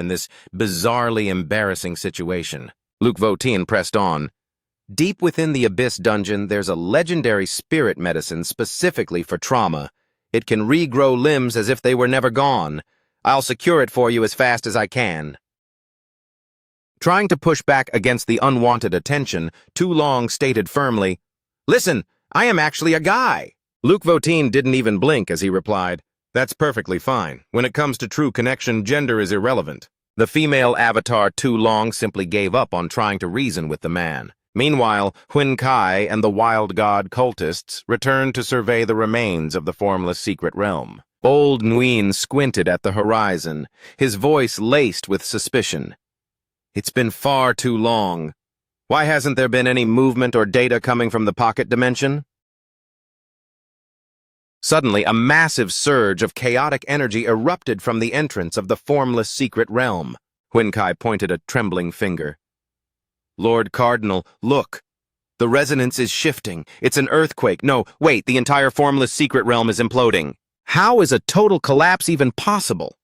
in this bizarrely embarrassing situation. Luke Votin pressed on. Deep within the Abyss dungeon, there's a legendary spirit medicine specifically for trauma. It can regrow limbs as if they were never gone. I'll secure it for you as fast as I can. Trying to push back against the unwanted attention, Tu Long stated firmly, Listen, I am actually a guy. Luke Votin didn't even blink as he replied, That's perfectly fine. When it comes to true connection, gender is irrelevant. The female avatar Tu Long simply gave up on trying to reason with the man. Meanwhile, Huin Kai and the wild god cultists returned to survey the remains of the formless secret realm. Old Nguyen squinted at the horizon, his voice laced with suspicion. It's been far too long. Why hasn't there been any movement or data coming from the pocket dimension? Suddenly, a massive surge of chaotic energy erupted from the entrance of the formless secret realm. Huin Kai pointed a trembling finger. Lord Cardinal, look. The resonance is shifting. It's an earthquake. No, wait, the entire formless secret realm is imploding. How is a total collapse even possible?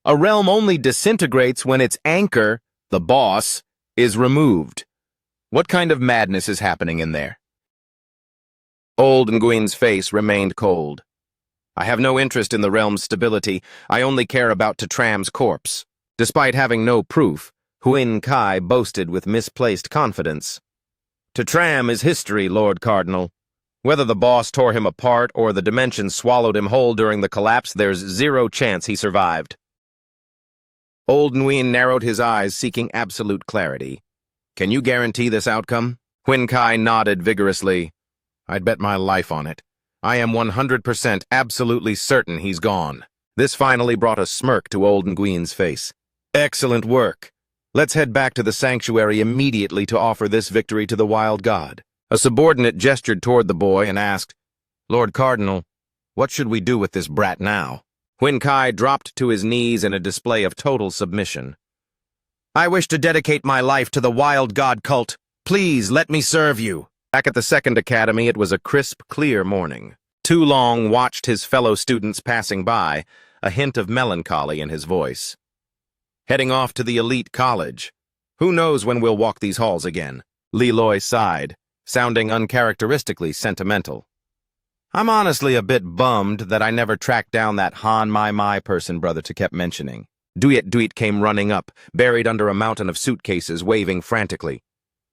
A realm only disintegrates when its anchor, the boss, is removed. What kind of madness is happening in there? Old Nguyen's face remained cold. I have no interest in the realm's stability. I only care about Tram's corpse. Despite having no proof, Huin Kai boasted with misplaced confidence. Tram is history, Lord Cardinal. Whether the boss tore him apart or the dimension swallowed him whole during the collapse, there's zero chance he survived. Old Nguyen narrowed his eyes, seeking absolute clarity. Can you guarantee this outcome? Huin Kai nodded vigorously. I'd bet my life on it. I am 100% absolutely certain he's gone. This finally brought a smirk to Old Nguyen's face. Excellent work. Let's head back to the sanctuary immediately to offer this victory to the wild god. A subordinate gestured toward the boy and asked, Lord Cardinal, what should we do with this brat now? Huin Kai dropped to his knees in a display of total submission. I wish to dedicate my life to the wild god cult. Please let me serve you. Back at the second academy, it was a crisp, clear morning. Tu Long watched his fellow students passing by, a hint of melancholy in his voice. Heading off to the elite college. Who knows when we'll walk these halls again? Li Loi sighed, sounding uncharacteristically sentimental. I'm honestly a bit bummed that I never tracked down that Han Mai person Brother To kept mentioning. Duyet came running up, buried under a mountain of suitcases, waving frantically.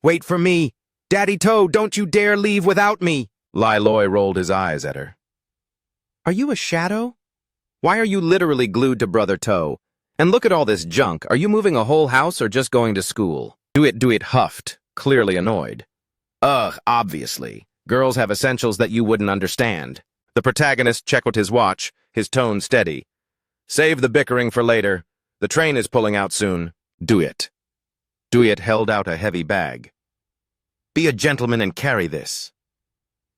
Wait for me! Daddy To, don't you dare leave without me! Li Loi rolled his eyes at her. Are you a shadow? Why are you literally glued to Brother To? And look at all this junk. Are you moving a whole house or just going to school? Duyet huffed, clearly annoyed. Ugh, obviously. Girls have essentials that you wouldn't understand. The protagonist checked his watch, his tone steady. Save the bickering for later. The train is pulling out soon. Duyet held out a heavy bag. Be a gentleman and carry this.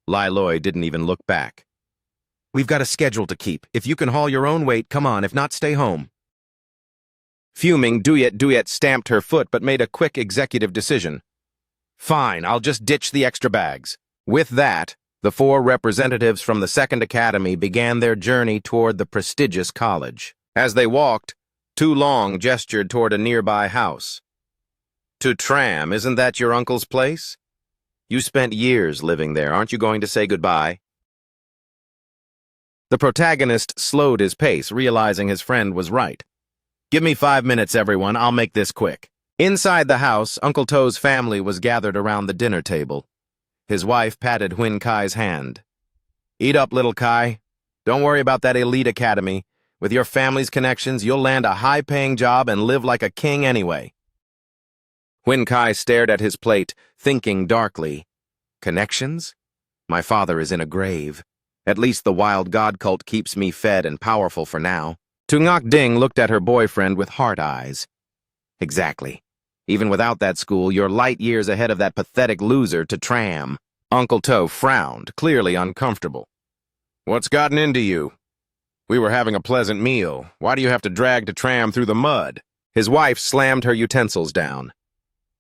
Li Loi didn't even look back. We've got a schedule to keep. If you can haul your own weight, come on. If not, stay home. Fuming, Duyet stamped her foot but made a quick executive decision. Fine, I'll just ditch the extra bags. With that, the 4 representatives from the Second Academy began their journey toward the prestigious college. As they walked, Tu Long gestured toward a nearby house. Tram, isn't that your uncle's place? You spent years living there, aren't you going to say goodbye? The protagonist slowed his pace, realizing his friend was right. Give me 5 minutes, everyone. I'll make this quick. Inside the house, Uncle To's family was gathered around the dinner table. His wife patted Huin Kai's hand. Eat up, little Kai. Don't worry about that elite academy. With your family's connections, you'll land a high-paying job and live like a king anyway. Huin Kai stared at his plate, thinking darkly. Connections? My father is in a grave. At least the wild god cult keeps me fed and powerful for now. Tu Ngoc Ding looked at her boyfriend with heart eyes. Exactly. Even without that school, you're light years ahead of that pathetic loser Tram. Uncle To frowned, clearly uncomfortable. What's gotten into you? We were having a pleasant meal. Why do you have to drag Tram through the mud? His wife slammed her utensils down.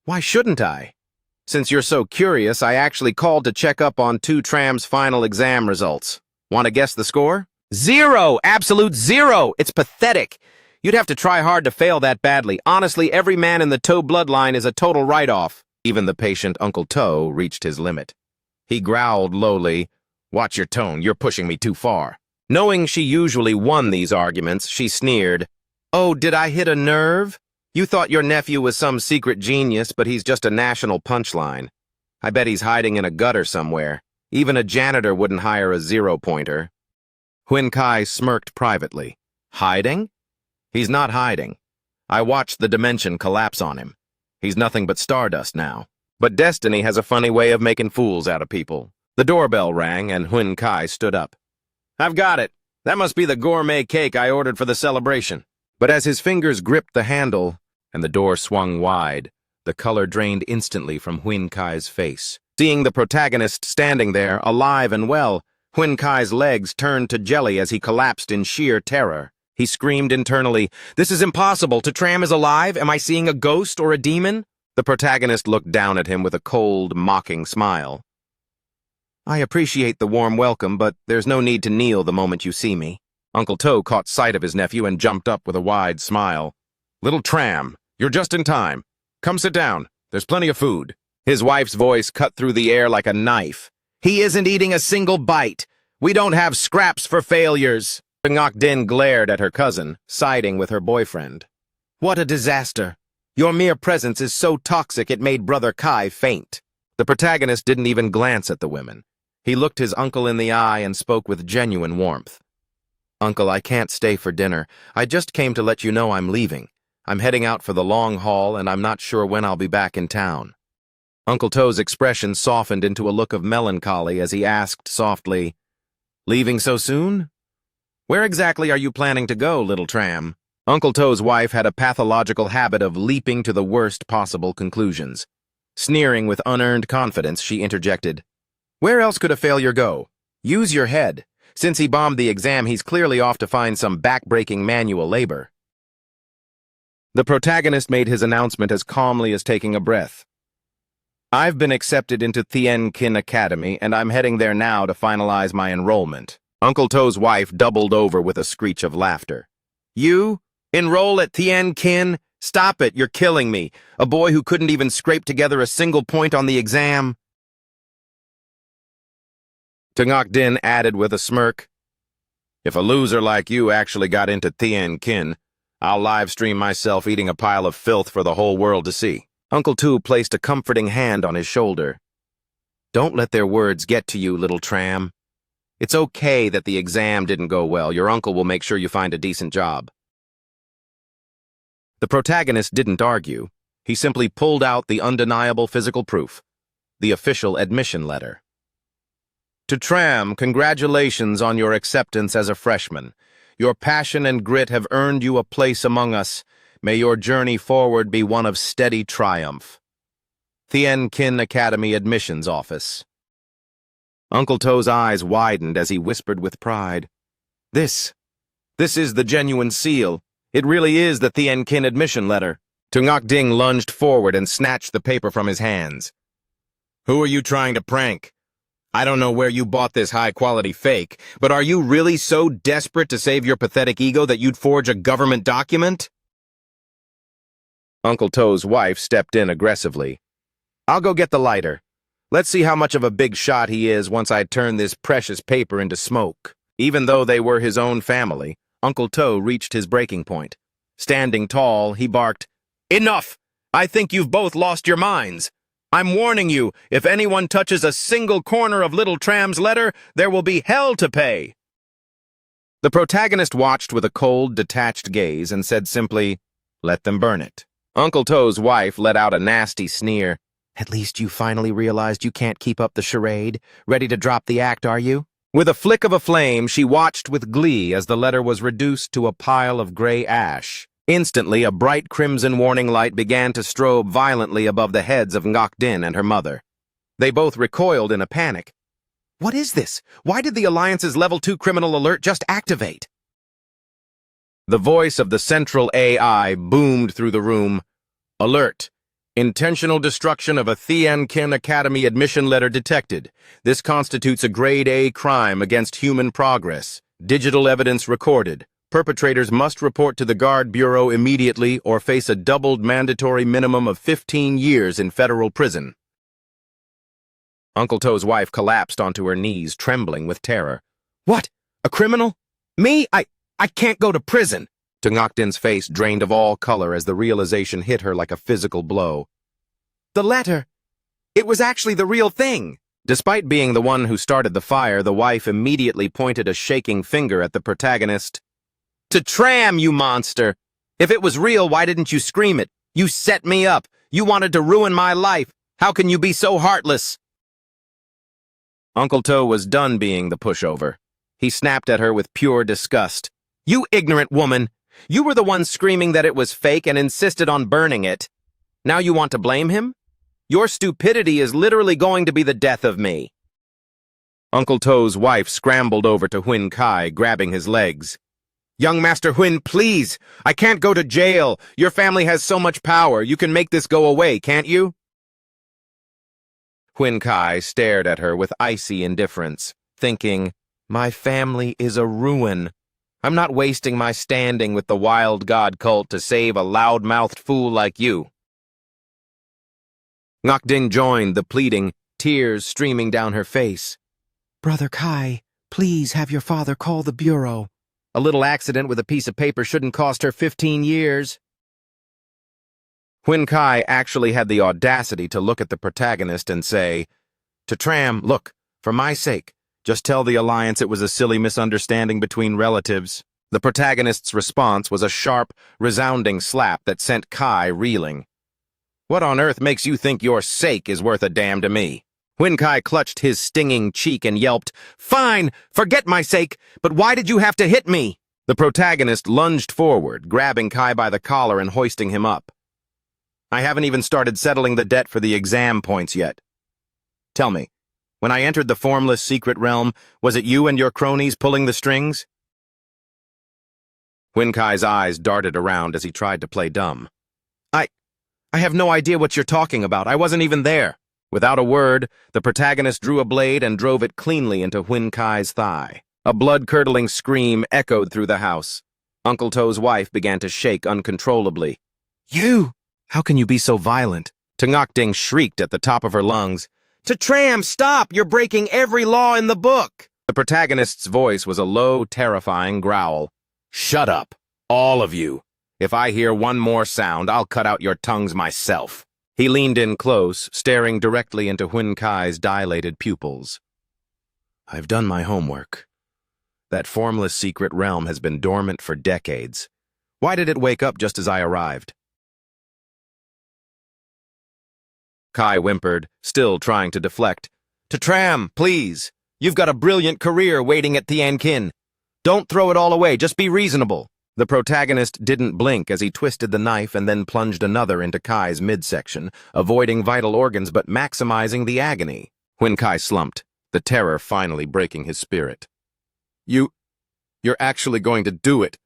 Why shouldn't I? Since you're so curious, I actually called to check up on Tram's final exam results. Want to guess the score? 0! Absolute 0! It's pathetic. You'd have to try hard to fail that badly. Honestly, every man in the Toe bloodline is a total write-off. Even the patient Uncle Toe reached his limit. He growled lowly, "Watch your tone, you're pushing me too far." Knowing she usually won these arguments, she sneered, "Oh, did I hit a nerve? You thought your nephew was some secret genius, but he's just a national punchline. I bet he's hiding in a gutter somewhere. Even a janitor wouldn't hire a zero-pointer." Huin Kai smirked privately. Hiding? He's not hiding. I watched the dimension collapse on him. He's nothing but stardust now. But destiny has a funny way of making fools out of people. The doorbell rang, and Huin Kai stood up. "I've got it. That must be the gourmet cake I ordered for the celebration." But as his fingers gripped the handle and the door swung wide, the color drained instantly from Huin Kai's face. Seeing the protagonist standing there, alive and well, Huin Kai's legs turned to jelly as he collapsed in sheer terror. He screamed internally, "This is impossible! Tram is alive? Am I seeing a ghost or a demon?" The protagonist looked down at him with a cold, mocking smile. "I appreciate the warm welcome, but there's no need to kneel the moment you see me." Uncle Toe caught sight of his nephew and jumped up with a wide smile. "Little Tram, you're just in time. Come sit down. There's plenty of food." His wife's voice cut through the air like a knife. "He isn't eating a single bite. We don't have scraps for failures." Ngok Din glared at her cousin, siding with her boyfriend. "What a disaster. Your mere presence is so toxic it made Brother Kai faint." The protagonist didn't even glance at the women. He looked his uncle in the eye and spoke with genuine warmth. "Uncle, I can't stay for dinner. I just came to let you know I'm leaving. I'm heading out for the long haul, and I'm not sure when I'll be back in town." Uncle Toe's expression softened into a look of melancholy as he asked softly, "Leaving so soon? Where exactly are you planning to go, little Tram?" Uncle Toe's wife had a pathological habit of leaping to the worst possible conclusions. Sneering with unearned confidence, she interjected, "Where else could a failure go? Use your head. Since he bombed the exam, he's clearly off to find some back-breaking manual labor." The protagonist made his announcement as calmly as taking a breath. "I've been accepted into Tien Kin Academy, and I'm heading there now to finalize my enrollment." Uncle Toe's wife doubled over with a screech of laughter. "You? Enroll at Tien Kin? Stop it, you're killing me. A boy who couldn't even scrape together a single point on the exam." Ngok Din added with a smirk, "If a loser like you actually got into Tien Kin, I'll live-stream myself eating a pile of filth for the whole world to see." Uncle Tu placed a comforting hand on his shoulder. "Don't let their words get to you, little Tram. It's okay that the exam didn't go well. Your uncle will make sure you find a decent job." The protagonist didn't argue. He simply pulled out the undeniable physical proof, the official admission letter. "To Tram, congratulations on your acceptance as a freshman. Your passion and grit have earned you a place among us. May your journey forward be one of steady triumph. Tien Kin Academy Admissions Office." Uncle Toe's eyes widened as he whispered with pride, This is the genuine seal. It really is the Tien Kin admission letter." Ngok Ding lunged forward and snatched the paper from his hands. "Who are you trying to prank? I don't know where you bought this high-quality fake, but are you really so desperate to save your pathetic ego that you'd forge a government document?" Uncle Toe's wife stepped in aggressively. "I'll go get the lighter. Let's see how much of a big shot he is once I turn this precious paper into smoke." Even though they were his own family, Uncle Toe reached his breaking point. Standing tall, he barked, "Enough! I think you've both lost your minds. I'm warning you, if anyone touches a single corner of Little Tram's letter, there will be hell to pay." The protagonist watched with a cold, detached gaze and said simply, "Let them burn it." Uncle Toe's wife let out a nasty sneer. "At least you finally realized you can't keep up the charade. Ready to drop the act, are you?" With a flick of a flame, she watched with glee as the letter was reduced to a pile of gray ash. Instantly, a bright crimson warning light began to strobe violently above the heads of Ngok Din and her mother. They both recoiled in a panic. "What is this? Why did the Alliance's Level 2 criminal alert just activate?" The voice of the central AI boomed through the room. "Alert! Intentional destruction of a Tien Kin Academy admission letter detected. This constitutes a Grade A crime against human progress. Digital evidence recorded. Perpetrators must report to the Guard Bureau immediately or face a doubled mandatory minimum of 15 years in federal prison. Uncle Toe's wife collapsed onto her knees, trembling with terror. What? A criminal? Me? I can't go to prison. Tungakdin's face drained of all color as the realization hit her like a physical blow. The letter. It was actually the real thing. Despite being the one who started the fire, the wife immediately pointed a shaking finger at the protagonist. To Tram, you monster! If it was real, why didn't you scream it? You set me up. You wanted to ruin my life. How can you be so heartless? Uncle Toe was done being the pushover. He snapped at her with pure disgust. You ignorant woman! You were the one screaming that it was fake and insisted on burning it. Now you want to blame him? Your stupidity is literally going to be the death of me. Uncle Toe's wife scrambled over to Huyn Kai, grabbing his legs. Young Master Huyn, please! I can't go to jail! Your family has so much power, you can make this go away, can't you? Huyn Kai stared at her with icy indifference, thinking, my family is a ruin. I'm not wasting my standing with the wild god cult to save a loud-mouthed fool like you. Ngakding joined the pleading, tears streaming down her face. Brother Kai, please have your father call the Bureau. A little accident with a piece of paper shouldn't cost her 15 years. Huyn Kai actually had the audacity to look at the protagonist and say, to Tram, look, for my sake, just tell the Alliance it was a silly misunderstanding between relatives. The protagonist's response was a sharp, resounding slap that sent Kai reeling. What on earth makes you think your sake is worth a damn to me? Huyn Kai clutched his stinging cheek and yelped, Fine, forget my sake, but why did you have to hit me? The protagonist lunged forward, grabbing Kai by the collar and hoisting him up. I haven't even started settling the debt for the exam points yet. Tell me, when I entered the formless secret realm, was it you and your cronies pulling the strings? Huyn Kai's eyes darted around as he tried to play dumb. I have no idea what you're talking about. I wasn't even there. Without a word, the protagonist drew a blade and drove it cleanly into Huyn Kai's thigh. A blood-curdling scream echoed through the house. Uncle Toe's wife began to shake uncontrollably. You! How can you be so violent? Tungakding shrieked at the top of her lungs. To Tram, stop! You're breaking every law in the book! The protagonist's voice was a low, terrifying growl. Shut up, all of you. If I hear one more sound, I'll cut out your tongues myself. He leaned in close, staring directly into Huyn Kai's dilated pupils. I've done my homework. That formless secret realm has been dormant for decades. Why did it wake up just as I arrived? Kai whimpered, still trying to deflect. To Tram, please. You've got a brilliant career waiting at Tianqin. Don't throw it all away, just be reasonable. The protagonist didn't blink as he twisted the knife and then plunged another into Kai's midsection, avoiding vital organs but maximizing the agony. Huyn Kai slumped, the terror finally breaking his spirit. You're actually going to do it?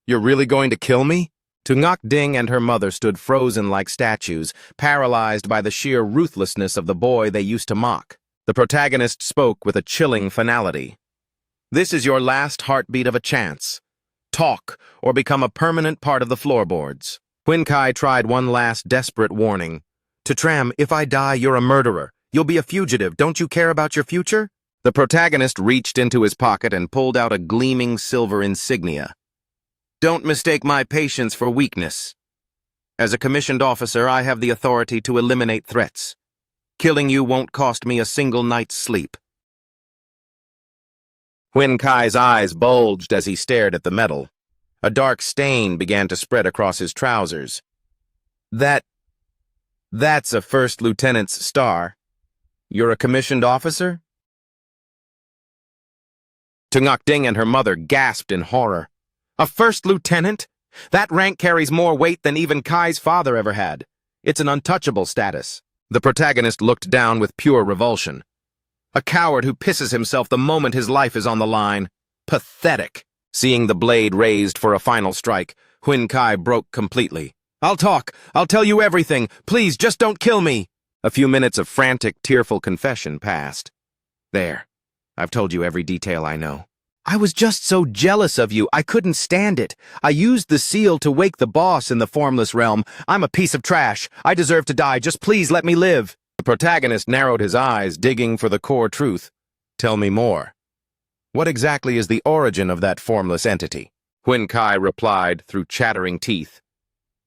You're really going to kill me? Tungakding and her mother stood frozen like statues, paralyzed by the sheer ruthlessness of the boy they used to mock. The protagonist spoke with a chilling finality. This is your last heartbeat of a chance. Talk, or become a permanent part of the floorboards. Huyn Kai tried one last desperate warning. To Tram, if I die, you're a murderer. You'll be a fugitive. Don't you care about your future? The protagonist reached into his pocket and pulled out a gleaming silver insignia. Don't mistake my patience for weakness. As a commissioned officer, I have the authority to eliminate threats. Killing you won't cost me a single night's sleep. Huyn Kai's eyes bulged as he stared at the metal. A dark stain began to spread across his trousers. That's a first lieutenant's star. You're a commissioned officer? Tungakding and her mother gasped in horror. A first lieutenant? That rank carries more weight than even Kai's father ever had. It's an untouchable status. The protagonist looked down with pure revulsion. A coward who pisses himself the moment his life is on the line. Pathetic. Seeing the blade raised for a final strike, Huyn Kai broke completely. I'll talk. I'll tell you everything. Please, just don't kill me. A few minutes of frantic, tearful confession passed. There. I've told you every detail I know. I was just so jealous of you. I couldn't stand it. I used the seal to wake the boss in the formless realm. I'm a piece of trash. I deserve to die. Just please let me live. The protagonist narrowed his eyes, digging for the core truth. Tell me more. What exactly is the origin of that formless entity? Kai replied through chattering teeth.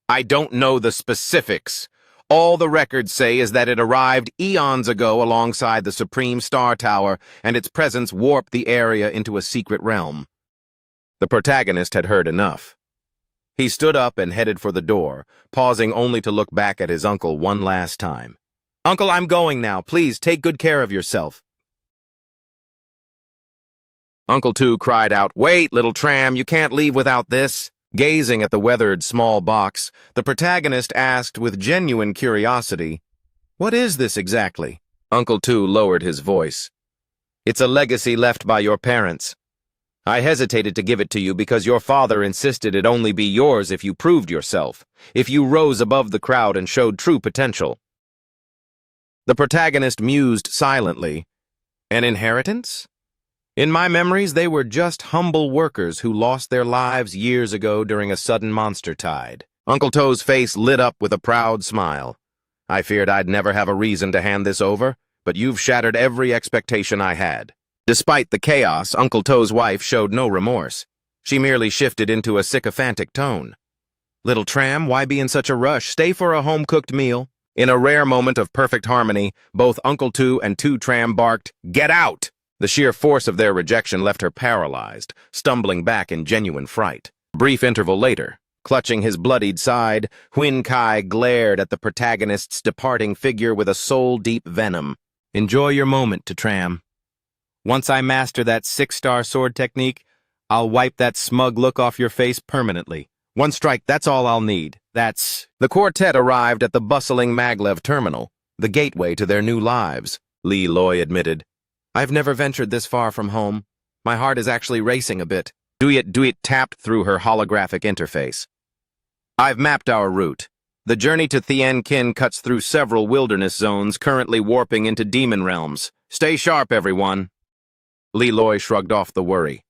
I don't know the specifics. All the records say is that it arrived eons ago alongside the Supreme Star Tower, and its presence warped the area into a secret realm. The protagonist had heard enough. He stood up and headed for the door, pausing only to look back at his uncle one last time. Uncle, I'm going now. Please take good care of yourself. Uncle Tu cried out, Wait, little tram, you can't leave without this. Gazing at the weathered small box, the protagonist asked with genuine curiosity, What is this exactly? Uncle Tu lowered his voice. It's a legacy left by your parents. I hesitated to give it to you because your father insisted it only be yours if you proved yourself, if you rose above the crowd and showed true potential. The protagonist mused silently. An inheritance? In my memories, they were just humble workers who lost their lives years ago during a sudden monster tide. Uncle To's face lit up with a proud smile. I feared I'd never have a reason to hand this over, but you've shattered every expectation I had. Despite the chaos, Uncle To's wife showed no remorse. She merely shifted into a sycophantic tone. Little tram, why be in such a rush? Stay for a home-cooked meal. In a rare moment of perfect harmony, both Uncle Tu and Tu Tram barked, Get out! The sheer force of their rejection left her paralyzed, stumbling back in genuine fright. A brief interval later, clutching his bloodied side, Kai glared at the protagonist's departing figure with a soul-deep venom. Enjoy your moment, Tu Tram. Once I master that 6-star sword technique, I'll wipe that smug look off your face permanently. One strike, that's all I'll need. The quartet arrived at the bustling Maglev terminal, the gateway to their new lives, Li Loi admitted. I've never ventured this far from home. My heart is actually racing a bit. Duyet tapped through her holographic interface. I've mapped our route. The journey to Thien Kin cuts through several wilderness zones currently warping into demon realms. Stay sharp, everyone. Li Loi shrugged off the worry.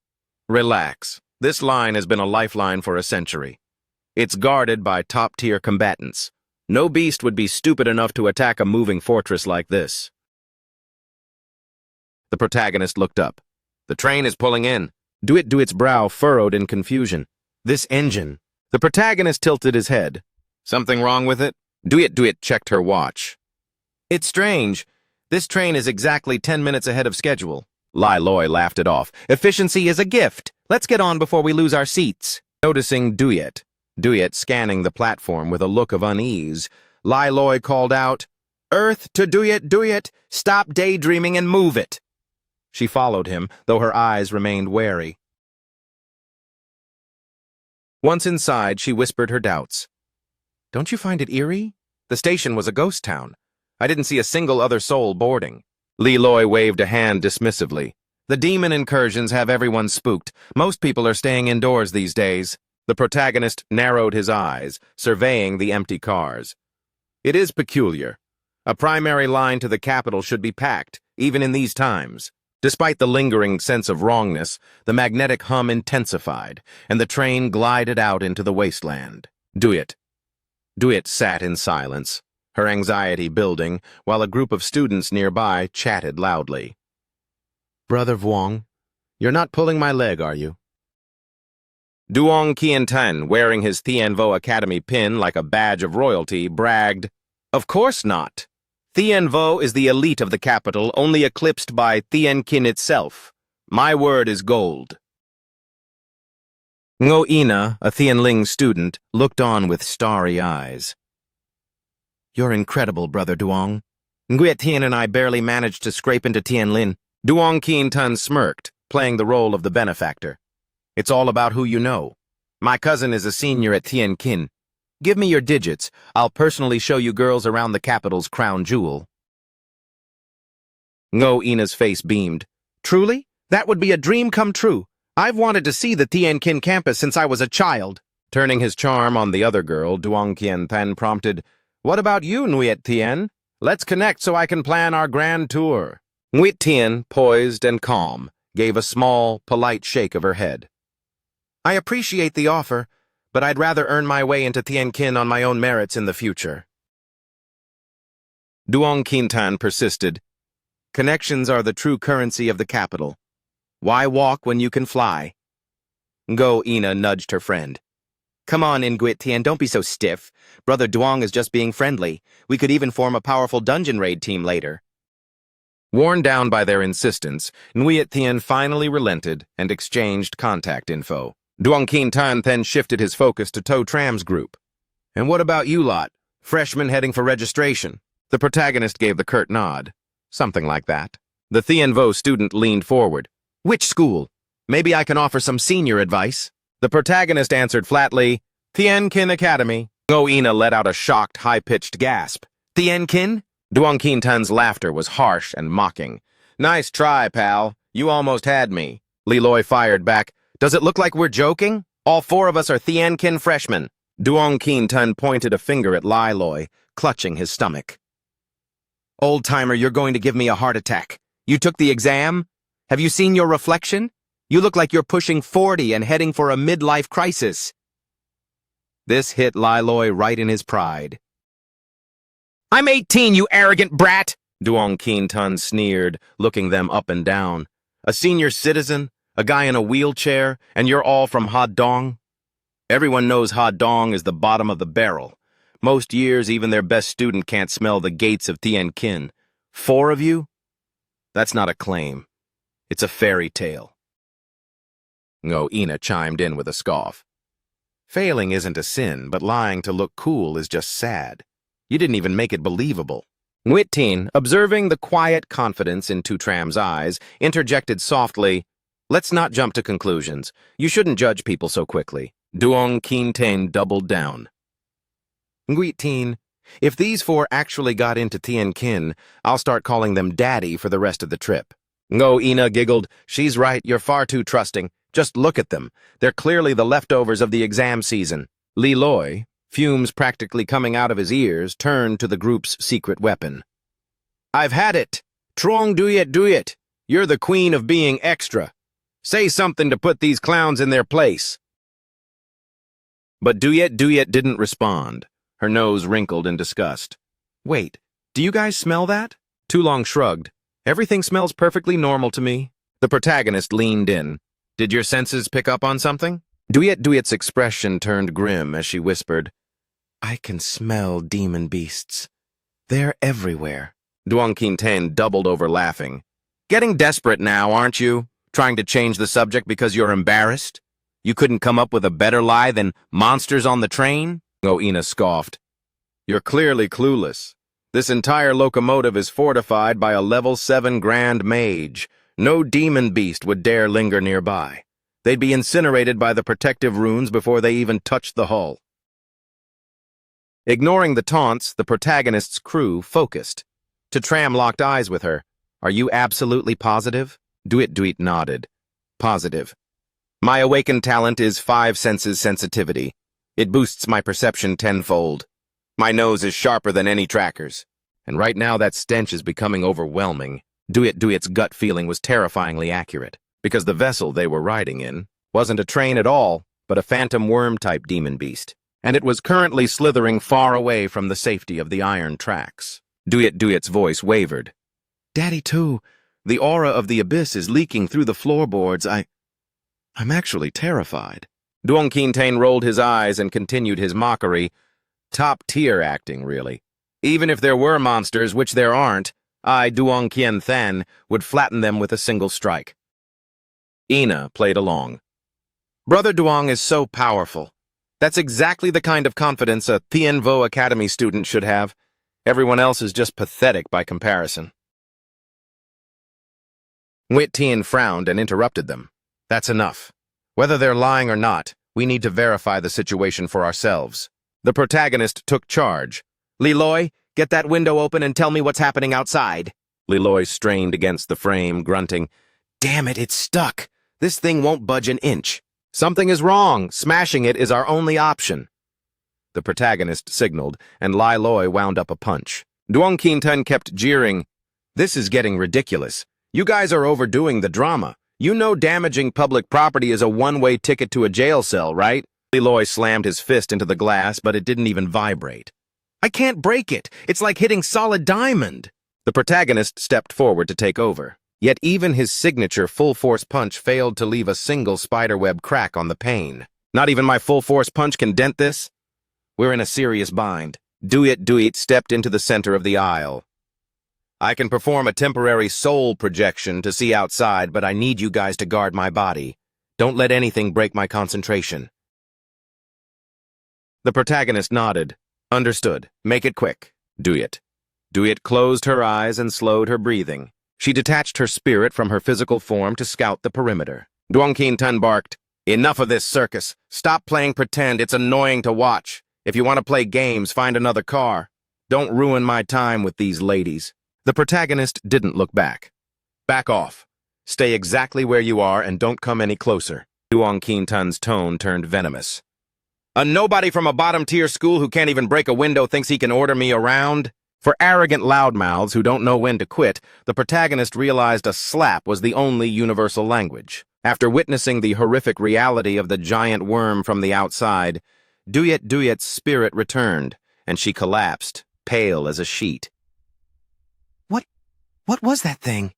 Relax. This line has been a lifeline for a century. It's guarded by top-tier combatants. No beast would be stupid enough to attack a moving fortress like this. The protagonist looked up. The train is pulling in. Duyet's brow furrowed in confusion. This engine. The protagonist tilted his head. Something wrong with it? Duyet checked her watch. It's strange. This train is exactly 10 minutes ahead of schedule. Li Loi laughed it off. Efficiency is a gift. Let's get on before we lose our seats. Noticing Duyet scanning the platform with a look of unease, Li Loi called out, Earth to Duyet, stop daydreaming and move it. She followed him, though her eyes remained wary. Once inside, she whispered her doubts. Don't you find it eerie? The station was a ghost town. I didn't see a single other soul boarding. Li Loi waved a hand dismissively. The demon incursions have everyone spooked. Most people are staying indoors these days. The protagonist narrowed his eyes, surveying the empty cars. It is peculiar. A primary line to the capital should be packed, even in these times. Despite the lingering sense of wrongness, the magnetic hum intensified, and the train glided out into the wasteland. Duyet sat in silence, her anxiety building, while a group of students nearby chatted loudly. Brother Vuong, you're not pulling my leg, are you? Duong Qiantan, wearing his Tianvo Academy pin like a badge of royalty, bragged, Of course not. Tianvo is the elite of the capital, only eclipsed by Thien Kin itself. My word is gold. Ngo Ina, a Tianling student, looked on with starry eyes. You're incredible, Brother Duong. Nguyen Tien and I barely managed to scrape into Tianlin. Duong Qiantan smirked, playing the role of the benefactor. It's all about who you know. My cousin is a senior at Thien Kin. Give me your digits. I'll personally show you girls around the capital's crown jewel. Ngo Ina's face beamed. Truly? That would be a dream come true. I've wanted to see the Thien Kin campus since I was a child. Turning his charm on the other girl, Duong Qiantan prompted, What about you, Nguyen Tien? Let's connect so I can plan our grand tour. Nguyen Tien, poised and calm, gave a small, polite shake of her head. I appreciate the offer, but I'd rather earn my way into Tianqin on my own merits in the future. Duong Qintan persisted. Connections are the true currency of the capital. Why walk when you can fly? Go, Ina nudged her friend. Come on, Nguyen Tian, don't be so stiff. Brother Duong is just being friendly. We could even form a powerful dungeon raid team later. Worn down by their insistence, Nguyen Tian finally relented and exchanged contact info. Duong Qintan then shifted his focus to Tow Tram's group. And what about you lot? Freshmen heading for registration? The protagonist gave the curt nod. Something like that. The Thien Vo student leaned forward. Which school? Maybe I can offer some senior advice. The protagonist answered flatly, Tianqin Academy. Ngo Ina let out a shocked, high-pitched gasp. Tianqin? Duong Qintan's laughter was harsh and mocking. Nice try, pal. You almost had me. Li Loi fired back. Does it look like we're joking? All four of us are Tianqin freshmen. Duong Qintan pointed a finger at Li Loi, clutching his stomach. Old-timer, you're going to give me a heart attack. You took the exam? Have you seen your reflection? You look like you're pushing 40 and heading for a midlife crisis. This hit Li Loi right in his pride. I'm 18, you arrogant brat! Duong Qintan sneered, looking them up and down. A senior citizen, a guy in a wheelchair, and you're all from Hadong? Everyone knows Hadong is the bottom of the barrel. Most years, even their best student can't smell the gates of Tianqin. 4 of you? That's not a claim. It's a fairy tale. Ngo Ina chimed in with a scoff. Failing isn't a sin, but lying to look cool is just sad. You didn't even make it believable. Nguyen Tian, observing the quiet confidence in Tu Tram's eyes, interjected softly, Let's not jump to conclusions. You shouldn't judge people so quickly. Duong Qintan doubled down. Nguyen Tian, if these 4 actually got into Tianqin, I'll start calling them Daddy for the rest of the trip. Ngo Ina giggled. She's right, you're far too trusting. Just look at them. They're clearly the leftovers of the exam season. Li Loi, fumes practically coming out of his ears, turned to the group's secret weapon. I've had it. Trong Duyet. You're the queen of being extra. Say something to put these clowns in their place. But Duyet didn't respond. Her nose wrinkled in disgust. Wait, do you guys smell that? Tu Long shrugged. Everything smells perfectly normal to me. The protagonist leaned in. Did your senses pick up on something? Duyet's expression turned grim as she whispered, I can smell demon beasts. They're everywhere. Duong Qintan doubled over laughing. Getting desperate now, aren't you? Trying to change the subject because you're embarrassed? You couldn't come up with a better lie than monsters on the train? Ngo Ina scoffed. You're clearly clueless. This entire locomotive is fortified by a level 7 grand mage. No demon beast would dare linger nearby. They'd be incinerated by the protective runes before they even touched the hull. Ignoring the taunts, the protagonist's crew focused. Tu Tram locked eyes with her. Are you absolutely positive? Duet nodded. Positive. My awakened talent is 5 senses sensitivity. It boosts my perception tenfold. My nose is sharper than any tracker's. And right now that stench is becoming overwhelming. Duet's gut feeling was terrifyingly accurate, because the vessel they were riding in wasn't a train at all, but a phantom worm-type demon beast, and it was currently slithering far away from the safety of the iron tracks. Duet's voice wavered. Daddy, too, the aura of the abyss is leaking through the floorboards. I'm actually terrified. Duong Qintan rolled his eyes and continued his mockery. Top-tier acting, really. Even if there were monsters, which there aren't, I, Duong Qintan, would flatten them with a single strike. Ina played along. Brother Duong is so powerful. That's exactly the kind of confidence a Thien Vo Academy student should have. Everyone else is just pathetic by comparison. Nguyen Tian frowned and interrupted them. That's enough. Whether they're lying or not, we need to verify the situation for ourselves. The protagonist took charge. Li Loi, get that window open and tell me what's happening outside. Li Loi strained against the frame, grunting, Damn it, it's stuck. This thing won't budge an inch. Something is wrong. Smashing it is our only option. The protagonist signaled, and Li Loi wound up a punch. Duong Qintan kept jeering. This is getting ridiculous. You guys are overdoing the drama. You know damaging public property is a one-way ticket to a jail cell, right? Eloy slammed his fist into the glass, but it didn't even vibrate. I can't break it. It's like hitting solid diamond. The protagonist stepped forward to take over. Yet even his signature full-force punch failed to leave a single spiderweb crack on the pane. Not even my full-force punch can dent this? We're in a serious bind. Duyet stepped into the center of the aisle. I can perform a temporary soul projection to see outside, but I need you guys to guard my body. Don't let anything break my concentration. The protagonist nodded. Understood. Make it quick. Duyet closed her eyes and slowed her breathing. She detached her spirit from her physical form to scout the perimeter. Duong Tan barked, "Enough of this circus. Stop playing pretend. It's annoying to watch. If you want to play games, find another car. Don't ruin my time with these ladies." The protagonist didn't look back. Back off. Stay exactly where you are and don't come any closer. Duong Tan's tone turned venomous. A nobody from a bottom-tier school who can't even break a window thinks he can order me around? For arrogant loudmouths who don't know when to quit, the protagonist realized a slap was the only universal language. After witnessing the horrific reality of the giant worm from the outside, Duyet's spirit returned, and she collapsed, pale as a sheet. What was that thing?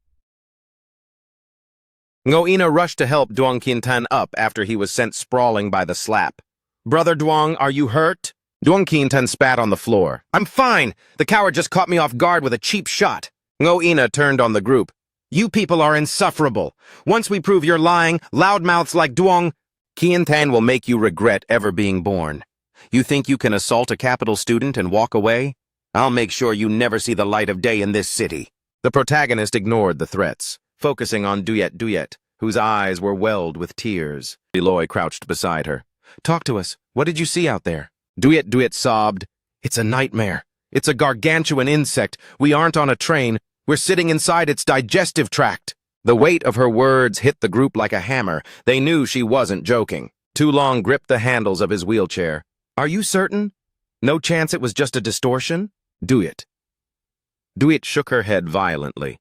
Ngoina rushed to help Duong Tan up after he was sent sprawling by the slap. Brother Duong, are you hurt? Duong Tan spat on the floor. I'm fine. The coward just caught me off guard with a cheap shot. Ngoina turned on the group. You people are insufferable. Once we prove you're lying, loudmouths like Duong Tan will make you regret ever being born. You think you can assault a capital student and walk away? I'll make sure you never see the light of day in this city. The protagonist ignored the threats, focusing on Duyet, whose eyes were welled with tears. Eloy crouched beside her. Talk to us. What did you see out there? Duyet sobbed. It's a nightmare. It's a gargantuan insect. We aren't on a train. We're sitting inside its digestive tract. The weight of her words hit the group like a hammer. They knew she wasn't joking. Tu Long gripped the handles of his wheelchair. Are you certain? No chance it was just a distortion? Duyet shook her head violently.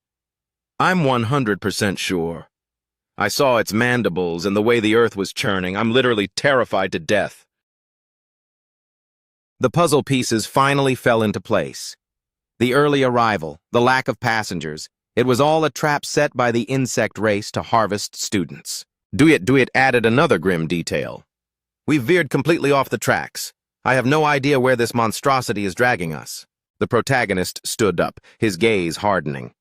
I'm 100% sure. I saw its mandibles and the way the earth was churning. I'm literally terrified to death. The puzzle pieces finally fell into place. The early arrival, the lack of passengers, it was all a trap set by the insect race to harvest students. Duyet added another grim detail. We've veered completely off the tracks. I have no idea where this monstrosity is dragging us. The protagonist stood up, his gaze hardening.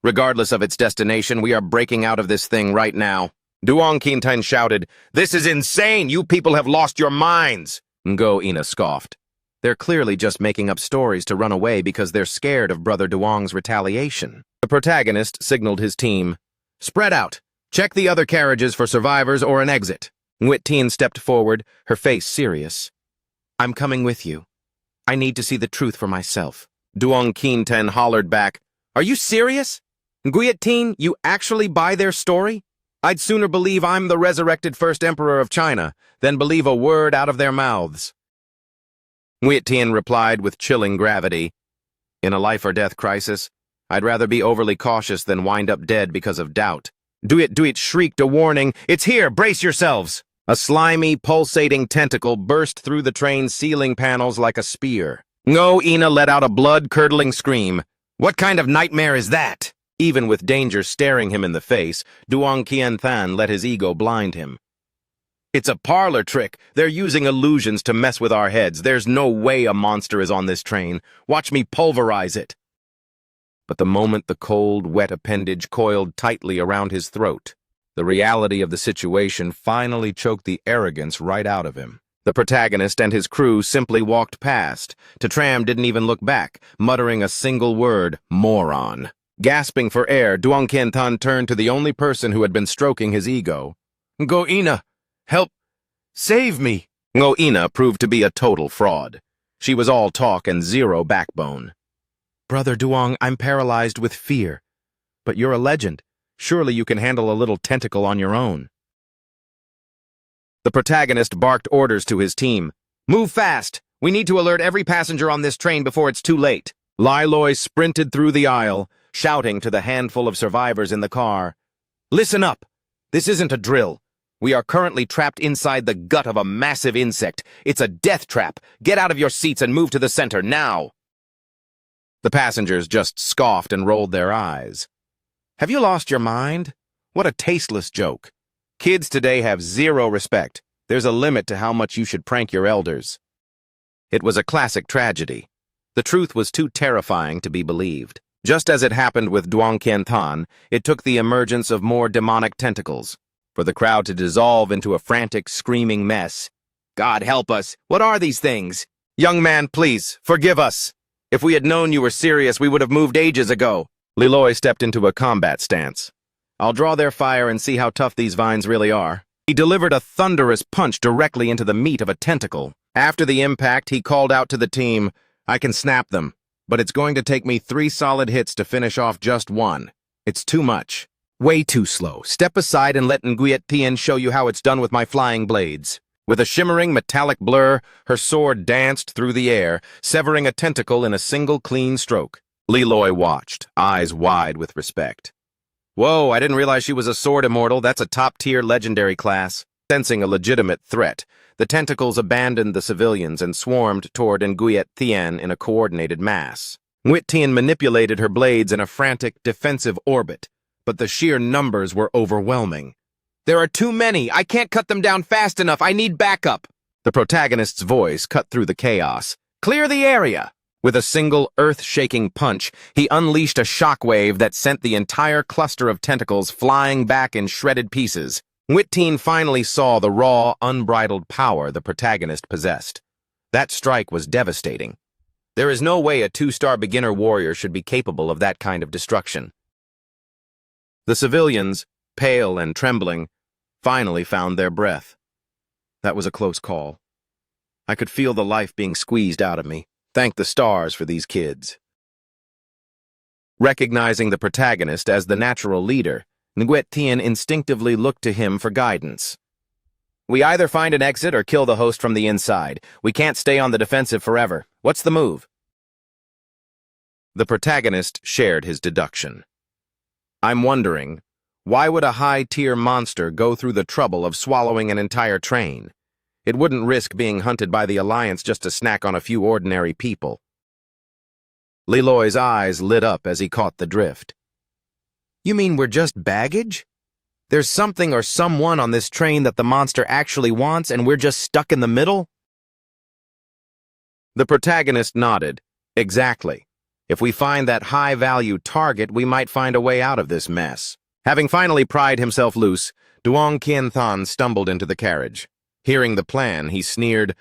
Regardless of its destination, we are breaking out of this thing right now. Duong Tan shouted, "This is insane! You people have lost your minds!" Ngoina scoffed. They're clearly just making up stories to run away because they're scared of Brother Duong's retaliation. The protagonist signaled his team. Spread out. Check the other carriages for survivors or an exit. Nguyen Tien stepped forward, her face serious. I'm coming with you. I need to see the truth for myself. Duong Tan hollered back, Are you serious? Nguyen Tien, you actually buy their story? I'd sooner believe I'm the resurrected first emperor of China than believe a word out of their mouths. Nguyen Tien replied with chilling gravity, In a life-or-death crisis, I'd rather be overly cautious than wind up dead because of doubt. Duyet shrieked a warning, It's here, brace yourselves! A slimy, pulsating tentacle burst through the train's ceiling panels like a spear. Ngoina let out a blood-curdling scream. What kind of nightmare is that? Even with danger staring him in the face, Duong Tan let his ego blind him. It's a parlor trick. They're using illusions to mess with our heads. There's no way a monster is on this train. Watch me pulverize it. But the moment the cold, wet appendage coiled tightly around his throat, the reality of the situation finally choked the arrogance right out of him. The protagonist and his crew simply walked past. Tram didn't even look back, muttering a single word, moron. Gasping for air, Duong Tan turned to the only person who had been stroking his ego. Ngoina, help! Save me! Ngoina proved to be a total fraud. She was all talk and zero backbone. Brother Duong, I'm paralyzed with fear. But you're a legend. Surely you can handle a little tentacle on your own. The protagonist barked orders to his team. Move fast! We need to alert every passenger on this train before it's too late. Liloy sprinted through the aisle, shouting to the handful of survivors in the car. Listen up! This isn't a drill. We are currently trapped inside the gut of a massive insect. It's a death trap. Get out of your seats and move to the center, now! The passengers just scoffed and rolled their eyes. Have you lost your mind? What a tasteless joke. Kids today have zero respect. There's a limit to how much you should prank your elders. It was a classic tragedy. The truth was too terrifying to be believed. Just as it happened with Duong Kien Than, it took the emergence of more demonic tentacles for the crowd to dissolve into a frantic, screaming mess. God help us! What are these things? Young man, please, forgive us! If we had known you were serious, we would have moved ages ago. Liloy stepped into a combat stance. I'll draw their fire and see how tough these vines really are. He delivered a thunderous punch directly into the meat of a tentacle. After the impact, he called out to the team, I can snap them, but it's going to take me 3 solid hits to finish off just one. It's too much. Way too slow. Step aside and let Nguyen Tien show you how it's done with my flying blades. With a shimmering metallic blur, her sword danced through the air, severing a tentacle in a single clean stroke. Liloy watched, eyes wide with respect. Whoa, I didn't realize she was a sword immortal. That's a top-tier legendary class. Sensing a legitimate threat, the tentacles abandoned the civilians and swarmed toward Nguyen Tien in a coordinated mass. Nguyen Tien manipulated her blades in a frantic, defensive orbit, but the sheer numbers were overwhelming. There are too many. I can't cut them down fast enough. I need backup. The protagonist's voice cut through the chaos. Clear the area! With a single earth-shaking punch, he unleashed a shockwave that sent the entire cluster of tentacles flying back in shredded pieces. Nguyen Tien finally saw the raw, unbridled power the protagonist possessed. That strike was devastating. There is no way a 2-star beginner warrior should be capable of that kind of destruction. The civilians, pale and trembling, finally found their breath. That was a close call. I could feel the life being squeezed out of me. Thank the stars for these kids. Recognizing the protagonist as the natural leader, Nguyen Tien instinctively looked to him for guidance. We either find an exit or kill the host from the inside. We can't stay on the defensive forever. What's the move? The protagonist shared his deduction. I'm wondering, why would a high-tier monster go through the trouble of swallowing an entire train? It wouldn't risk being hunted by the Alliance just to snack on a few ordinary people. Liloy's eyes lit up as he caught the drift. You mean we're just baggage? There's something or someone on this train that the monster actually wants and we're just stuck in the middle? The protagonist nodded. Exactly. If we find that high-value target, we might find a way out of this mess. Having finally pried himself loose, Duong Kien Than stumbled into the carriage. Hearing the plan, he sneered,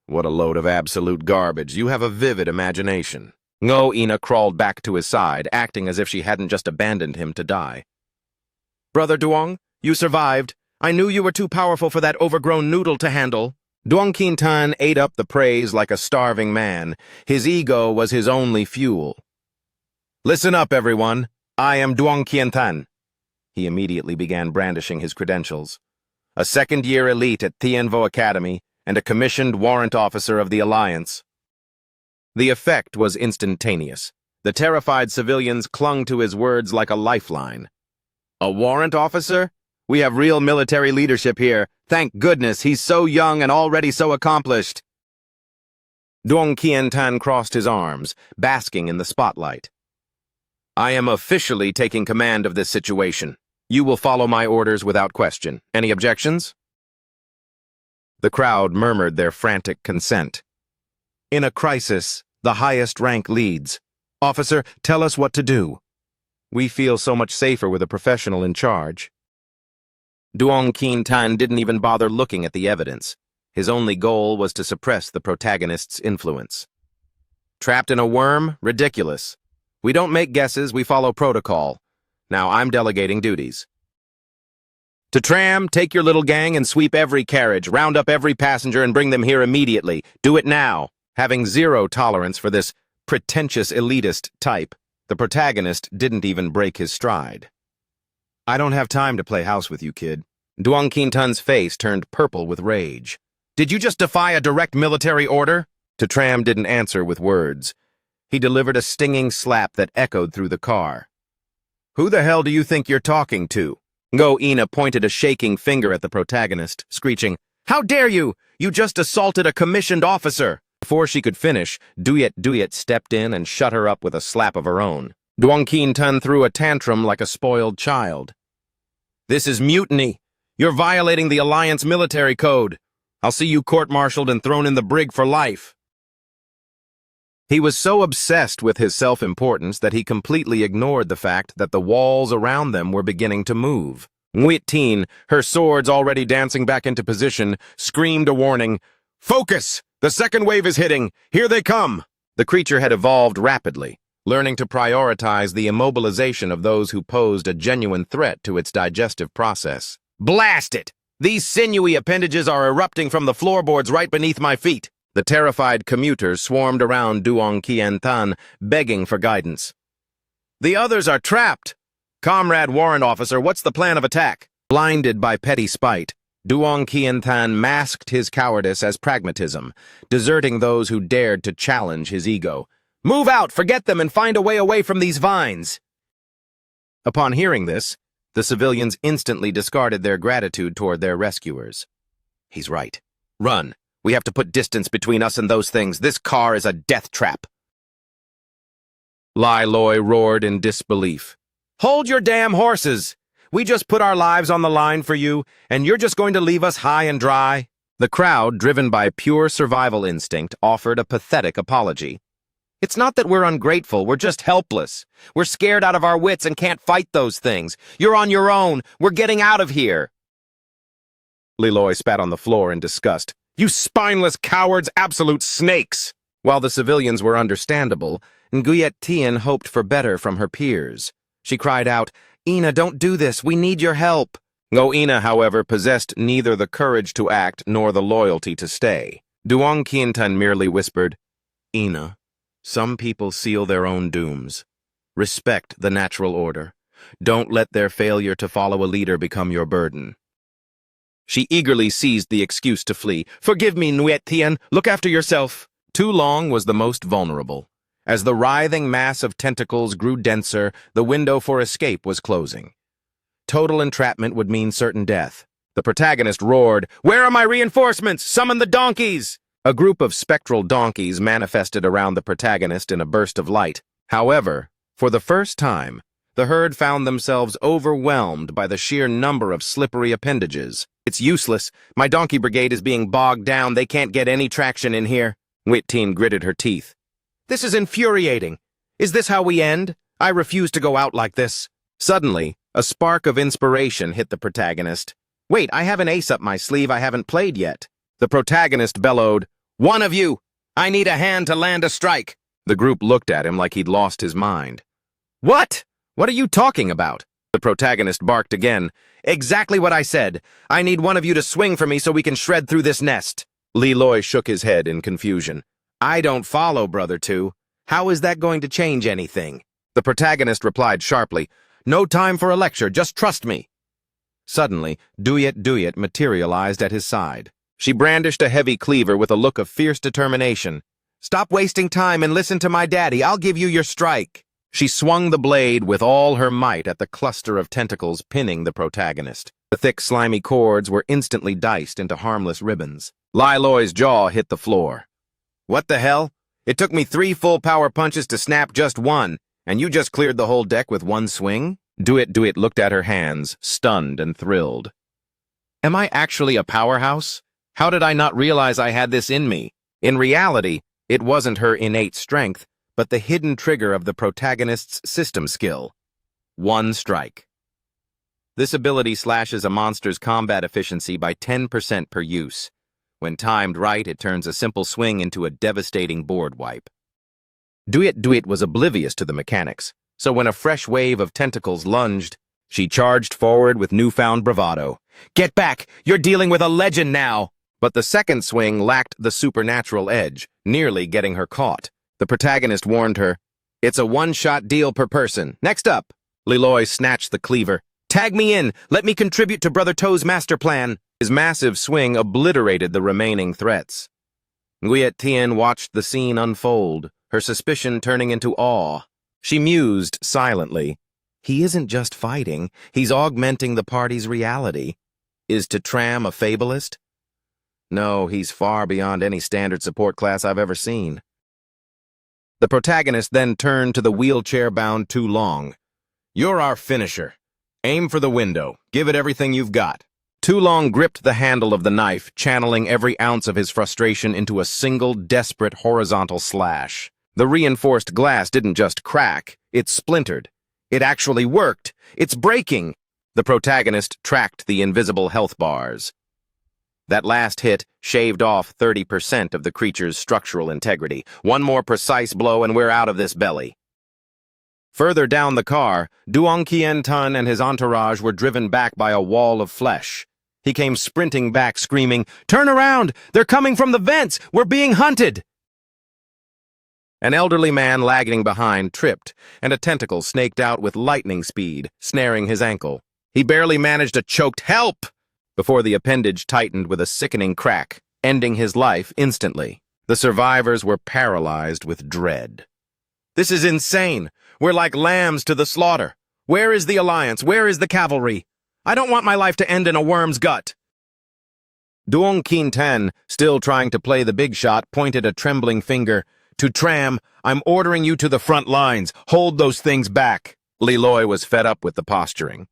What a load of absolute garbage. You have a vivid imagination. Ngo Ina crawled back to his side, acting as if she hadn't just abandoned him to die. Brother Duong, you survived. I knew you were too powerful for that overgrown noodle to handle. Duong Kien Than ate up the praise like a starving man. His ego was his only fuel. Listen up, everyone. I am Duong Kien Than. He immediately began brandishing his credentials. A second-year elite at Key ManHwa Academy and a commissioned warrant officer of the Alliance. The effect was instantaneous. The terrified civilians clung to his words like a lifeline. A warrant officer? We have real military leadership here. Thank goodness, he's so young and already so accomplished. Duong Kien Than crossed his arms, basking in the spotlight. I am officially taking command of this situation. You will follow my orders without question. Any objections? The crowd murmured their frantic consent. In a crisis, the highest rank leads. Officer, tell us what to do. We feel so much safer with a professional in charge. Duong Kien Than didn't even bother looking at the evidence. His only goal was to suppress the protagonist's influence. Trapped in a worm? Ridiculous. We don't make guesses, we follow protocol. Now I'm delegating duties. To tram, take your little gang and sweep every carriage, round up every passenger and bring them here immediately. Do it now. Having zero tolerance for this pretentious elitist type, the protagonist didn't even break his stride. I don't have time to play house with you, kid. Duong Kien Than's face turned purple with rage. Did you just defy a direct military order? Tram didn't answer with words. He delivered a stinging slap that echoed through the car. Who the hell do you think you're talking to? Ina pointed a shaking finger at the protagonist, screeching, "How dare you! You just assaulted a commissioned officer!" Before she could finish, Duyet stepped in and shut her up with a slap of her own. Duong Tan threw a tantrum like a spoiled child. "This is mutiny! You're violating the Alliance military code! I'll see you court-martialed and thrown in the brig for life!" He was so obsessed with his self-importance that he completely ignored the fact that the walls around them were beginning to move. Nguyen Tin, her swords already dancing back into position, screamed a warning, "Focus! The second wave is hitting! Here they come!" The creature had evolved rapidly, learning to prioritize the immobilization of those who posed a genuine threat to its digestive process. "Blast it! These sinewy appendages are erupting from the floorboards right beneath my feet." The terrified commuters swarmed around Duong Tan, begging for guidance. "The others are trapped! Comrade Warrant Officer, what's the plan of attack?" Blinded by petty spite, Duong Tan masked his cowardice as pragmatism, deserting those who dared to challenge his ego. "Move out, forget them, and find a way away from these vines!" Upon hearing this, the civilians instantly discarded their gratitude toward their rescuers. "He's right. Run. We have to put distance between us and those things. This car is a death trap." Lai Loi roared in disbelief. "Hold your damn horses! We just put our lives on the line for you, and you're just going to leave us high and dry?" The crowd, driven by pure survival instinct, offered a pathetic apology. "It's not that we're ungrateful, we're just helpless. We're scared out of our wits and can't fight those things. You're on your own. We're getting out of here." Loi spat on the floor in disgust. "You spineless cowards, absolute snakes!" While the civilians were understandable, Nguyen Tin hoped for better from her peers. She cried out, "Ina, don't do this. We need your help." Ina, however, possessed neither the courage to act nor the loyalty to stay. Duong Tan merely whispered, "Ina, some people seal their own dooms. Respect the natural order. Don't let their failure to follow a leader become your burden." She eagerly seized the excuse to flee. "Forgive me, Nguyen Tin. Look after yourself." Too Long was the most vulnerable. As the writhing mass of tentacles grew denser, the window for escape was closing. Total entrapment would mean certain death. The protagonist roared, "Where are my reinforcements? Summon the donkeys!" A group of spectral donkeys manifested around the protagonist in a burst of light. However, for the first time, the herd found themselves overwhelmed by the sheer number of slippery appendages. "It's useless. My donkey brigade is being bogged down. They can't get any traction in here." Nguyen Tin gritted her teeth. "This is infuriating. Is this how we end? I refuse to go out like this." Suddenly, a spark of inspiration hit the protagonist. "Wait, I have an ace up my sleeve I haven't played yet." The protagonist bellowed, "One of you! I need a hand to land a strike." The group looked at him like he'd lost his mind. "What? What are you talking about?" The protagonist barked again. "Exactly what I said. I need one of you to swing for me so we can shred through this nest." Loi shook his head in confusion. "I don't follow, Brother Two. How is that going to change anything?" The protagonist replied sharply, "No time for a lecture, just trust me." Suddenly, Duyet materialized at his side. She brandished a heavy cleaver with a look of fierce determination. "Stop wasting time and listen to my daddy. I'll give you your strike." She swung the blade with all her might at the cluster of tentacles pinning the protagonist. The thick, slimy cords were instantly diced into harmless ribbons. Lai Loi's jaw hit the floor. "What the hell? It took me 3 full power punches to snap just one, and you just cleared the whole deck with one swing?" Duyet looked at her hands, stunned and thrilled. "Am I actually a powerhouse? How did I not realize I had this in me?" In reality, it wasn't her innate strength, but the hidden trigger of the protagonist's system skill. One strike. This ability slashes a monster's combat efficiency by 10% per use. When timed right, it turns a simple swing into a devastating board wipe. Duyet was oblivious to the mechanics, so when a fresh wave of tentacles lunged, she charged forward with newfound bravado. "Get back! You're dealing with a legend now!" But the second swing lacked the supernatural edge, nearly getting her caught. The protagonist warned her, "It's a one-shot deal per person. Next up." Loi snatched the cleaver. "Tag me in. Let me contribute to Brother Toe's master plan." His massive swing obliterated the remaining threats. Nguyen Tin watched the scene unfold, her suspicion turning into awe. She mused silently. He isn't just fighting, he's augmenting the party's reality. Is Tram a fabulist? No, he's far beyond any standard support class I've ever seen. The protagonist then turned to the wheelchair-bound Tu Long. You're our finisher. Aim for the window. Give it everything you've got. Tu Long gripped the handle of the knife, channeling every ounce of his frustration into a single, desperate horizontal slash. The reinforced glass didn't just crack, it splintered. It actually worked. It's breaking. The protagonist tracked the invisible health bars. That last hit shaved off 30% of the creature's structural integrity. One more precise blow and we're out of this belly. Further down the car, Duong Kien Tan and his entourage were driven back by a wall of flesh. He came sprinting back, screaming, "Turn around! They're coming from the vents! We're being hunted!" An elderly man lagging behind tripped, and a tentacle snaked out with lightning speed, snaring his ankle. He barely managed a choked "Help!" before the appendage tightened with a sickening crack, ending his life instantly. The survivors were paralyzed with dread. This is insane. We're like lambs to the slaughter. Where is the alliance? Where is the cavalry? I don't want my life to end in a worm's gut. Duong Kien Tan, still trying to play the big shot, pointed a trembling finger. To Tram, I'm ordering you to the front lines. Hold those things back. Leloy was fed up with the posturing.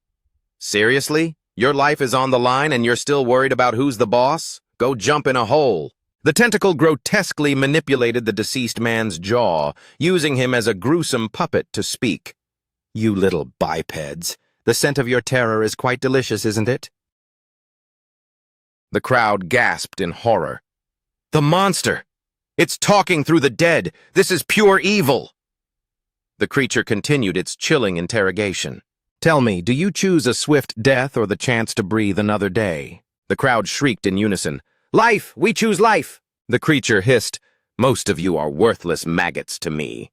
Seriously? Your life is on the line and you're still worried about who's the boss? Go jump in a hole. The tentacle grotesquely manipulated the deceased man's jaw, using him as a gruesome puppet to speak. You little bipeds. The scent of your terror is quite delicious, isn't it? The crowd gasped in horror. The monster! It's talking through the dead! This is pure evil! The creature continued its chilling interrogation. Tell me, do you choose a swift death or the chance to breathe another day? The crowd shrieked in unison. Life! We choose life! The creature hissed. Most of you are worthless maggots to me.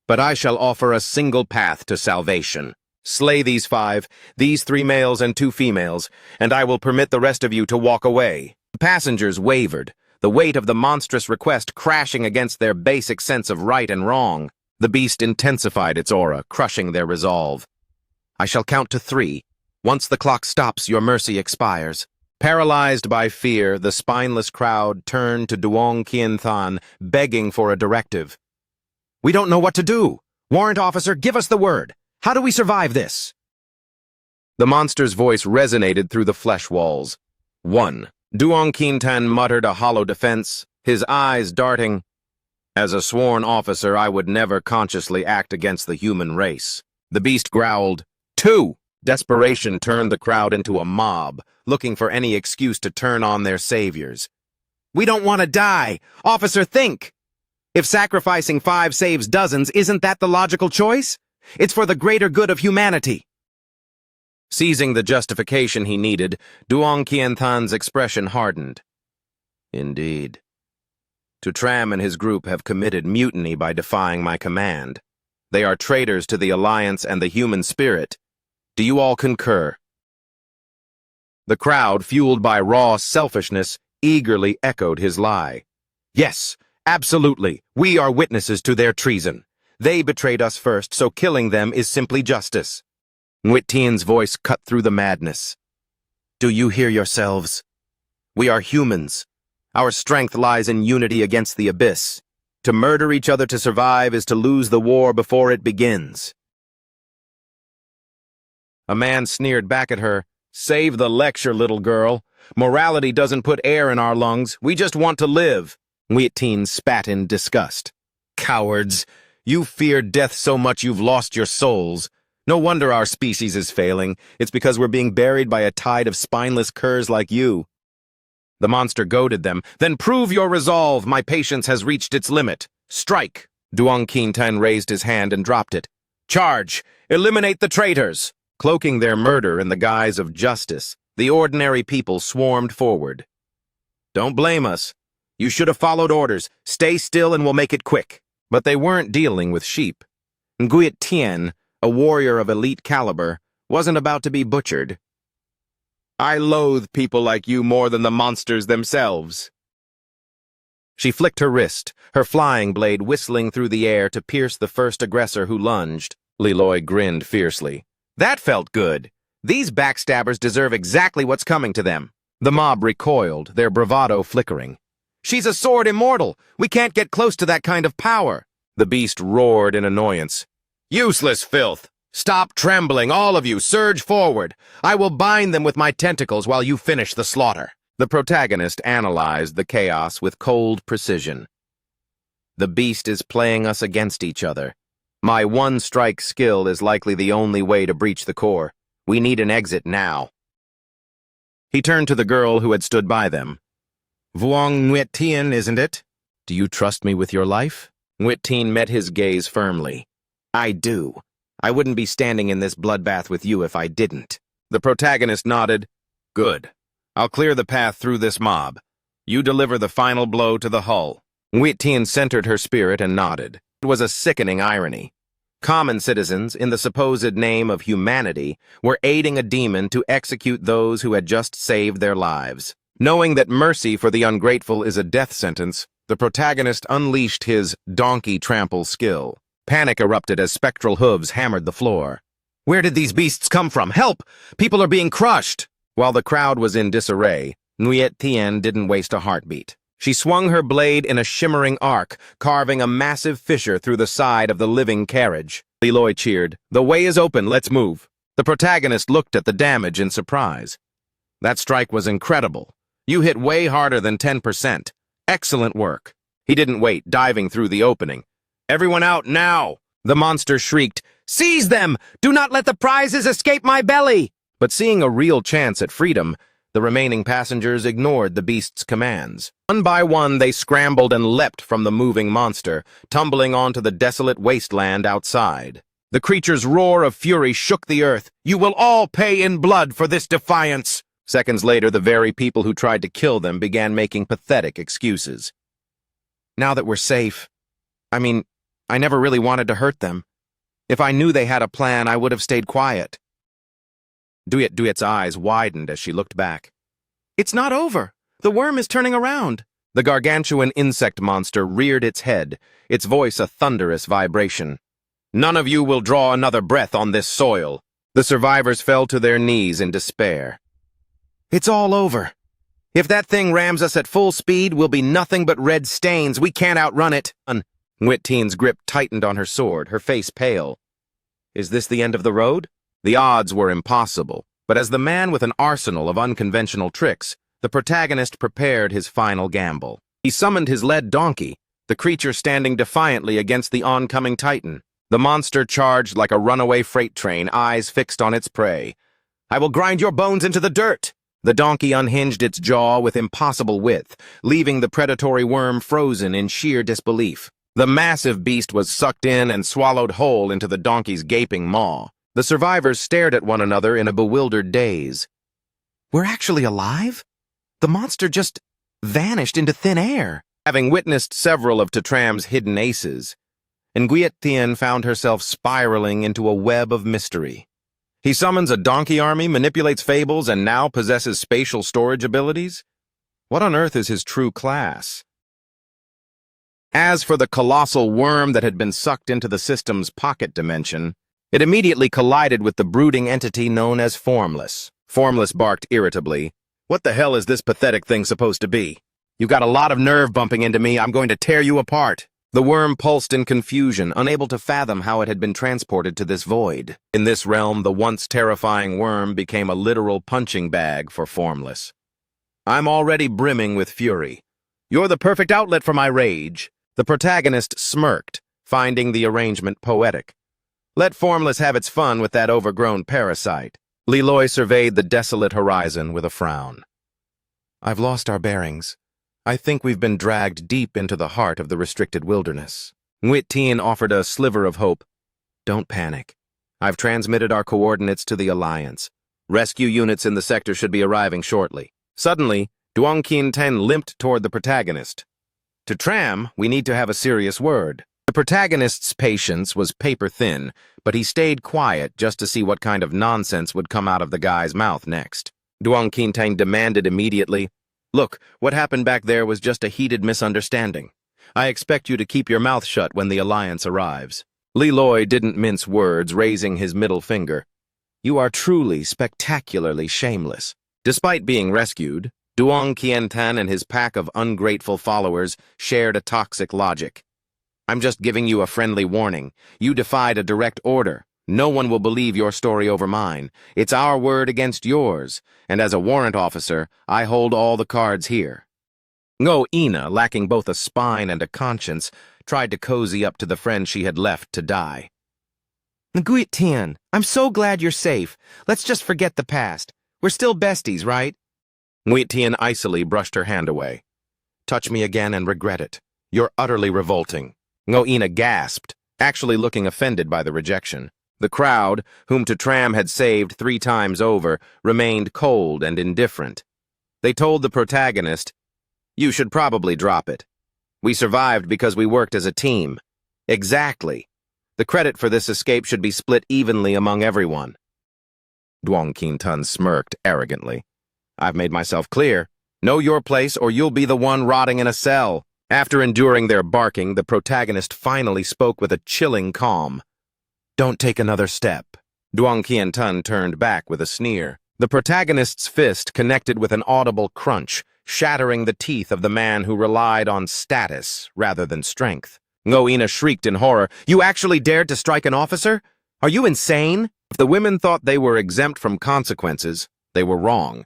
But I shall offer a single path to salvation. Slay these 5, these 3 males and 2 females, and I will permit the rest of you to walk away. The passengers wavered, the weight of the monstrous request crashing against their basic sense of right and wrong. The beast intensified its aura, crushing their resolve. I shall count to 3. Once the clock stops, your mercy expires. Paralyzed by fear, the spineless crowd turned to Duong Kien Tan, begging for a directive. We don't know what to do. Warrant officer, give us the word. How do we survive this? The monster's voice resonated through the flesh walls. 1. Duong Kien Tan muttered a hollow defense, his eyes darting. As a sworn officer, I would never consciously act against the human race. The beast growled. 2. Desperation turned the crowd into a mob, looking for any excuse to turn on their saviors. We don't want to die. Officer, think. If sacrificing 5 saves dozens, isn't that the logical choice? It's for the greater good of humanity. Seizing the justification he needed, Duong Kien Tan's expression hardened. Indeed. Tram and his group have committed mutiny by defying my command. They are traitors to the Alliance and the human spirit. Do you all concur? The crowd, fueled by raw selfishness, eagerly echoed his lie. Yes, absolutely. We are witnesses to their treason. They betrayed us first, so killing them is simply justice. Nguyen Tien's voice cut through the madness. Do you hear yourselves? We are humans. Our strength lies in unity against the abyss. To murder each other to survive is to lose the war before it begins. A man sneered back at her. Save the lecture, little girl. Morality doesn't put air in our lungs. We just want to live. Nguyen Tien spat in disgust. Cowards. You fear death so much you've lost your souls. No wonder our species is failing. It's because we're being buried by a tide of spineless curs like you. The monster goaded them. Then prove your resolve. My patience has reached its limit. Strike. Duong Kien Tan raised his hand and dropped it. Charge. Eliminate the traitors. Cloaking their murder in the guise of justice, the ordinary people swarmed forward. Don't blame us. You should have followed orders. Stay still and we'll make it quick. But they weren't dealing with sheep. Nguyen Tien, a warrior of elite caliber, wasn't about to be butchered. I loathe people like you more than the monsters themselves. She flicked her wrist, her flying blade whistling through the air to pierce the first aggressor who lunged. Leloy grinned fiercely. That felt good. These backstabbers deserve exactly what's coming to them. The mob recoiled, their bravado flickering. She's a sword immortal. We can't get close to that kind of power. The beast roared in annoyance. Useless filth! Stop trembling, all of you! Surge forward! I will bind them with my tentacles while you finish the slaughter. The protagonist analyzed the chaos with cold precision. The beast is playing us against each other. My one-strike skill is likely the only way to breach the core. We need an exit now. He turned to the girl who had stood by them. Vuong Nguyet Tien, isn't it? Do you trust me with your life? Nguyet Tien met his gaze firmly. I do. I wouldn't be standing in this bloodbath with you if I didn't. The protagonist nodded. Good. I'll clear the path through this mob. You deliver the final blow to the hull. Nguyet Tien centered her spirit and nodded. It was a sickening irony. Common citizens, in the supposed name of humanity, were aiding a demon to execute those who had just saved their lives. Knowing that mercy for the ungrateful is a death sentence, the protagonist unleashed his donkey trample skill. Panic erupted as spectral hooves hammered the floor. Where did these beasts come from? Help! People are being crushed! While the crowd was in disarray, Nguyet Tien didn't waste a heartbeat. She swung her blade in a shimmering arc, carving a massive fissure through the side of the living carriage. Leloy cheered. The way is open, let's move. The protagonist looked at the damage in surprise. That strike was incredible. You hit way harder than 10%. Excellent work. He didn't wait, diving through the opening. Everyone out now! The monster shrieked. Seize them! Do not let the prizes escape my belly! But seeing a real chance at freedom, the remaining passengers ignored the beast's commands. One by one, they scrambled and leapt from the moving monster, tumbling onto the desolate wasteland outside. The creature's roar of fury shook the earth. You will all pay in blood for this defiance! Seconds later, the very people who tried to kill them began making pathetic excuses. Now that we're safe, I never really wanted to hurt them. If I knew they had a plan, I would have stayed quiet. Duyet's eyes widened as she looked back. It's not over. The worm is turning around. The gargantuan insect monster reared its head, its voice a thunderous vibration. None of you will draw another breath on this soil. The survivors fell to their knees in despair. It's all over. If that thing rams us at full speed, we'll be nothing but red stains. We can't outrun it. Nguyet Tien's grip tightened on her sword, her face pale. Is this the end of the road? The odds were impossible, but as the man with an arsenal of unconventional tricks, the protagonist prepared his final gamble. He summoned his led donkey, the creature standing defiantly against the oncoming titan. The monster charged like a runaway freight train, eyes fixed on its prey. I will grind your bones into the dirt! The donkey unhinged its jaw with impossible width, leaving the predatory worm frozen in sheer disbelief. The massive beast was sucked in and swallowed whole into the donkey's gaping maw. The survivors stared at one another in a bewildered daze. We're actually alive? The monster just vanished into thin air. Having witnessed several of Tatram's hidden aces, Nguyet Tien found herself spiraling into a web of mystery. He summons a donkey army, manipulates fables, and now possesses spatial storage abilities? What on earth is his true class? As for the colossal worm that had been sucked into the system's pocket dimension, it immediately collided with the brooding entity known as Formless. Formless barked irritably. What the hell is this pathetic thing supposed to be? You got a lot of nerve bumping into me. I'm going to tear you apart. The worm pulsed in confusion, unable to fathom how it had been transported to this void. In this realm, the once terrifying worm became a literal punching bag for Formless. I'm already brimming with fury. You're the perfect outlet for my rage. The protagonist smirked, finding the arrangement poetic. Let Formless have its fun with that overgrown parasite. Leloy surveyed the desolate horizon with a frown. I've lost our bearings. I think we've been dragged deep into the heart of the restricted wilderness. Nguyet Tien offered a sliver of hope. Don't panic. I've transmitted our coordinates to the Alliance. Rescue units in the sector should be arriving shortly. Suddenly, Duong Kien Ten limped toward the protagonist. To Tram, we need to have a serious word. The protagonist's patience was paper-thin, but he stayed quiet just to see what kind of nonsense would come out of the guy's mouth next. Duong Kien Ten demanded immediately, Look, what happened back there was just a heated misunderstanding. I expect you to keep your mouth shut when the Alliance arrives. Leloy didn't mince words, raising his middle finger. You are truly spectacularly shameless. Despite being rescued, Duong Qiantan and his pack of ungrateful followers shared a toxic logic. I'm just giving you a friendly warning. You defied a direct order. No one will believe your story over mine. It's our word against yours, and as a warrant officer, I hold all the cards here. Ngo Ina, lacking both a spine and a conscience, tried to cozy up to the friend she had left to die. Nguyen Tian, I'm so glad you're safe. Let's just forget the past. We're still besties, right? Nguyen Tian icily brushed her hand away. Touch me again and regret it. You're utterly revolting. Ngo Ina gasped, actually looking offended by the rejection. The crowd, whom Tram had saved 3 times over, remained cold and indifferent. They told the protagonist, "You should probably drop it. We survived because we worked as a team." Exactly. The credit for this escape should be split evenly among everyone. Duong Qiantan smirked arrogantly. I've made myself clear. Know your place or you'll be the one rotting in a cell. After enduring their barking, the protagonist finally spoke with a chilling calm. Don't take another step. Duong Qiantan turned back with a sneer. The protagonist's fist connected with an audible crunch, shattering the teeth of the man who relied on status rather than strength. Ngo Ina shrieked in horror. You actually dared to strike an officer? Are you insane? If the women thought they were exempt from consequences, they were wrong.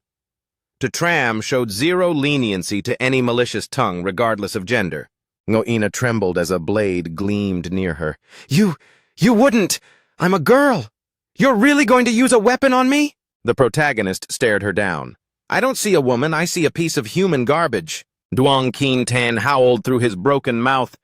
Tram showed zero leniency to any malicious tongue, regardless of gender. Ngo Ina trembled as a blade gleamed near her. You wouldn't! I'm a girl! You're really going to use a weapon on me? The protagonist stared her down. I don't see a woman, I see a piece of human garbage. Duong Qiantan howled through his broken mouth.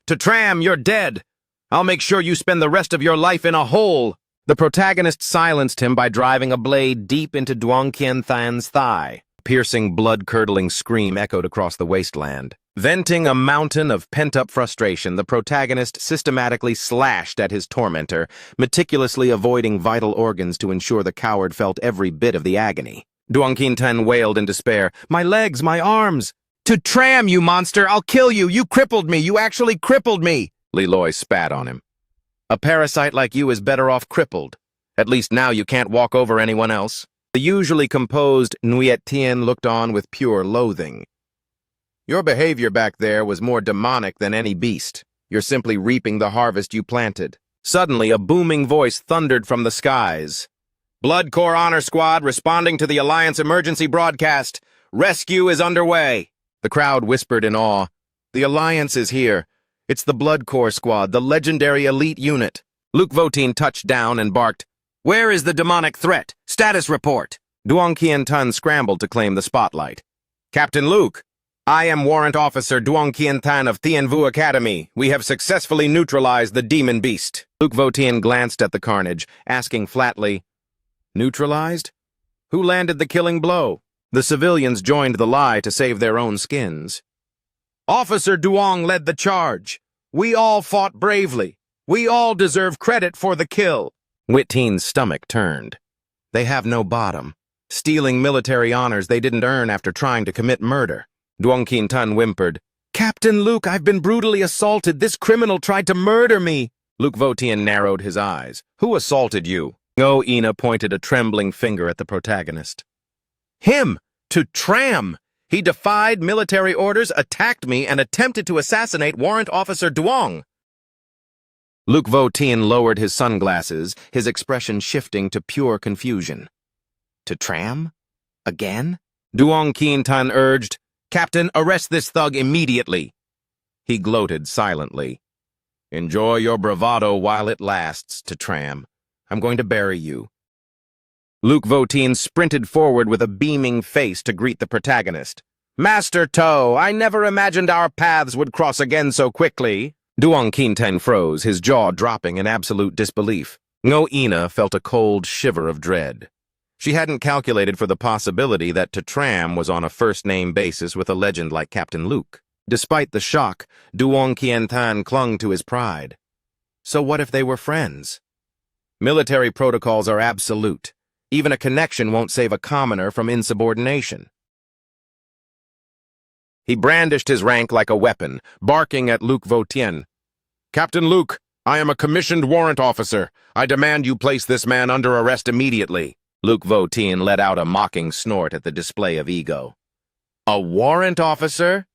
Tram, you're dead! I'll make sure you spend the rest of your life in a hole! The protagonist silenced him by driving a blade deep into Duong Qiantan's thigh. A piercing, blood-curdling scream echoed across the wasteland. Venting a mountain of pent-up frustration, the protagonist systematically slashed at his tormentor, meticulously avoiding vital organs to ensure the coward felt every bit of the agony. Duong Qiantan wailed in despair. My legs, my arms! Tram, you monster! I'll kill you! You crippled me! You actually crippled me! Li Loi spat on him. A parasite like you is better off crippled. At least now you can't walk over anyone else. The usually composed Nguyen Tian looked on with pure loathing. Your behavior back there was more demonic than any beast. You're simply reaping the harvest you planted. Suddenly, a booming voice thundered from the skies. Blood Corps Honor Squad responding to the Alliance emergency broadcast. Rescue is underway. The crowd whispered in awe. The Alliance is here. It's the Blood Corps Squad, the legendary elite unit. Luke Votin touched down and barked, Where is the demonic threat? Status report. Duong Qiantan scrambled to claim the spotlight. Captain Luke, I am Warrant Officer Duong Qiantan of Tianvu Academy. We have successfully neutralized the demon beast. Luke Votin glanced at the carnage, asking flatly, Neutralized? Who landed the killing blow? The civilians joined the lie to save their own skins. Officer Duong led the charge. We all fought bravely. We all deserve credit for the kill. Wittin's stomach turned. They have no bottom. Stealing military honors they didn't earn after trying to commit murder. Duong Qiantan whimpered, Captain Luke, I've been brutally assaulted. This criminal tried to murder me. Luke Votin narrowed his eyes. Who assaulted you? Ngo Ina pointed a trembling finger at the protagonist. Him! Tram! He defied military orders, attacked me, and attempted to assassinate Warrant Officer Duong. Luke Votin lowered his sunglasses, his expression shifting to pure confusion. Tram? Again? Duong Qiantan urged, Captain, arrest this thug immediately. He gloated silently. Enjoy your bravado while it lasts, Tram. I'm going to bury you. Luke Votin sprinted forward with a beaming face to greet the protagonist. Master Toe, I never imagined our paths would cross again so quickly. Duong Qiantan froze, his jaw dropping in absolute disbelief. Ngo Ina felt a cold shiver of dread. She hadn't calculated for the possibility that Tram was on a first-name basis with a legend like Captain Luke. Despite the shock, Duong Qiantan clung to his pride. So what if they were friends? Military protocols are absolute. Even a connection won't save a commoner from insubordination. He brandished his rank like a weapon, barking at Luke Votin. Captain Luke, I am a commissioned warrant officer. I demand you place this man under arrest immediately. Luke Votien let out a mocking snort at the display of ego. A warrant officer?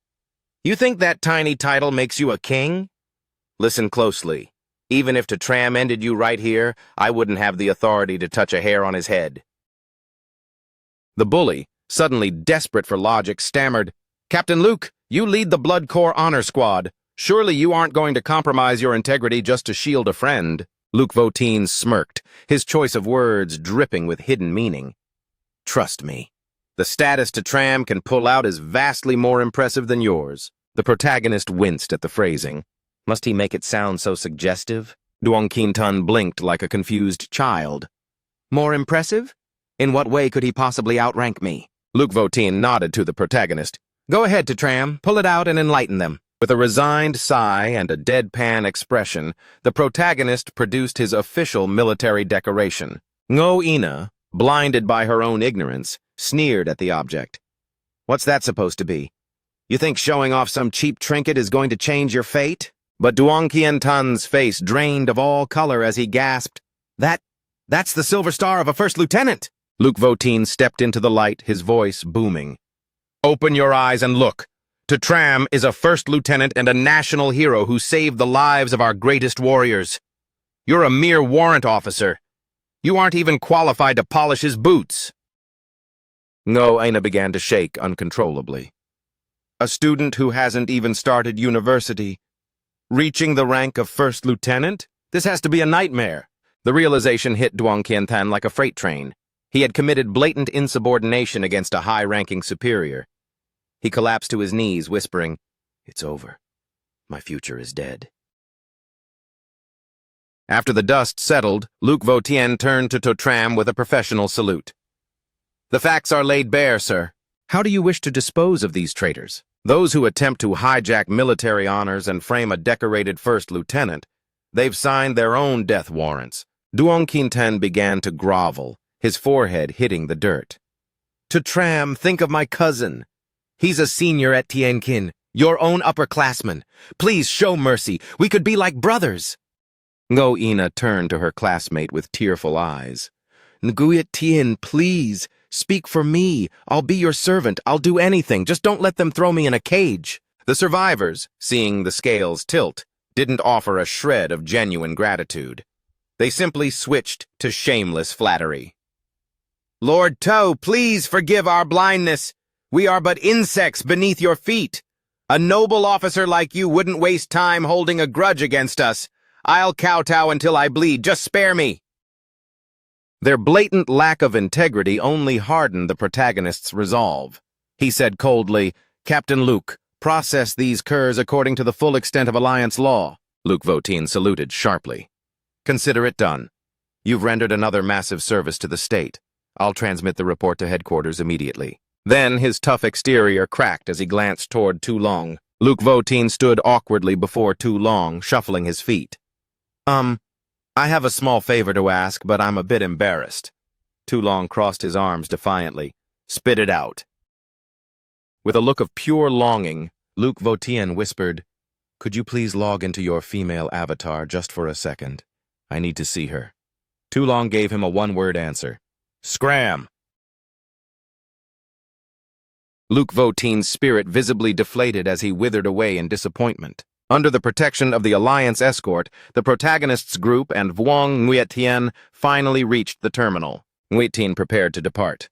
You think that tiny title makes you a king? Listen closely. Even if Tram ended you right here, I wouldn't have the authority to touch a hair on his head. The bully, suddenly desperate for logic, stammered, Captain Luke, you lead the Blood Corps Honor Squad. Surely you aren't going to compromise your integrity just to shield a friend. Luke Votien smirked, his choice of words dripping with hidden meaning. Trust me. The status Tram can pull out is vastly more impressive than yours. The protagonist winced at the phrasing. Must he make it sound so suggestive? Duong Quinton blinked like a confused child. More impressive? In what way could he possibly outrank me? Luke Votien nodded to the protagonist. Go ahead, Tram, pull it out and enlighten them. With a resigned sigh and a deadpan expression, the protagonist produced his official military decoration. Ngo Ina, blinded by her own ignorance, sneered at the object. What's that supposed to be? You think showing off some cheap trinket is going to change your fate? But Duong Quinton's face drained of all color as he gasped, That's the silver star of a first lieutenant! Luke Votien stepped into the light, his voice booming. Open your eyes and look. Tram is a first lieutenant and a national hero who saved the lives of our greatest warriors. You're a mere warrant officer. You aren't even qualified to polish his boots. Ngo Ina began to shake uncontrollably. A student who hasn't even started university. Reaching the rank of first lieutenant? This has to be a nightmare. The realization hit Duong Quinton like a freight train. He had committed blatant insubordination against a high-ranking superior. He collapsed to his knees, whispering, It's over. My future is dead. After the dust settled, Luke Votien turned to Tram with a professional salute. The facts are laid bare, sir. How do you wish to dispose of these traitors? Those who attempt to hijack military honors and frame a decorated first lieutenant, they've signed their own death warrants. Duong Quinton began to grovel, his forehead hitting the dirt. Tram, think of my cousin. He's a senior at Tianqin, your own upperclassman. Please show mercy. We could be like brothers. Ngo Ina turned to her classmate with tearful eyes. Nguyet Tien, please, speak for me. I'll be your servant. I'll do anything. Just don't let them throw me in a cage. The survivors, seeing the scales tilt, didn't offer a shred of genuine gratitude. They simply switched to shameless flattery. Lord To, please forgive our blindness. We are but insects beneath your feet. A noble officer like you wouldn't waste time holding a grudge against us. I'll kowtow until I bleed. Just spare me. Their blatant lack of integrity only hardened the protagonist's resolve. He said coldly, Captain Luke, process these curs according to the full extent of Alliance law. Luke Votien saluted sharply. Consider it done. You've rendered another massive service to the state. I'll transmit the report to headquarters immediately. Then his tough exterior cracked as he glanced toward Tu Long. Luke Votien stood awkwardly before Tu Long, shuffling his feet. I have a small favor to ask, but I'm a bit embarrassed. Tu Long crossed his arms defiantly. Spit it out. With a look of pure longing, Luke Votien whispered, Could you please log into your female avatar just for a second? I need to see her. Tu Long gave him a one-word answer. Scram! Luke Votien's spirit visibly deflated as he withered away in disappointment. Under the protection of the Alliance escort, the protagonist's group and Vuong Nguyet Tien finally reached the terminal. Nguyet Tien prepared to depart.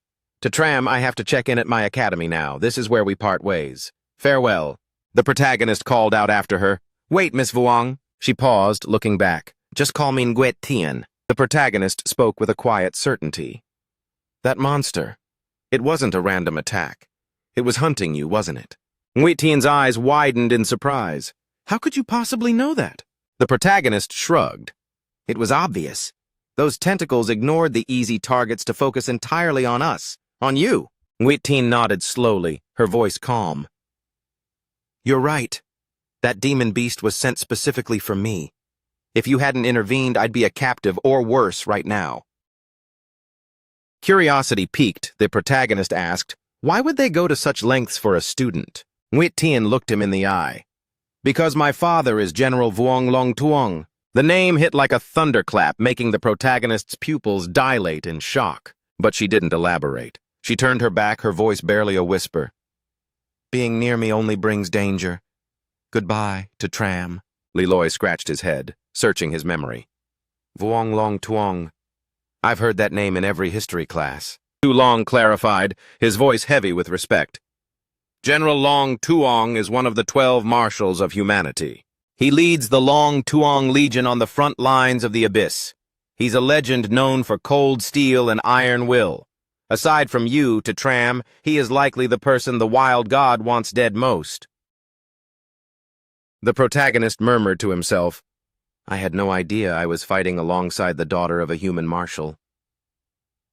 Tram, I have to check in at my academy now. This is where we part ways. Farewell. The protagonist called out after her. Wait, Miss Vuong. She paused, looking back. Just call me Nguyet Tien. The protagonist spoke with a quiet certainty. That monster. It wasn't a random attack. It was hunting you, wasn't it? Nguyet Tien's eyes widened in surprise. How could you possibly know that? The protagonist shrugged. It was obvious. Those tentacles ignored the easy targets to focus entirely on us, on you. Nguyet Tien nodded slowly, her voice calm. You're right. That demon beast was sent specifically for me. If you hadn't intervened, I'd be a captive or worse right now. Curiosity piqued, the protagonist asked, why would they go to such lengths for a student? Nguyet Tien looked him in the eye. Because my father is General Vuong Long Tuong. The name hit like a thunderclap, making the protagonist's pupils dilate in shock. But she didn't elaborate. She turned her back, her voice barely a whisper. Being near me only brings danger. Goodbye to Tram. Leloy scratched his head, searching his memory. Vuong Long Tuong. I've heard that name in every history class. Tu Long clarified, his voice heavy with respect. General Long Tuong is one of the 12 marshals of humanity. He leads the Long Tuong Legion on the front lines of the Abyss. He's a legend known for cold steel and iron will. Aside from you, to Tram, he is likely the person the wild god wants dead most. The protagonist murmured to himself, I had no idea I was fighting alongside the daughter of a human marshal.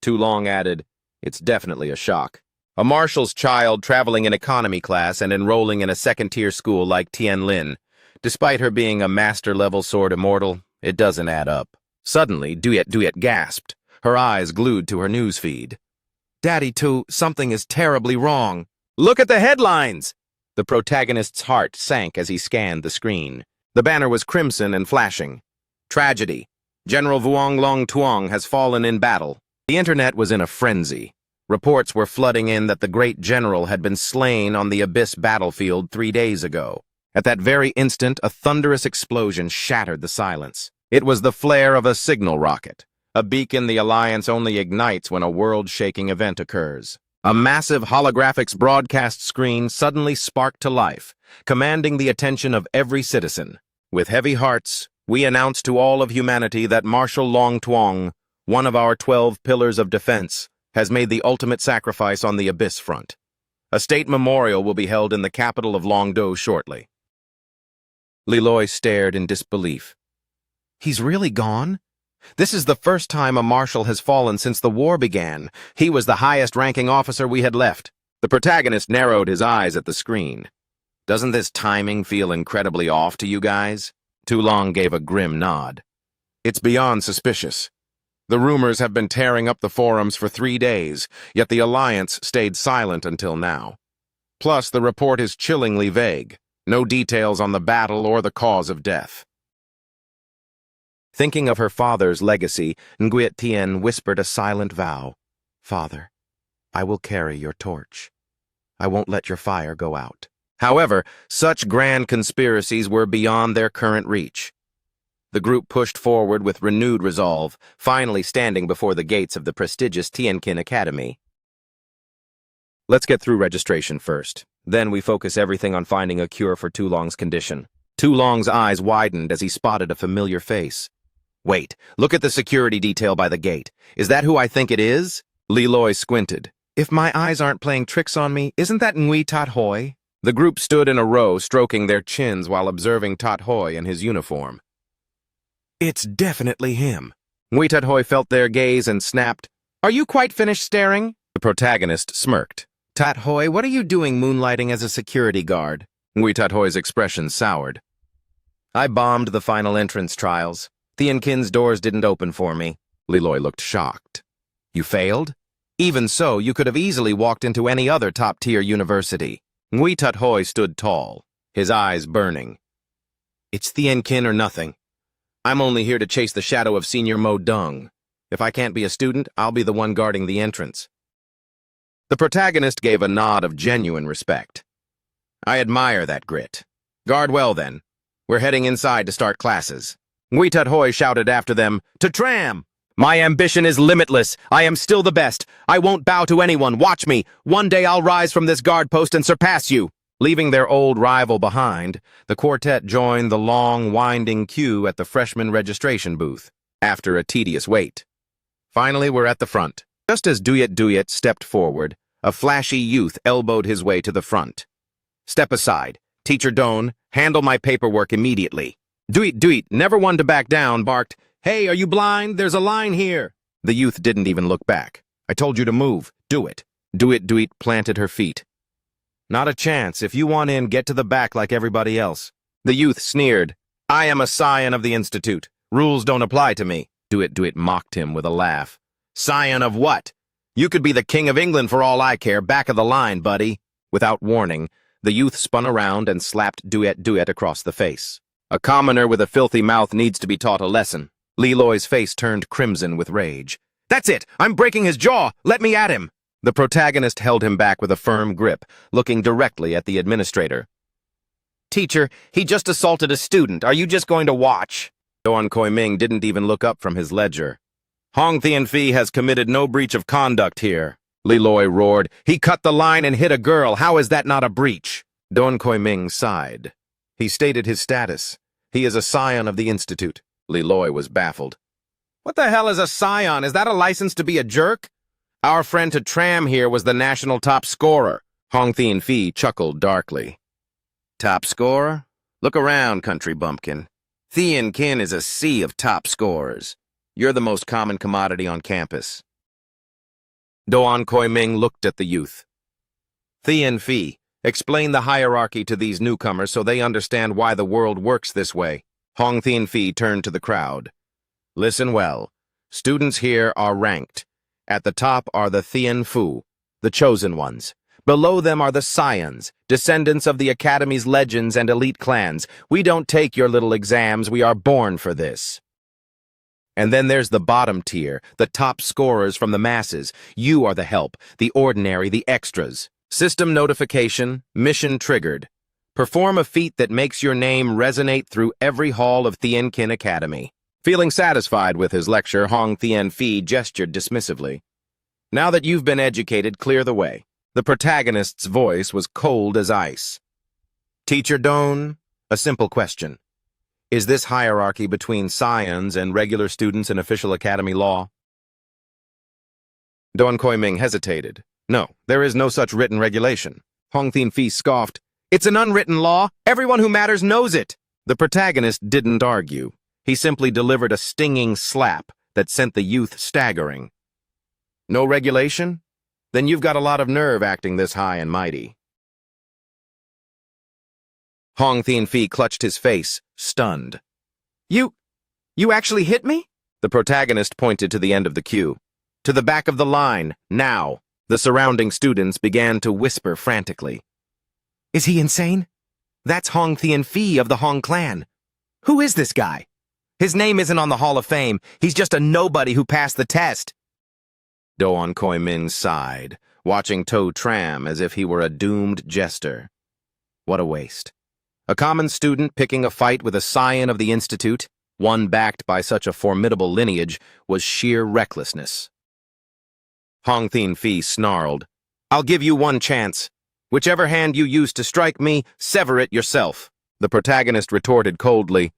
Tu Long added, it's definitely a shock. A marshal's child traveling in economy class and enrolling in a second-tier school like Tien Lin. Despite her being a master-level sword immortal, it doesn't add up. Suddenly, Duyet gasped, her eyes glued to her newsfeed. Daddy Tu, something is terribly wrong. Look at the headlines! The protagonist's heart sank as he scanned the screen. The banner was crimson and flashing. Tragedy. General Vuong Long Tuong has fallen in battle. The internet was in a frenzy. Reports were flooding in that the great general had been slain on the Abyss battlefield 3 days ago. At that very instant, a thunderous explosion shattered the silence. It was the flare of a signal rocket, a beacon the Alliance only ignites when a world-shaking event occurs. A massive holographics broadcast screen suddenly sparked to life, commanding the attention of every citizen. With heavy hearts, we announce to all of humanity that Marshal Long Tuong, one of our 12 pillars of defense, has made the ultimate sacrifice on the Abyss front. A state memorial will be held in the capital of Longdo shortly. Leloy stared in disbelief. He's really gone? This is the first time a marshal has fallen since the war began. He was the highest-ranking officer we had left. The protagonist narrowed his eyes at the screen. Doesn't this timing feel incredibly off to you guys? Tu Long gave a grim nod. It's beyond suspicious. The rumors have been tearing up the forums for 3 days, yet the Alliance stayed silent until now. Plus, the report is chillingly vague. No details on the battle or the cause of death. Thinking of her father's legacy, Nguyen Tien whispered a silent vow. Father, I will carry your torch. I won't let your fire go out. However, such grand conspiracies were beyond their current reach. The group pushed forward with renewed resolve, finally standing before the gates of the prestigious Tianqin Academy. Let's get through registration first. Then we focus everything on finding a cure for Tu Long's condition. Tu Long's eyes widened as he spotted a familiar face. Wait, look at the security detail by the gate. Is that who I think it is? Leloy squinted. If my eyes aren't playing tricks on me, isn't that Nguyen Tat Hoi? The group stood in a row, stroking their chins while observing Tat Hoi in his uniform. It's definitely him. Nguyen Tat Hoi felt their gaze and snapped, Are you quite finished staring? The protagonist smirked. Tat Hoi, what are you doing moonlighting as a security guard? Nguyen Tat Hoi's expression soured. I bombed the final entrance trials. Tianqin's doors didn't open for me. Leloy looked shocked. You failed? Even so, you could have easily walked into any other top-tier university. Nguyen Tat Hoi stood tall, his eyes burning. It's Tianqin or nothing. I'm only here to chase the shadow of Senior Mo Dong. If I can't be a student, I'll be the one guarding the entrance. The protagonist gave a nod of genuine respect. I admire that grit. Guard well, then. We're heading inside to start classes. Nguyen Tat Hoi shouted after them, To Tram! My ambition is limitless. I am still the best. I won't bow to anyone. Watch me. One day I'll rise from this guard post and surpass you. Leaving their old rival behind, the quartet joined the long, winding queue at the freshman registration booth, after a tedious wait. Finally, we're at the front. Just as Duyet stepped forward, a flashy youth elbowed his way to the front. Step aside. Teacher Doan, handle my paperwork immediately. Duyet, never one to back down, barked, Hey, are you blind? There's a line here. The youth didn't even look back. I told you to move. Do it. Duyet planted her feet. Not a chance. If you want in, get to the back like everybody else. The youth sneered. I am a scion of the Institute. Rules don't apply to me. Duyet mocked him with a laugh. Scion of what? You could be the King of England for all I care. Back of the line, buddy. Without warning, the youth spun around and slapped Duyet across the face. A commoner with a filthy mouth needs to be taught a lesson. Leloy's face turned crimson with rage. That's it! I'm breaking his jaw! Let me at him! The protagonist held him back with a firm grip, looking directly at the administrator. Teacher, he just assaulted a student. Are you just going to watch? Doan Koi-ming didn't even look up from his ledger. Hong Tian-Phi has committed no breach of conduct here. Leloy roared. He cut the line and hit a girl. How is that not a breach? Doan Koi-ming sighed. He stated his status. He is a scion of the Institute. Leloy was baffled. What the hell is a scion? Is that a license to be a jerk? Our friend to Tram here was the national top scorer. Hong Tian-Phi chuckled darkly. Top scorer? Look around, country bumpkin. Thian Kin is a sea of top scorers. You're the most common commodity on campus. Doan Koi-ming looked at the youth. Thian Phi, explain the hierarchy to these newcomers so they understand why the world works this way. Hong Tian-Phi turned to the crowd. Listen well. Students here are ranked. At the top are the Thian Fu, the chosen ones. Below them are the scions, descendants of the Academy's legends and elite clans. We don't take your little exams, we are born for this. And then there's the bottom tier, the top scorers from the masses. You are the help, the ordinary, the extras. System notification, mission triggered. Perform a feat that makes your name resonate through every hall of Thian Kin Academy. Feeling satisfied with his lecture, Hong Tian-Phi gestured dismissively. Now that you've been educated, clear the way. The protagonist's voice was cold as ice. Teacher Doan, a simple question. Is this hierarchy between scions and regular students in official academy law? Doan Koi-ming hesitated. No, there is no such written regulation. Hong Tian-Phi scoffed. It's an unwritten law. Everyone who matters knows it. The protagonist didn't argue. He simply delivered a stinging slap that sent the youth staggering. No regulation? Then you've got a lot of nerve acting this high and mighty. Hong Tian-Phi clutched his face, stunned. You actually hit me? The protagonist pointed to the end of the queue. To the back of the line, now. The surrounding students began to whisper frantically. Is he insane? That's Hong Tian-Phi of the Hong clan. Who is this guy? His name isn't on the Hall of Fame. He's just a nobody who passed the test. Doan Koi-ming sighed, watching To Tram as if he were a doomed jester. What a waste. A common student picking a fight with a scion of the Institute, one backed by such a formidable lineage, was sheer recklessness. Hong Tian-Phi snarled. I'll give you one chance. Whichever hand you use to strike me, sever it yourself. The protagonist retorted coldly.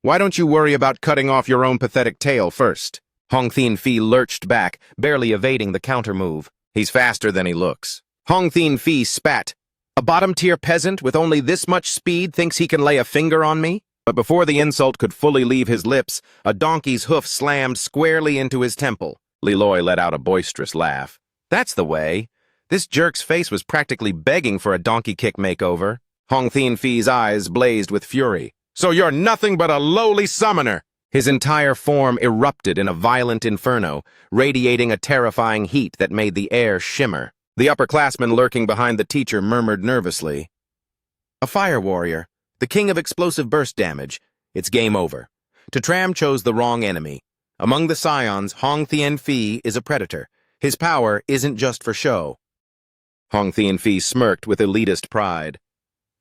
Why don't you worry about cutting off your own pathetic tail first? Hong Tian-Phi lurched back, barely evading the countermove. He's faster than he looks. Hong Tian-Phi spat. A bottom-tier peasant with only this much speed thinks he can lay a finger on me? But before the insult could fully leave his lips, a donkey's hoof slammed squarely into his temple. Leloy let out a boisterous laugh. That's the way. This jerk's face was practically begging for a donkey kick makeover. Hong Tian-Phi's eyes blazed with fury. So you're nothing but a lowly summoner! His entire form erupted in a violent inferno, radiating a terrifying heat that made the air shimmer. The upperclassman lurking behind the teacher murmured nervously. A fire warrior, the king of explosive burst damage. It's game over. To Tram chose the wrong enemy. Among the scions, Hong Tian-Phi is a predator. His power isn't just for show. Hong Tian-Phi smirked with elitist pride.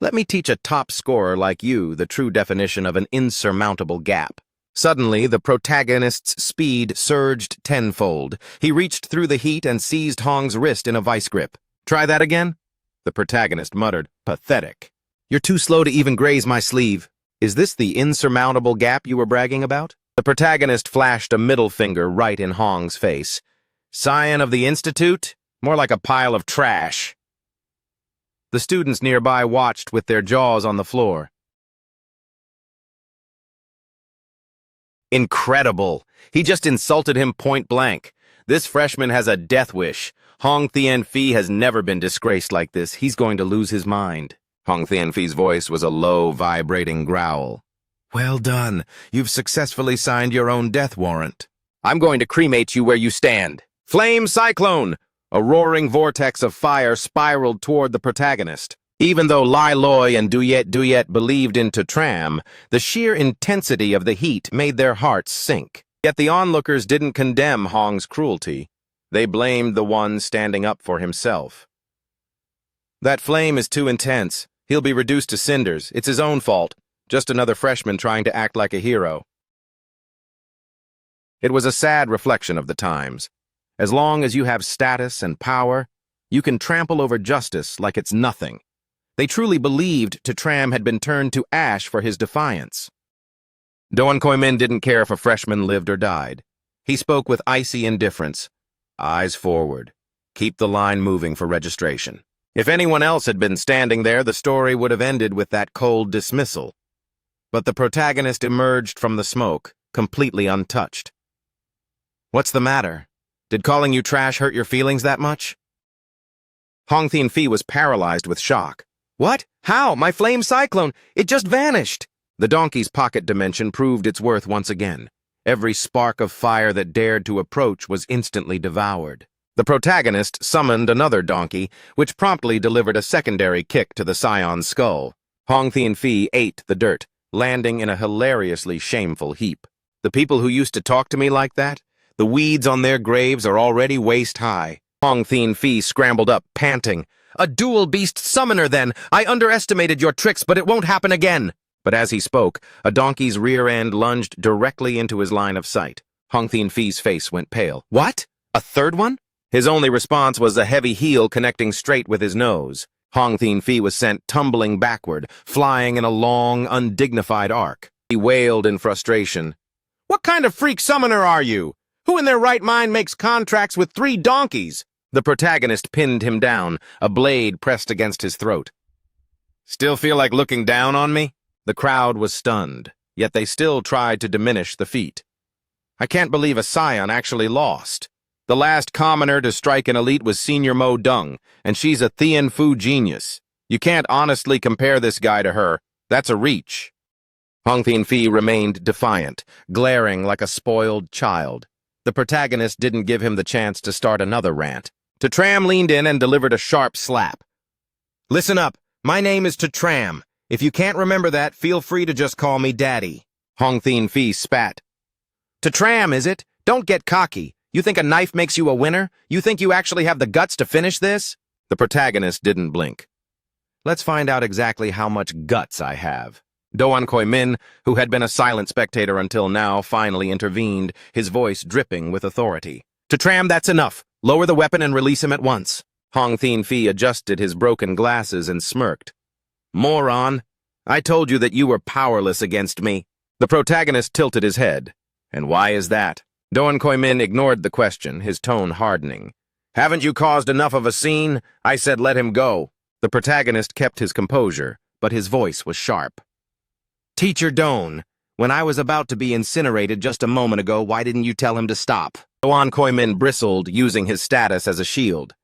Let me teach a top scorer like you the true definition of an insurmountable gap. Suddenly, the protagonist's speed surged tenfold. He reached through the heat and seized Hong's wrist in a vice grip. Try that again? The protagonist muttered, pathetic. You're too slow to even graze my sleeve. Is this the insurmountable gap you were bragging about? The protagonist flashed a middle finger right in Hong's face. Scion of the Institute? More like a pile of trash. The students nearby watched with their jaws on the floor. Incredible! He just insulted him point blank. This freshman has a death wish. Hong Tian-Phi has never been disgraced like this. He's going to lose his mind. Hong Tian-Phi's voice was a low, vibrating growl. Well done. You've successfully signed your own death warrant. I'm going to cremate you where you stand. Flame cyclone! A roaring vortex of fire spiraled toward the protagonist. Even though Lai Loi and Duyet believed in Tram, the sheer intensity of the heat made their hearts sink. Yet the onlookers didn't condemn Hong's cruelty. They blamed the one standing up for himself. That flame is too intense. He'll be reduced to cinders. It's his own fault. Just another freshman trying to act like a hero. It was a sad reflection of the times. As long as you have status and power, you can trample over justice like it's nothing. They truly believed Tram had been turned to ash for his defiance. Doan Khoi Min didn't care if a freshman lived or died. He spoke with icy indifference. Eyes forward. Keep the line moving for registration. If anyone else had been standing there, the story would have ended with that cold dismissal. But the protagonist emerged from the smoke, completely untouched. What's the matter? Did calling you trash hurt your feelings that much? Hong Thien Phi was paralyzed with shock. What? How? My flame cyclone! It just vanished! The donkey's pocket dimension proved its worth once again. Every spark of fire that dared to approach was instantly devoured. The protagonist summoned another donkey, which promptly delivered a secondary kick to the scion's skull. Hong Thien Phi ate the dirt, landing in a hilariously shameful heap. The people who used to talk to me like that? The weeds on their graves are already waist-high. Hong Thien Phi scrambled up, panting. A dual-beast summoner, then! I underestimated your tricks, but it won't happen again! But as he spoke, a donkey's rear end lunged directly into his line of sight. Hong Thien Phi's face went pale. What? A third one? His only response was a heavy heel connecting straight with his nose. Hong Thien Phi was sent tumbling backward, flying in a long, undignified arc. He wailed in frustration. What kind of freak summoner are you? Who in their right mind makes contracts with 3 donkeys? The protagonist pinned him down, a blade pressed against his throat. Still feel like looking down on me? The crowd was stunned, yet they still tried to diminish the feat. I can't believe a scion actually lost. The last commoner to strike an elite was Senior Mo Dung, and she's a Thien Phu genius. You can't honestly compare this guy to her. That's a reach. Hong Thien Phi remained defiant, glaring like a spoiled child. The protagonist didn't give him the chance to start another rant. Tram leaned in and delivered a sharp slap. Listen up. My name is Tram. If you can't remember that, feel free to just call me Daddy. Hong Thien Phi spat. Tram, is it? Don't get cocky. You think a knife makes you a winner? You think you actually have the guts to finish this? The protagonist didn't blink. Let's find out exactly how much guts I have. Doan Khoi Min, who had been a silent spectator until now, finally intervened, his voice dripping with authority. Tram, that's enough. Lower the weapon and release him at once. Hong Thien Phi adjusted his broken glasses and smirked. Moron, I told you that you were powerless against me. The protagonist tilted his head. And why is that? Doan Khoi Min ignored the question, his tone hardening. Haven't you caused enough of a scene? I said let him go. The protagonist kept his composure, but his voice was sharp. Teacher Doan, when I was about to be incinerated just a moment ago, why didn't you tell him to stop? Doan Khoi Min bristled, using his status as a shield.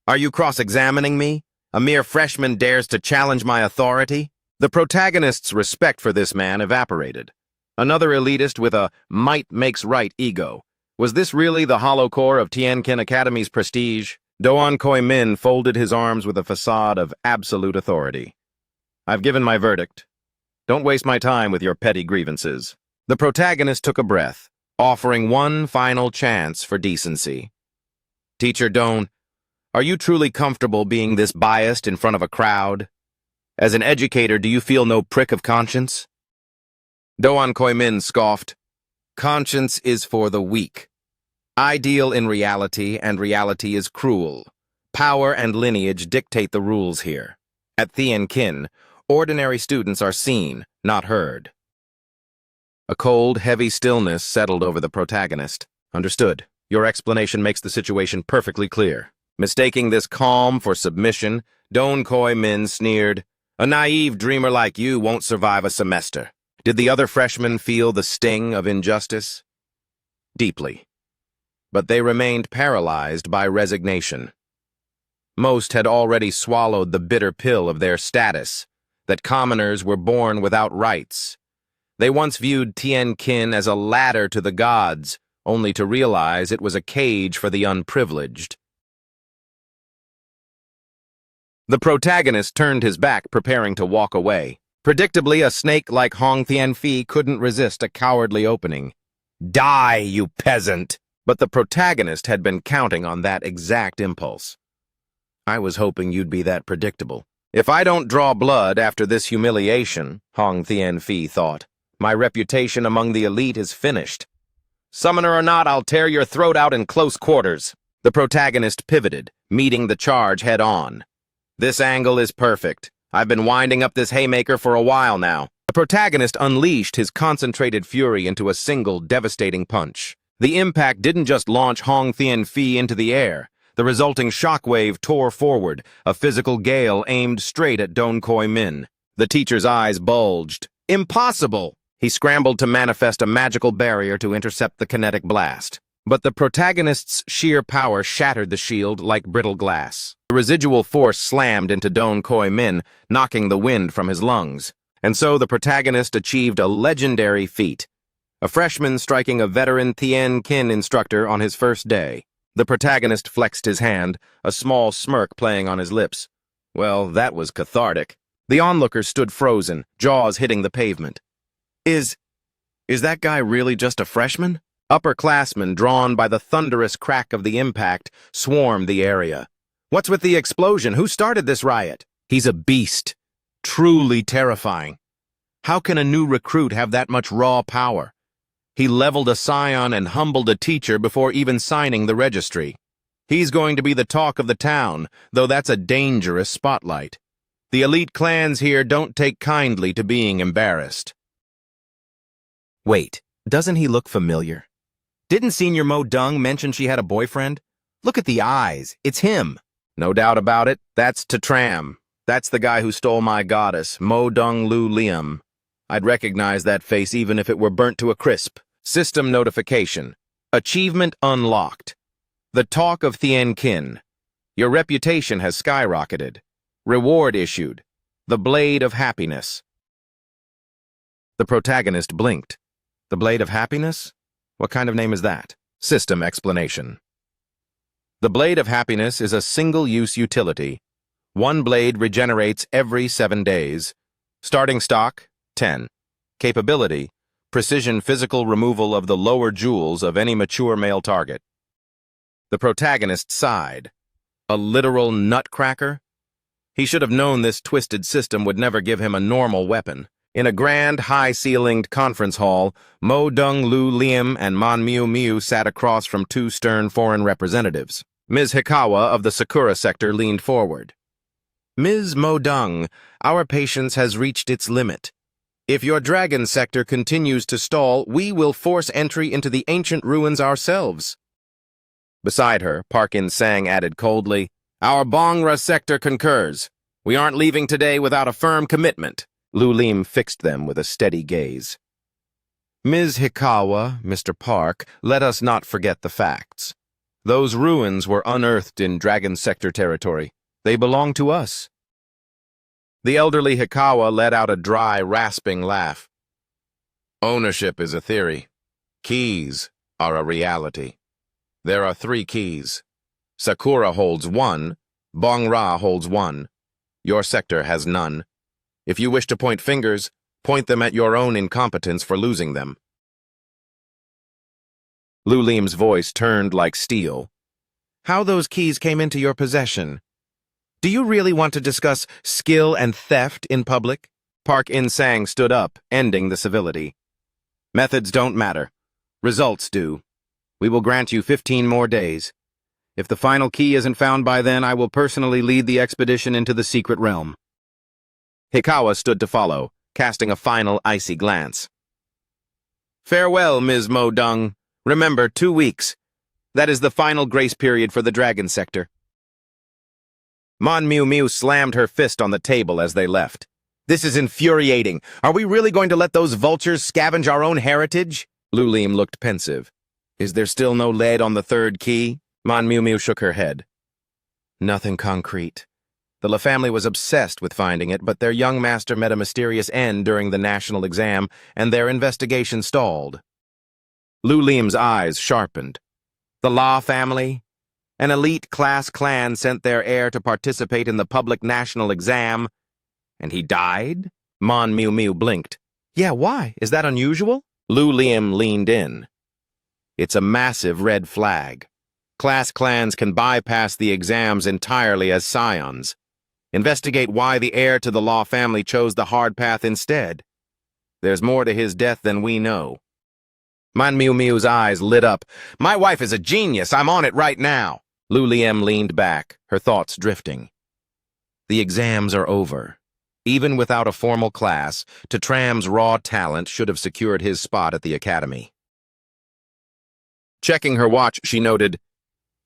Are you cross-examining me? A mere freshman dares to challenge my authority? The protagonist's respect for this man evaporated. Another elitist with a might-makes-right ego. Was this really the hollow core of Tiankin Academy's prestige? Doan Khoi Min folded his arms with a facade of absolute authority. I've given my verdict. Don't waste my time with your petty grievances. The protagonist took a breath, offering one final chance for decency. Teacher Doan, are you truly comfortable being this biased in front of a crowd? As an educator, do you feel no prick of conscience? Doan Khoi Min scoffed. Conscience is for the weak. I deal in reality, and reality is cruel. Power and lineage dictate the rules here. At Thien Kin, ordinary students are seen, not heard. A cold, heavy stillness settled over the protagonist. Understood. Your explanation makes the situation perfectly clear. Mistaking this calm for submission, Doan Khoi Min sneered, A naive dreamer like you won't survive a semester. Did the other freshmen feel the sting of injustice? Deeply. But they remained paralyzed by resignation. Most had already swallowed the bitter pill of their status, that commoners were born without rights. They once viewed Tien Kin as a ladder to the gods, only to realize it was a cage for the unprivileged. The protagonist turned his back, preparing to walk away. Predictably, a snake like Hong Tianfi couldn't resist a cowardly opening. Die, you peasant! But the protagonist had been counting on that exact impulse. I was hoping you'd be that predictable. If I don't draw blood after this humiliation, Hong Tianfi thought, my reputation among the elite is finished. Summoner or not, I'll tear your throat out in close quarters. The protagonist pivoted, meeting the charge head-on. This angle is perfect. I've been winding up this haymaker for a while now. The protagonist unleashed his concentrated fury into a single devastating punch. The impact didn't just launch Hong Tianfi into the air. The resulting shockwave tore forward, a physical gale aimed straight at Don Koi Min. The teacher's eyes bulged. Impossible! He scrambled to manifest a magical barrier to intercept the kinetic blast. But the protagonist's sheer power shattered the shield like brittle glass. The residual force slammed into Don Koi Min, knocking the wind from his lungs. And so the protagonist achieved a legendary feat. A freshman striking a veteran Tien Kin instructor on his first day. The protagonist flexed his hand, a small smirk playing on his lips. Well, that was cathartic. The onlookers stood frozen, jaws hitting the pavement. Is that guy really just a freshman? Upperclassmen, drawn by the thunderous crack of the impact, swarmed the area. What's with the explosion? Who started this riot? He's a beast. Truly terrifying. How can a new recruit have that much raw power? He leveled a scion and humbled a teacher before even signing the registry. He's going to be the talk of the town, though that's a dangerous spotlight. The elite clans here don't take kindly to being embarrassed. Wait, doesn't he look familiar? Didn't Senior Mo Dung mention she had a boyfriend? Look at the eyes. It's him. No doubt about it. That's Tatram. That's the guy who stole my goddess, Mo Dung Lu Liam. I'd recognize that face even if it were burnt to a crisp. System notification. Achievement unlocked. The talk of Tien Kin. Your reputation has skyrocketed. Reward issued. The Blade of Happiness. The protagonist blinked. The Blade of Happiness? What kind of name is that? System explanation. The Blade of Happiness is a single-use utility. One blade regenerates every 7 days. Starting stock, 10. Capability, precision physical removal of the lower jewels of any mature male target. The protagonist sighed. A literal nutcracker? He should have known this twisted system would never give him a normal weapon. In a grand, high-ceilinged conference hall, Mo Dung Lu Liam and Man Miu Miu sat across from two stern foreign representatives. Ms. Hikawa of the Sakura sector leaned forward. Ms. Mo Dung, our patience has reached its limit. If your dragon sector continues to stall, we will force entry into the ancient ruins ourselves. Beside her, Park In-sang added coldly, Our Bongra sector concurs. We aren't leaving today without a firm commitment. Lu Lim fixed them with a steady gaze. Ms. Hikawa, Mr. Park, let us not forget the facts. Those ruins were unearthed in Dragon Sector territory. They belong to us. The elderly Hikawa let out a dry, rasping laugh. Ownership is a theory. Keys are a reality. There are 3 keys. Sakura holds 1, Bongra holds 1. Your sector has none. If you wish to point fingers, point them at your own incompetence for losing them. Lu Lim's voice turned like steel. How those keys came into your possession? Do you really want to discuss skill and theft in public? Park In-sang stood up, ending the civility. Methods don't matter. Results do. We will grant you 15 more days. If the final key isn't found by then, I will personally lead the expedition into the secret realm. Hikawa stood to follow, casting a final icy glance. Farewell, Ms. Mo Dung. Remember, 2 weeks. That is the final grace period for the Dragon Sector. Man Miu Miu slammed her fist on the table as they left. This is infuriating. Are we really going to let those vultures scavenge our own heritage? Lu Lim looked pensive. Is there still no lead on the 3rd key? Man Miu Miu shook her head. Nothing concrete. The La family was obsessed with finding it, but their young master met a mysterious end during the national exam, and their investigation stalled. Lu Lim's eyes sharpened. The La family? An elite class clan sent their heir to participate in the public national exam, and he died? Mon Miu Miu blinked. Yeah, why? Is that unusual? Lu Liam leaned in. It's a massive red flag. Class clans can bypass the exams entirely as scions. Investigate why the heir to the Law family chose the hard path instead. There's more to his death than we know. Mon Miu Miu's eyes lit up. My wife is a genius. I'm on it right now. Lu Liam leaned back, her thoughts drifting. The exams are over. Even without a formal class, Tram's raw talent should have secured his spot at the academy. Checking her watch, she noted,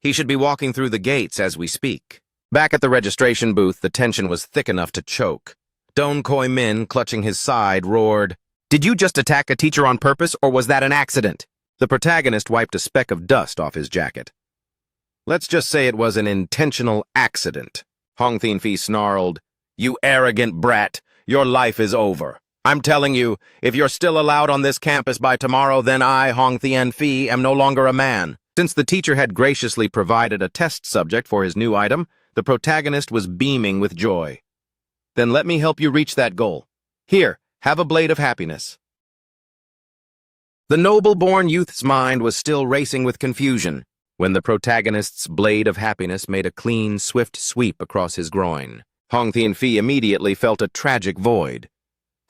he should be walking through the gates as we speak. Back at the registration booth, the tension was thick enough to choke. Don Koi Min, clutching his side, roared, Did you just attack a teacher on purpose, or was that an accident? The protagonist wiped a speck of dust off his jacket. Let's just say it was an intentional accident. Hong Tianfi snarled, You arrogant brat, your life is over. I'm telling you, if you're still allowed on this campus by tomorrow, then I, Hong Tianfi, am no longer a man. Since the teacher had graciously provided a test subject for his new item, the protagonist was beaming with joy. Then let me help you reach that goal. Here, have a blade of happiness. The noble-born youth's mind was still racing with confusion when the protagonist's blade of happiness made a clean, swift sweep across his groin. Hong Tianfi immediately felt a tragic void.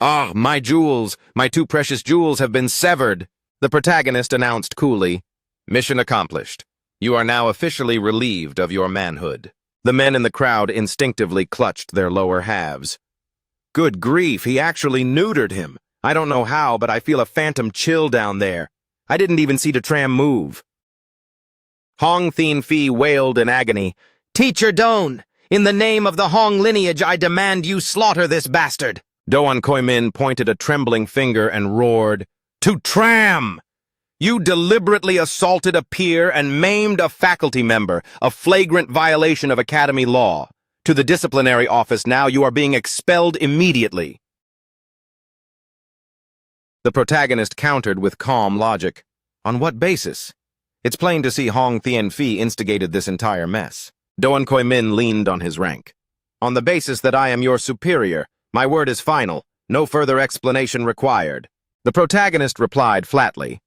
Ah, my jewels, my two precious jewels have been severed, the protagonist announced coolly. Mission accomplished. You are now officially relieved of your manhood. The men in the crowd instinctively clutched their lower halves. Good grief, he actually neutered him. I don't know how, but I feel a phantom chill down there. I didn't even see Tram move. Hong Tianfi wailed in agony. Teacher Don, in the name of the Hong lineage, I demand you slaughter this bastard. Don Koi Min pointed a trembling finger and roared, To Tram! You deliberately assaulted a peer and maimed a faculty member, a flagrant violation of academy law. To the disciplinary office now, you are being expelled immediately. The protagonist countered with calm logic. On what basis? It's plain to see Hong Tianfi instigated this entire mess. Don Koi Min leaned on his rank. On the basis that I am your superior, my word is final, no further explanation required. The protagonist replied flatly,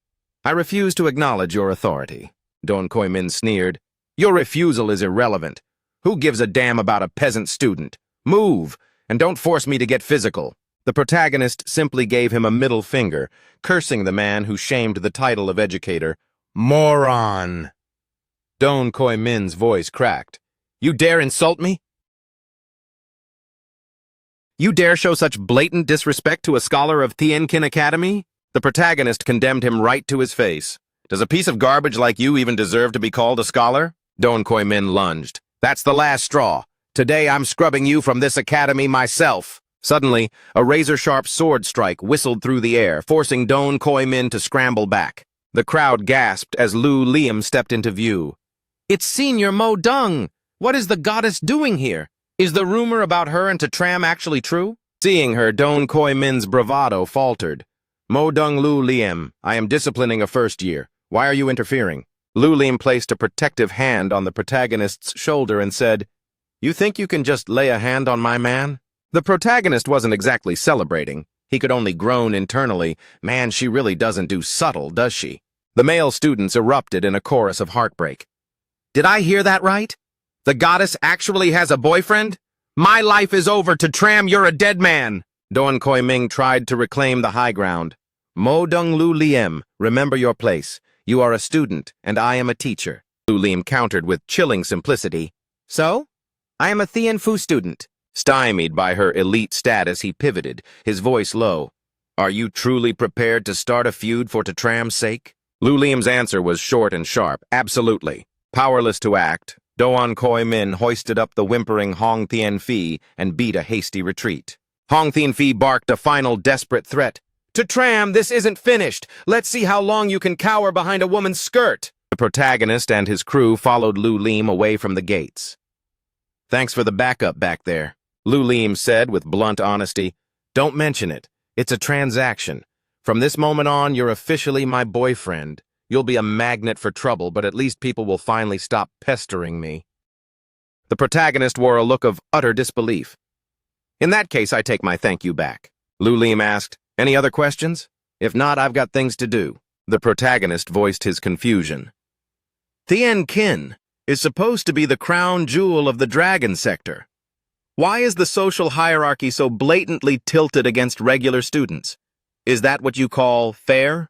I refuse to acknowledge your authority. Don Koi Min sneered. Your refusal is irrelevant. Who gives a damn about a peasant student? Move, and don't force me to get physical. The protagonist simply gave him a middle finger, cursing the man who shamed the title of educator. Moron! Don Koi Min's voice cracked. You dare insult me? You dare show such blatant disrespect to a scholar of Tiankin Academy? The protagonist condemned him right to his face. Does a piece of garbage like you even deserve to be called a scholar? Don Koi Min lunged. That's the last straw. Today I'm scrubbing you from this academy myself. Suddenly, a razor-sharp sword strike whistled through the air, forcing Don Koi Min to scramble back. The crowd gasped as Lu Liam stepped into view. It's Senior Mo Dung! What is the goddess doing here? Is the rumor about her and Tram actually true? Seeing her, Don Koi Min's bravado faltered. Mo Dung Lu Liam, I am disciplining a first year. Why are you interfering? Lu Liam placed a protective hand on the protagonist's shoulder and said, You think you can just lay a hand on my man? The protagonist wasn't exactly celebrating. He could only groan internally. Man, she really doesn't do subtle, does she? The male students erupted in a chorus of heartbreak. Did I hear that right? The goddess actually has a boyfriend? My life is over. Tram, you're a dead man. Don Koi Ming tried to reclaim the high ground. Mo Dung Lu Liam, remember your place. You are a student, and I am a teacher. Lu Liam countered with chilling simplicity. So? I am a Tianfu student. Stymied by her elite status, he pivoted, his voice low. Are you truly prepared to start a feud for Tram's sake? Lu Liam's answer was short and sharp. Absolutely. Powerless to act, Don Koi Min hoisted up the whimpering Hong Tianfi and beat a hasty retreat. Hong Tianfi barked a final desperate threat. Tram, this isn't finished. Let's see how long you can cower behind a woman's skirt. The protagonist and his crew followed Lu Liam away from the gates. Thanks for the backup back there, Lu Liam said with blunt honesty. Don't mention it. It's a transaction. From this moment on, you're officially my boyfriend. You'll be a magnet for trouble, but at least people will finally stop pestering me." The protagonist wore a look of utter disbelief. "In that case, I take my thank you back." Lu Lim asked, "Any other questions? If not, I've got things to do." The protagonist voiced his confusion. "Tien Kin is supposed to be the crown jewel of the dragon sector. Why is the social hierarchy so blatantly tilted against regular students? Is that what you call fair?"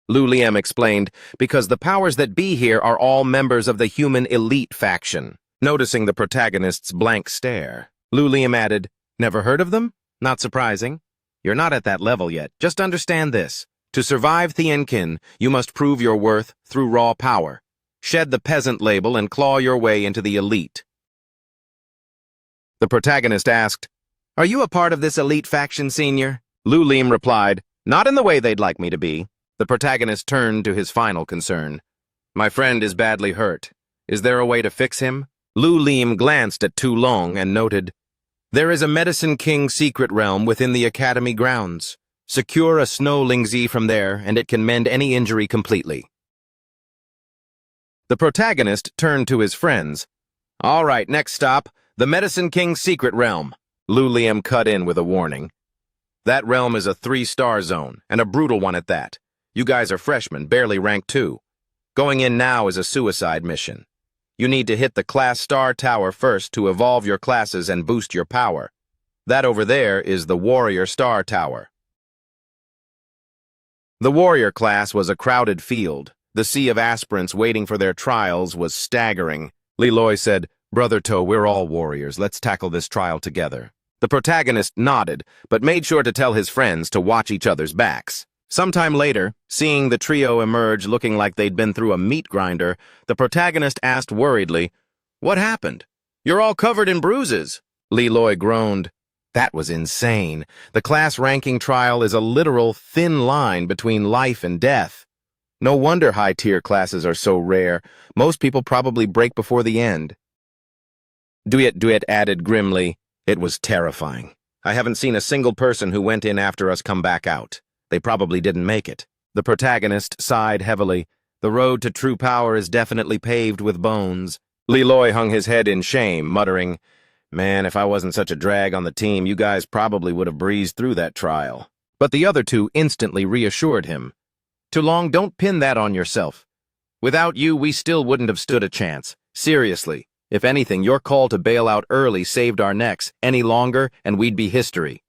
Lu Lim explained, "Because the powers that be here are all members of the human elite faction." Noticing the protagonist's blank stare, Lu Lim added, "Never heard of them? Not surprising. You're not at that level yet. Just understand this. To survive Tien Kin, you must prove your worth through raw power. Shed the peasant label and claw your way into the elite." The protagonist asked, "Are you a part of this elite faction, senior?" Lu Lim replied, "Not in the way they'd like me to be." The protagonist turned to his final concern. "My friend is badly hurt. Is there a way to fix him?" Lu Lim glanced at Tu Long and noted, "There is a Medicine King secret realm within the academy grounds. Secure a snow Lingzi from there, and it can mend any injury completely." The protagonist turned to his friends. "All right, next stop, the Medicine King secret realm." Lu Lim cut in with a warning. "That realm is a 3-star zone, and a brutal one at that. You guys are freshmen, barely rank 2. Going in now is a suicide mission. You need to hit the class star tower first to evolve your classes and boost your power. That over there is the warrior star tower." The warrior class was a crowded field. The sea of aspirants waiting for their trials was staggering. Leloy said, "Brother To, we're all warriors. Let's tackle this trial together." The protagonist nodded, but made sure to tell his friends to watch each other's backs. Sometime later, seeing the trio emerge looking like they'd been through a meat grinder, the protagonist asked worriedly, "What happened? You're all covered in bruises." Leloy groaned. "That was insane. The class ranking trial is a literal thin line between life and death. No wonder high-tier classes are so rare. Most people probably break before the end." Duet added grimly, "It was terrifying. I haven't seen a single person who went in after us come back out. They probably didn't make it." The protagonist sighed heavily. "The road to true power is definitely paved with bones." Leloy hung his head in shame, muttering, "Man, if I wasn't such a drag on the team, you guys probably would have breezed through that trial." But the other two instantly reassured him. "Tu Long, don't pin that on yourself. Without you, we still wouldn't have stood a chance. Seriously, if anything, your call to bail out early saved our necks any longer, and we'd be history."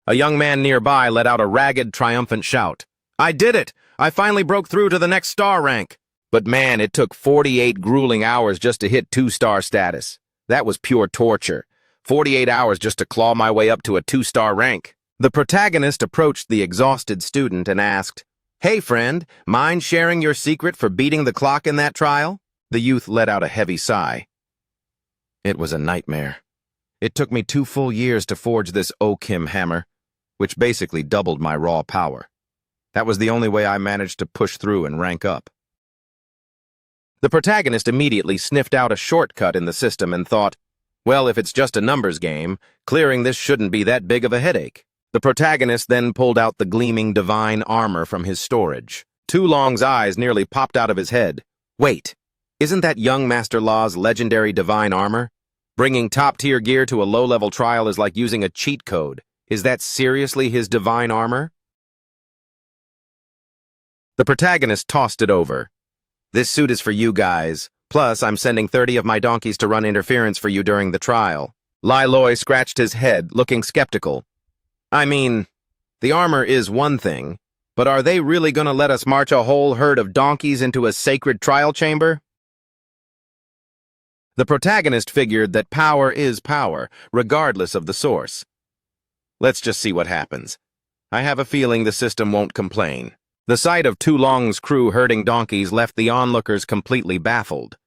A young man nearby let out a ragged, triumphant shout. "I did it! I finally broke through to the next star rank. But man, it took 48 grueling hours just to hit 2-star status. That was pure torture. 48 hours just to claw my way up to a 2-star rank." The protagonist approached the exhausted student and asked, "Hey friend, mind sharing your secret for beating the clock in that trial?" The youth let out a heavy sigh. "It was a nightmare. It took me 2 full years to forge this Kim hammer, which basically doubled my raw power. That was the only way I managed to push through and rank up." The protagonist immediately sniffed out a shortcut in the system and thought, "Well, if it's just a numbers game, clearing this shouldn't be that big of a headache." The protagonist then pulled out the gleaming divine armor from his storage. Tu Long's eyes nearly popped out of his head. "Wait, isn't that young Master Law's legendary divine armor? Bringing top-tier gear to a low-level trial is like using a cheat code. Is that seriously his divine armor?" The protagonist tossed it over. "This suit is for you guys. Plus, I'm sending 30 of my donkeys to run interference for you during the trial." Leloy scratched his head, looking skeptical. "I mean, the armor is one thing, but are they really gonna let us march a whole herd of donkeys into a sacred trial chamber?" The protagonist figured that power is power, regardless of the source. "Let's just see what happens. I have a feeling the system won't complain." The sight of Tu Long's crew herding donkeys left the onlookers completely baffled.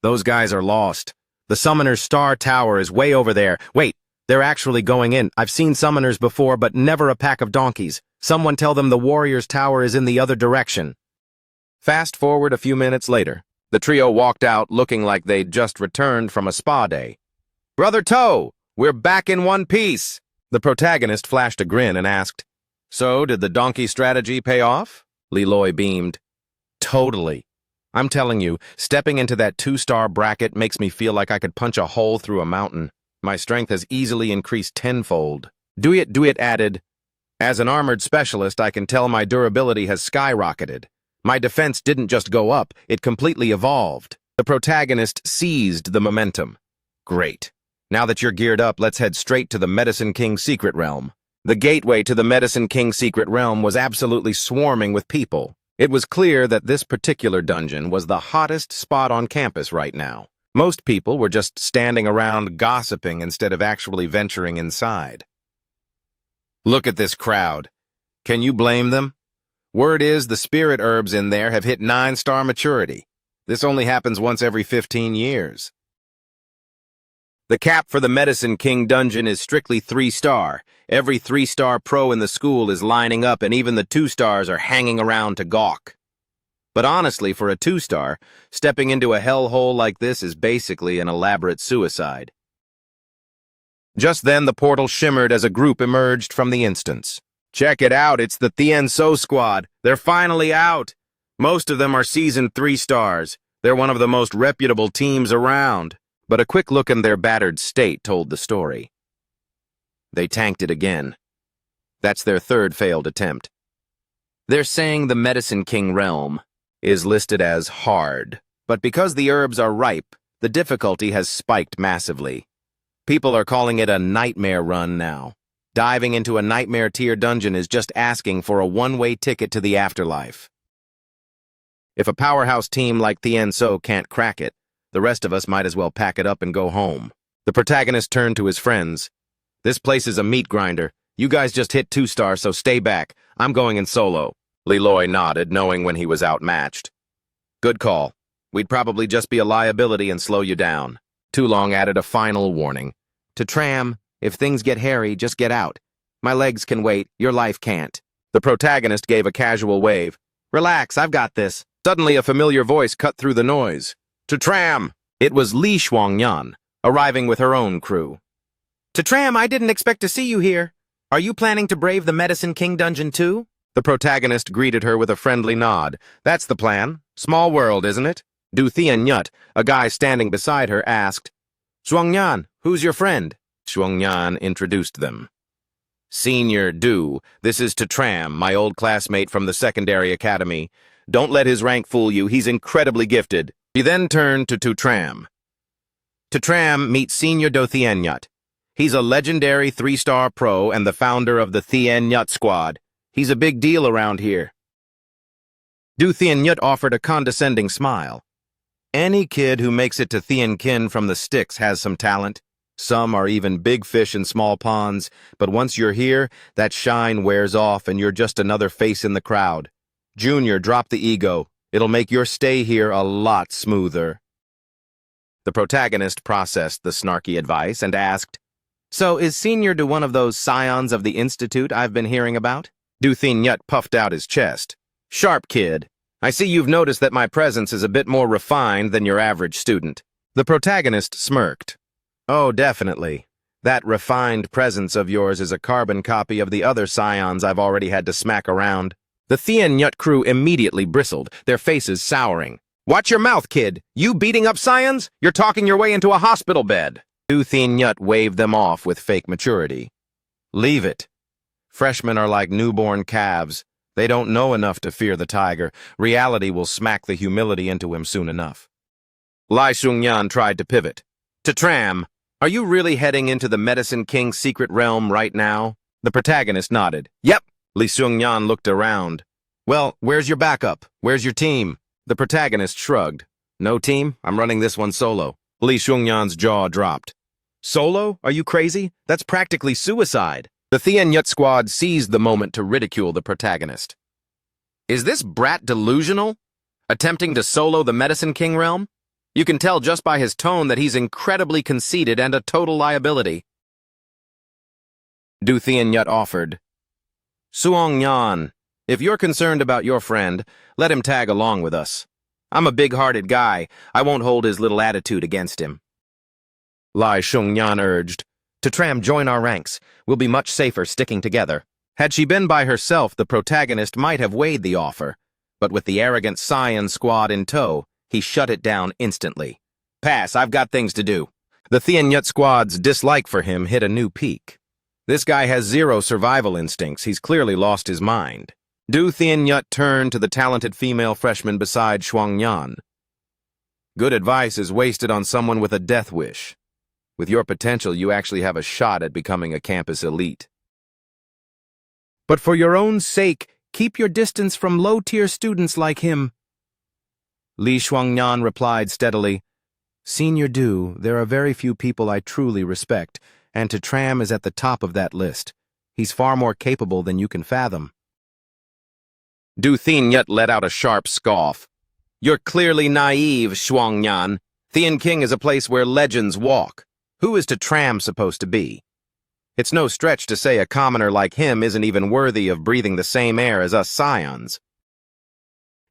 "Those guys are lost. The Summoner's Star Tower is way over there. Wait, they're actually going in. I've seen Summoners before, but never a pack of donkeys. Someone tell them the Warrior's Tower is in the other direction." Fast forward a few minutes later. The trio walked out looking like they'd just returned from a spa day. "Brother To, we're back in one piece." The protagonist flashed a grin and asked, "So, did the donkey strategy pay off?" Leloy beamed. Totally. I'm telling you, stepping into that 2-star bracket makes me feel like I could punch a hole through a mountain. My strength has easily increased tenfold. Duyet added, as an armored specialist, I can tell my durability has skyrocketed. My defense didn't just go up, it completely evolved. The protagonist seized the momentum. Great. Now that you're geared up, let's head straight to the Medicine King's secret realm. The gateway to the Medicine King's secret realm was absolutely swarming with people. It was clear that this particular dungeon was the hottest spot on campus right now. Most people were just standing around gossiping instead of actually venturing inside. Look at this crowd. Can you blame them? Word is the spirit herbs in there have hit 9-star maturity. This only happens once every 15 years. The cap for the Medicine King dungeon is strictly 3-star. Every 3-star pro in the school is lining up, and even the 2-stars are hanging around to gawk. But honestly, for a 2-star, stepping into a hellhole like this is basically an elaborate suicide. Just then, the portal shimmered as a group emerged from the instance. Check it out, it's the Tien So squad. They're finally out. Most of them are seasoned 3-stars. They're one of the most reputable teams around. But a quick look in their battered state told the story. They tanked it again. That's their 3rd failed attempt. They're saying the Medicine King realm is listed as hard, but because the herbs are ripe, the difficulty has spiked massively. People are calling it a nightmare run now. Diving into a nightmare tier dungeon is just asking for a one-way ticket to the afterlife. If a powerhouse team like Tien So can't crack it, the rest of us might as well pack it up and go home. The protagonist turned to his friends. This place is a meat grinder. You guys just hit 2-star, so stay back. I'm going in solo. Leloy nodded, knowing when he was outmatched. Good call. We'd probably just be a liability and slow you down. Toolong added a final warning. To Tram, if things get hairy, just get out. My legs can wait, your life can't. The protagonist gave a casual wave. Relax, I've got this. Suddenly a familiar voice cut through the noise. To Tram! It was Li Shuangyan, arriving with her own crew. To Tram, I didn't expect to see you here. Are you planning to brave the Medicine King dungeon too? The protagonist greeted her with a friendly nod. That's the plan. Small world, isn't it? Du Thien Nyut, a guy standing beside her, asked, Shuangyan, who's your friend? Shuangyan introduced them. Senior Du, this is To Tram, my old classmate from the secondary academy. Don't let his rank fool you, he's incredibly gifted. He then turned to Tram. To Tram, meet Senior Do Thien Nyut. He's a legendary 3-star pro and the founder of the Thien Nyut squad. He's a big deal around here. Du Thien Nyut offered a condescending smile. Any kid who makes it to Thien Kin from the sticks has some talent. Some are even big fish in small ponds, but once you're here, that shine wears off and you're just another face in the crowd. Junior, drop the ego. It'll make your stay here a lot smoother. The protagonist processed the snarky advice and asked, So is Senior to one of those scions of the Institute I've been hearing about? Du Thien Nyut puffed out his chest. Sharp kid. I see you've noticed that my presence is a bit more refined than your average student. The protagonist smirked. Oh, definitely. That refined presence of yours is a carbon copy of the other scions I've already had to smack around. The Thien Nyut crew immediately bristled, their faces souring. Watch your mouth, kid. You beating up scions? You're talking your way into a hospital bed. Du Thien Nyut waved them off with fake maturity. Leave it. Freshmen are like newborn calves. They don't know enough to fear the tiger. Reality will smack the humility into him soon enough. Lai Shungyan tried to pivot. To Tram, are you really heading into the Medicine King's secret realm right now? The protagonist nodded. Yep. Li Shungyan looked around. Well, where's your backup? Where's your team? The protagonist shrugged. No team, I'm running this one solo. Li Shungyan's jaw dropped. Solo? Are you crazy? That's practically suicide. The Thien Nyut squad seized the moment to ridicule the protagonist. Is this brat delusional? Attempting to solo the Medicine King realm? You can tell just by his tone that he's incredibly conceited and a total liability. Du Thien Nyut offered. Suong Nyan, if you're concerned about your friend, let him tag along with us. I'm a big-hearted guy. I won't hold his little attitude against him. Lai Shungyan urged. To Tram, join our ranks. We'll be much safer sticking together. Had she been by herself, the protagonist might have weighed the offer, but with the arrogant Scion squad in tow, he shut it down instantly. Pass, I've got things to do. The Thianyut squad's dislike for him hit a new peak. This guy has zero survival instincts. He's clearly lost his mind. Du Thianyut turned to the talented female freshman beside Shuangyan. Good advice is wasted on someone with a death wish. With your potential, you actually have a shot at becoming a campus elite. But for your own sake, keep your distance from low-tier students like him. Li Shuangyan replied steadily, Senior Du, there are very few people I truly respect, and Tram is at the top of that list. He's far more capable than you can fathom. Du Thianyut let out a sharp scoff. You're clearly naive, Shuangyan. Thian King is a place where legends walk. Who is Tram supposed to be? It's no stretch to say a commoner like him isn't even worthy of breathing the same air as us Scions.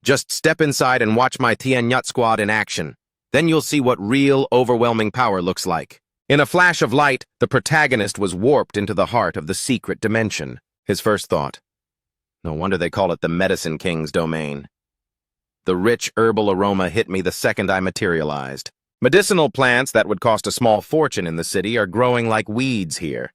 Just step inside and watch my Thianyut squad in action. Then you'll see what real, overwhelming power looks like. In a flash of light, the protagonist was warped into the heart of the secret dimension. His first thought. No wonder they call it the Medicine King's domain. The rich herbal aroma hit me the second I materialized. Medicinal plants that would cost a small fortune in the city are growing like weeds here.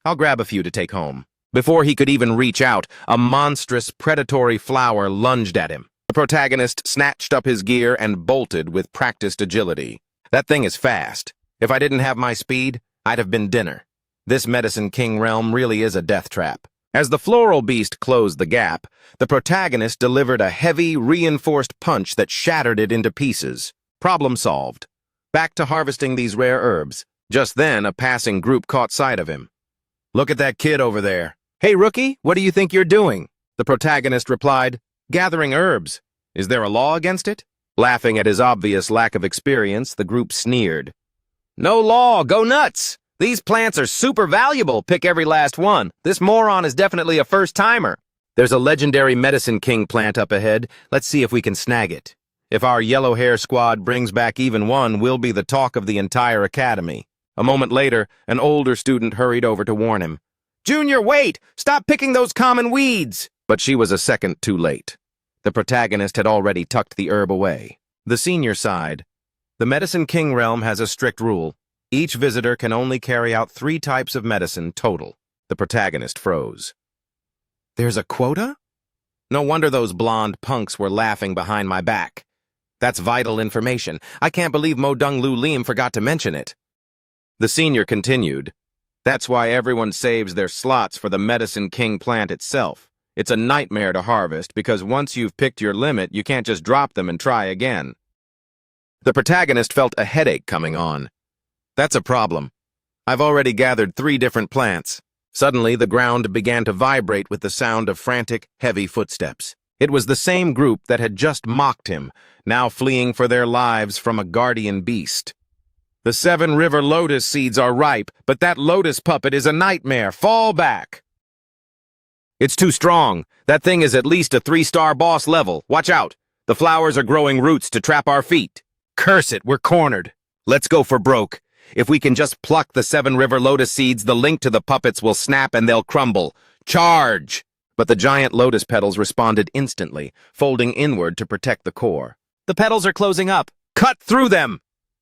I'll grab a few to take home. Before he could even reach out, a monstrous, predatory flower lunged at him. The protagonist snatched up his gear and bolted with practiced agility. That thing is fast. If I didn't have my speed, I'd have been dinner. This Medicine King realm really is a death trap. As the floral beast closed the gap, the protagonist delivered a heavy, reinforced punch that shattered it into pieces. Problem solved. Back to harvesting these rare herbs. Just then, a passing group caught sight of him. Look at that kid over there. Hey, rookie, what do you think you're doing? The protagonist replied, gathering herbs. Is there a law against it? Laughing at his obvious lack of experience, the group sneered. No law, go nuts! These plants are super valuable, pick every last one. This moron is definitely a first-timer. There's a legendary Medicine King plant up ahead. Let's see if we can snag it. If our yellow hair squad brings back even one, we'll be the talk of the entire academy. A moment later, an older student hurried over to warn him. Junior, wait! Stop picking those common weeds! But she was a second too late. The protagonist had already tucked the herb away. The senior sighed. The Medicine King realm has a strict rule. Each visitor can only carry out 3 types of medicine total. The protagonist froze. There's a quota? No wonder those blonde punks were laughing behind my back. That's vital information. I can't believe Mo Dung Lu Lim forgot to mention it. The senior continued. That's why everyone saves their slots for the Medicine King plant itself. It's a nightmare to harvest because once you've picked your limit, you can't just drop them and try again. The protagonist felt a headache coming on. That's a problem. I've already gathered 3 different plants. Suddenly, the ground began to vibrate with the sound of frantic, heavy footsteps. It was the same group that had just mocked him, now fleeing for their lives from a guardian beast. The 7 river lotus seeds are ripe, but that lotus puppet is a nightmare. Fall back! It's too strong. That thing is at least a 3-star boss level. Watch out. The flowers are growing roots to trap our feet. Curse it, we're cornered. Let's go for broke. If we can just pluck the 7 river lotus seeds, the link to the puppets will snap and they'll crumble. Charge! But the giant lotus petals responded instantly, folding inward to protect the core. The petals are closing up. Cut through them!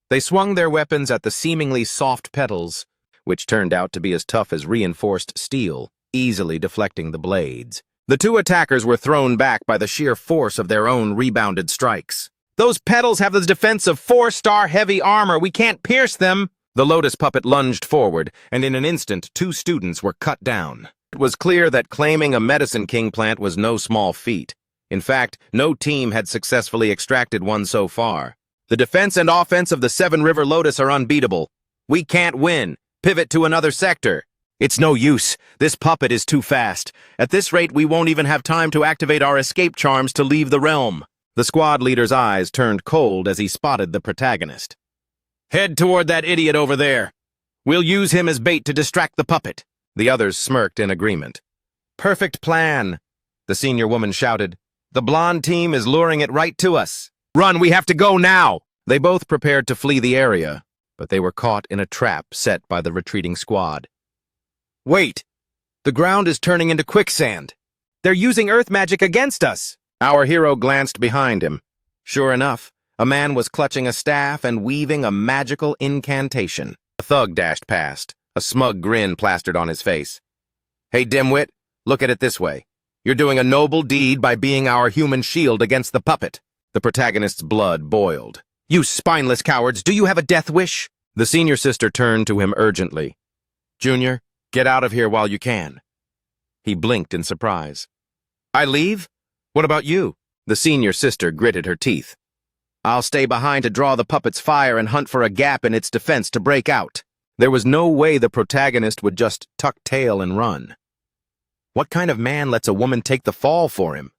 They swung their weapons at the seemingly soft petals, which turned out to be as tough as reinforced steel, easily deflecting the blades. The 2 attackers were thrown back by the sheer force of their own rebounded strikes. Those petals have the defense of 4-star heavy armor. We can't pierce them. The lotus puppet lunged forward, and in an instant, 2 students were cut down. It was clear that claiming a Medicine King plant was no small feat. In fact, no team had successfully extracted one so far. The defense and offense of the 7 River Lotus are unbeatable. We can't win. Pivot to another sector. It's no use. This puppet is too fast. At this rate, we won't even have time to activate our escape charms to leave the realm. The squad leader's eyes turned cold as he spotted the protagonist. Head toward that idiot over there. We'll use him as bait to distract the puppet. The others smirked in agreement. Perfect plan, the senior woman shouted. The blonde team is luring it right to us. Run, we have to go now! They both prepared to flee the area, but they were caught in a trap set by the retreating squad. Wait! The ground is turning into quicksand. They're using earth magic against us! Our hero glanced behind him. Sure enough, a man was clutching a staff and weaving a magical incantation. A thug dashed past, a smug grin plastered on his face. "Hey, dimwit, look at it this way. You're doing a noble deed by being our human shield against the puppet." The protagonist's blood boiled. "You spineless cowards, do you have a death wish?" The senior sister turned to him urgently. "Junior, get out of here while you can." He blinked in surprise. "I leave? What about you?" The senior sister gritted her teeth. "I'll stay behind to draw the puppet's fire and hunt for a gap in its defense to break out." There was no way the protagonist would just tuck tail and run. What kind of man lets a woman take the fall for him?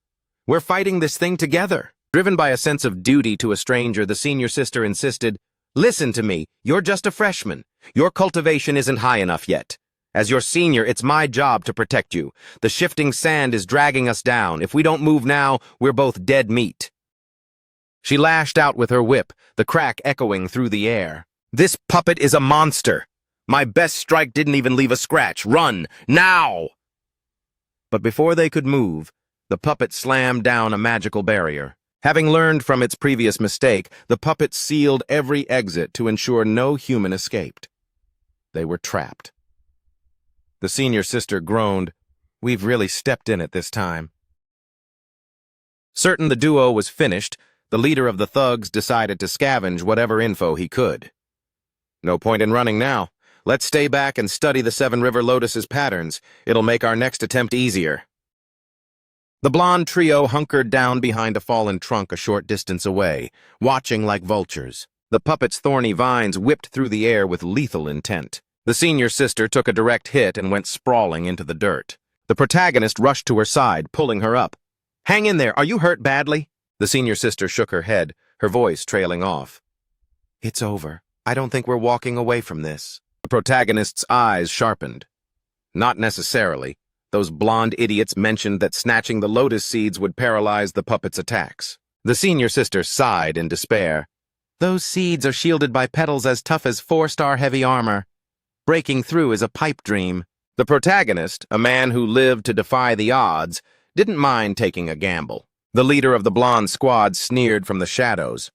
We're fighting this thing together. Driven by a sense of duty to a stranger, the senior sister insisted, "Listen to me, you're just a freshman. Your cultivation isn't high enough yet. As your senior, it's my job to protect you. The shifting sand is dragging us down. If we don't move now, we're both dead meat." She lashed out with her whip, the crack echoing through the air. "This puppet is a monster. My best strike didn't even leave a scratch. Run, now!" But before they could move, the puppet slammed down a magical barrier. Having learned from its previous mistake, the puppet sealed every exit to ensure no human escaped. They were trapped. The senior sister groaned. "We've really stepped in it this time." Certain the duo was finished, the leader of the thugs decided to scavenge whatever info he could. "No point in running now. Let's stay back and study the Seven River Lotus's patterns. It'll make our next attempt easier." The blonde trio hunkered down behind a fallen trunk a short distance away, watching like vultures. The puppet's thorny vines whipped through the air with lethal intent. The senior sister took a direct hit and went sprawling into the dirt. The protagonist rushed to her side, pulling her up. "Hang in there. Are you hurt badly?" The senior sister shook her head, her voice trailing off. "It's over. I don't think we're walking away from this." The protagonist's eyes sharpened. "Not necessarily. Those blonde idiots mentioned that snatching the lotus seeds would paralyze the puppet's attacks." The senior sister sighed in despair. "Those seeds are shielded by petals as tough as 4-star heavy armor. Breaking through is a pipe dream." The protagonist, a man who lived to defy the odds, didn't mind taking a gamble. The leader of the blonde squad sneered from the shadows.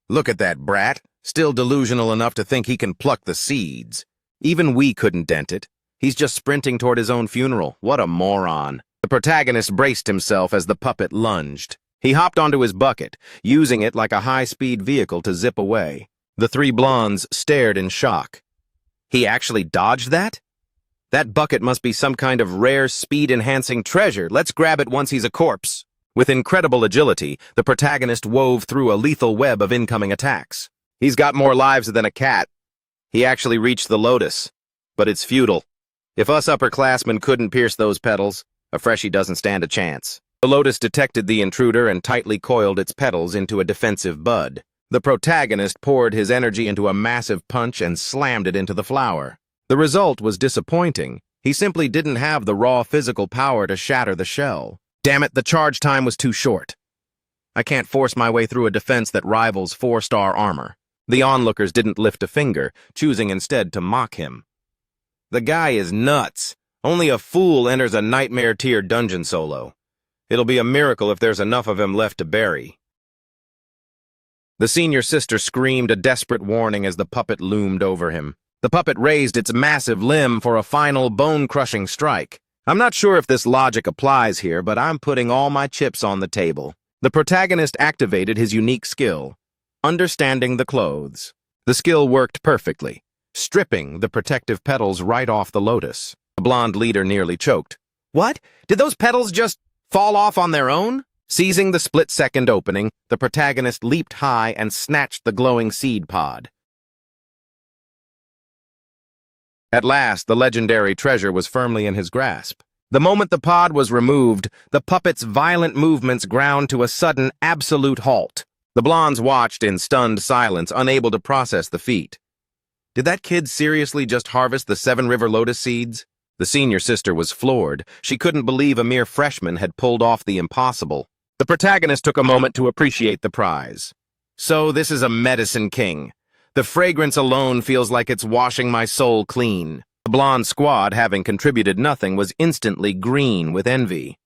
"Look at that brat, still delusional enough to think he can pluck the seeds. Even we couldn't dent it. He's just sprinting toward his own funeral. What a moron." The protagonist braced himself as the puppet lunged. He hopped onto his bucket, using it like a high-speed vehicle to zip away. The three blondes stared in shock. He actually dodged that? That bucket must be some kind of rare speed-enhancing treasure. Let's grab it once he's a corpse. With incredible agility, the protagonist wove through a lethal web of incoming attacks. He's got more lives than a cat. He actually reached the lotus. But it's futile. If us upperclassmen couldn't pierce those petals, a freshie doesn't stand a chance. The lotus detected the intruder and tightly coiled its petals into a defensive bud. The protagonist poured his energy into a massive punch and slammed it into the flower. The result was disappointing. He simply didn't have the raw physical power to shatter the shell. Damn it, the charge time was too short. I can't force my way through a defense that rivals 4-star armor. The onlookers didn't lift a finger, choosing instead to mock him. The guy is nuts. Only a fool enters a nightmare-tier dungeon solo. It'll be a miracle if there's enough of him left to bury. The senior sister screamed a desperate warning as the puppet loomed over him. The puppet raised its massive limb for a final bone-crushing strike. I'm not sure if this logic applies here, but I'm putting all my chips on the table. The protagonist activated his unique skill, understanding the clothes. The skill worked perfectly, stripping the protective petals right off the lotus. The blonde leader nearly choked. "What? Did those petals just fall off on their own?" Seizing the split-second opening, the protagonist leaped high and snatched the glowing seed pod. At last, the legendary treasure was firmly in his grasp. The moment the pod was removed, the puppet's violent movements ground to a sudden, absolute halt. The blondes watched in stunned silence, unable to process the feat. Did that kid seriously just harvest the 7 River Lotus seeds? The senior sister was floored. She couldn't believe a mere freshman had pulled off the impossible. The protagonist took a moment to appreciate the prize. So this is a medicine king. The fragrance alone feels like it's washing my soul clean. The blonde squad, having contributed nothing, was instantly green with envy.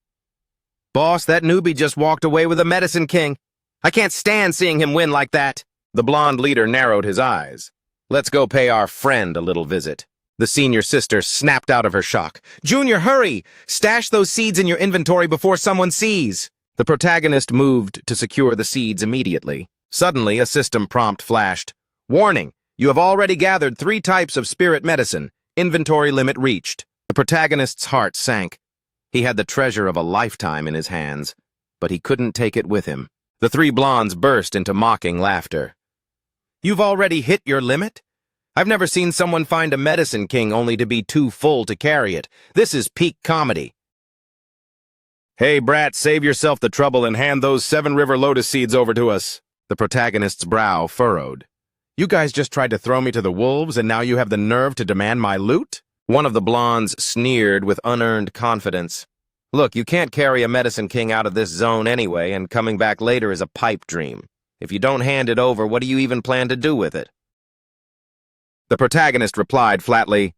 Boss, that newbie just walked away with a medicine king. I can't stand seeing him win like that. The blonde leader narrowed his eyes. Let's go pay our friend a little visit. The senior sister snapped out of her shock. Junior, hurry! Stash those seeds in your inventory before someone sees. The protagonist moved to secure the seeds immediately. Suddenly, a system prompt flashed. Warning! You have already gathered 3 types of spirit medicine. Inventory limit reached. The protagonist's heart sank. He had the treasure of a lifetime in his hands, but he couldn't take it with him. The 3 blondes burst into mocking laughter. You've already hit your limit? I've never seen someone find a medicine king only to be too full to carry it. This is peak comedy. Hey, brat, save yourself the trouble and hand those 7 river lotus seeds over to us. The protagonist's brow furrowed. You guys just tried to throw me to the wolves, and now you have the nerve to demand my loot? One of the blondes sneered with unearned confidence. Look, you can't carry a medicine king out of this zone anyway, and coming back later is a pipe dream. If you don't hand it over, what do you even plan to do with it? The protagonist replied flatly,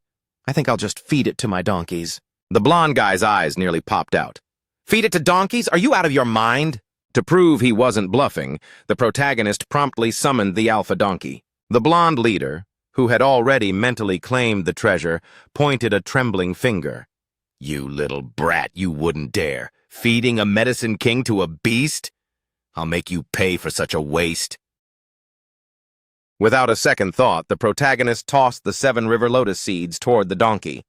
I think I'll just feed it to my donkeys. The blonde guy's eyes nearly popped out. Feed it to donkeys? Are you out of your mind? To prove he wasn't bluffing, the protagonist promptly summoned the alpha donkey. The blonde leader, who had already mentally claimed the treasure, pointed a trembling finger. You little brat, you wouldn't dare. Feeding a medicine king to a beast? I'll make you pay for such a waste. Without a second thought, the protagonist tossed the 7 river lotus seeds toward the donkey.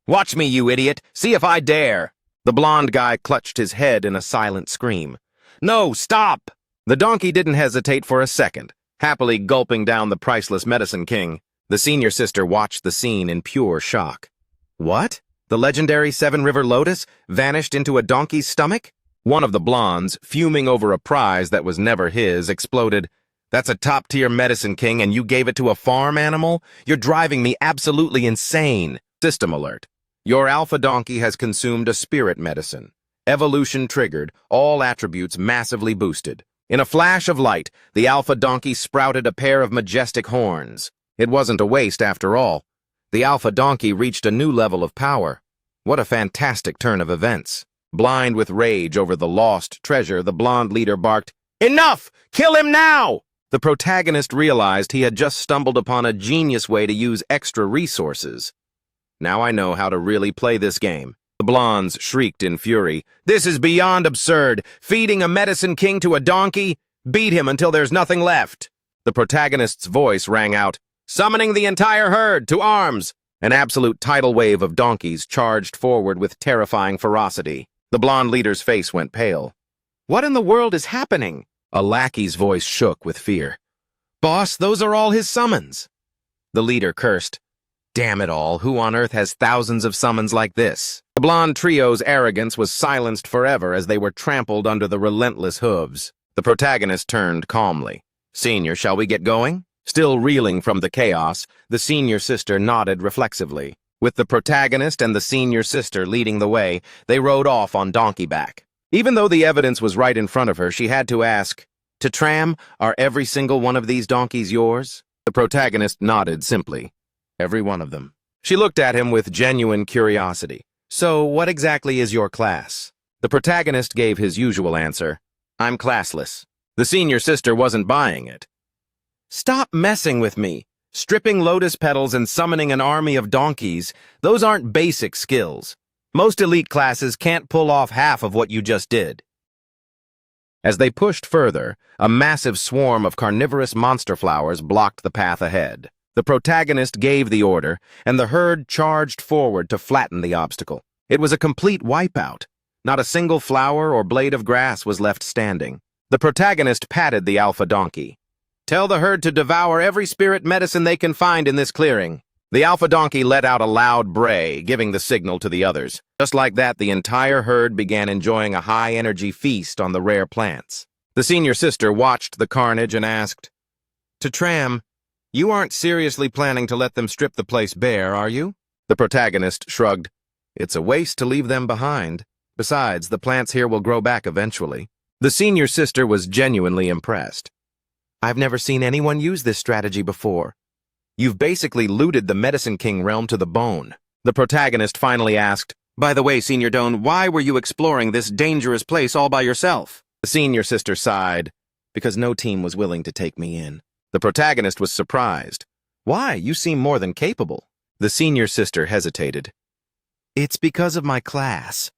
Watch me, you idiot! See if I dare! The blonde guy clutched his head in a silent scream. No, stop! The donkey didn't hesitate for a second, happily gulping down the priceless medicine king. The senior sister watched the scene in pure shock. What? The legendary 7 river lotus vanished into a donkey's stomach? One of the blondes, fuming over a prize that was never his, exploded. That's a top-tier medicine king and you gave it to a farm animal? You're driving me absolutely insane. System alert. Your alpha donkey has consumed a spirit medicine. Evolution triggered, all attributes massively boosted. In a flash of light, the alpha donkey sprouted a pair of majestic horns. It wasn't a waste after all. The alpha donkey reached a new level of power. What a fantastic turn of events. Blind with rage over the lost treasure, the blonde leader barked, Enough! Kill him now! The protagonist realized he had just stumbled upon a genius way to use extra resources. Now I know how to really play this game. The blondes shrieked in fury. This is beyond absurd. Feeding a medicine king to a donkey? Beat him until there's nothing left. The protagonist's voice rang out, Summoning the entire herd to arms! An absolute tidal wave of donkeys charged forward with terrifying ferocity. The blonde leader's face went pale. What in the world is happening? A lackey's voice shook with fear. Boss, those are all his summons. The leader cursed. Damn it all, who on earth has thousands of summons like this? The blonde trio's arrogance was silenced forever as they were trampled under the relentless hooves. The protagonist turned calmly. Senior, shall we get going? Still reeling from the chaos, the senior sister nodded reflexively. With the protagonist and the senior sister leading the way, they rode off on donkey back. Even though the evidence was right in front of her, she had to ask, To Tram, are every single one of these donkeys yours? The protagonist nodded simply. Every one of them. She looked at him with genuine curiosity. So, what exactly is your class? The protagonist gave his usual answer. I'm classless. The senior sister wasn't buying it. Stop messing with me. Stripping lotus petals and summoning an army of donkeys, those aren't basic skills. Most elite classes can't pull off half of what you just did. As they pushed further, a massive swarm of carnivorous monster flowers blocked the path ahead. The protagonist gave the order, and the herd charged forward to flatten the obstacle. It was a complete wipeout. Not a single flower or blade of grass was left standing. The protagonist patted the alpha donkey. Tell the herd to devour every spirit medicine they can find in this clearing. The alpha donkey let out a loud bray, giving the signal to the others. Just like that, the entire herd began enjoying a high-energy feast on the rare plants. The senior sister watched the carnage and asked, To Tram, you aren't seriously planning to let them strip the place bare, are you? The protagonist shrugged. It's a waste to leave them behind. Besides, the plants here will grow back eventually. The senior sister was genuinely impressed. I've never seen anyone use this strategy before. You've basically looted the Medicine King realm to the bone. The protagonist finally asked, By the way, Senior Doan, why were you exploring this dangerous place all by yourself? The senior sister sighed, because no team was willing to take me in. The protagonist was surprised. Why? You seem more than capable. The senior sister hesitated. It's because of my class.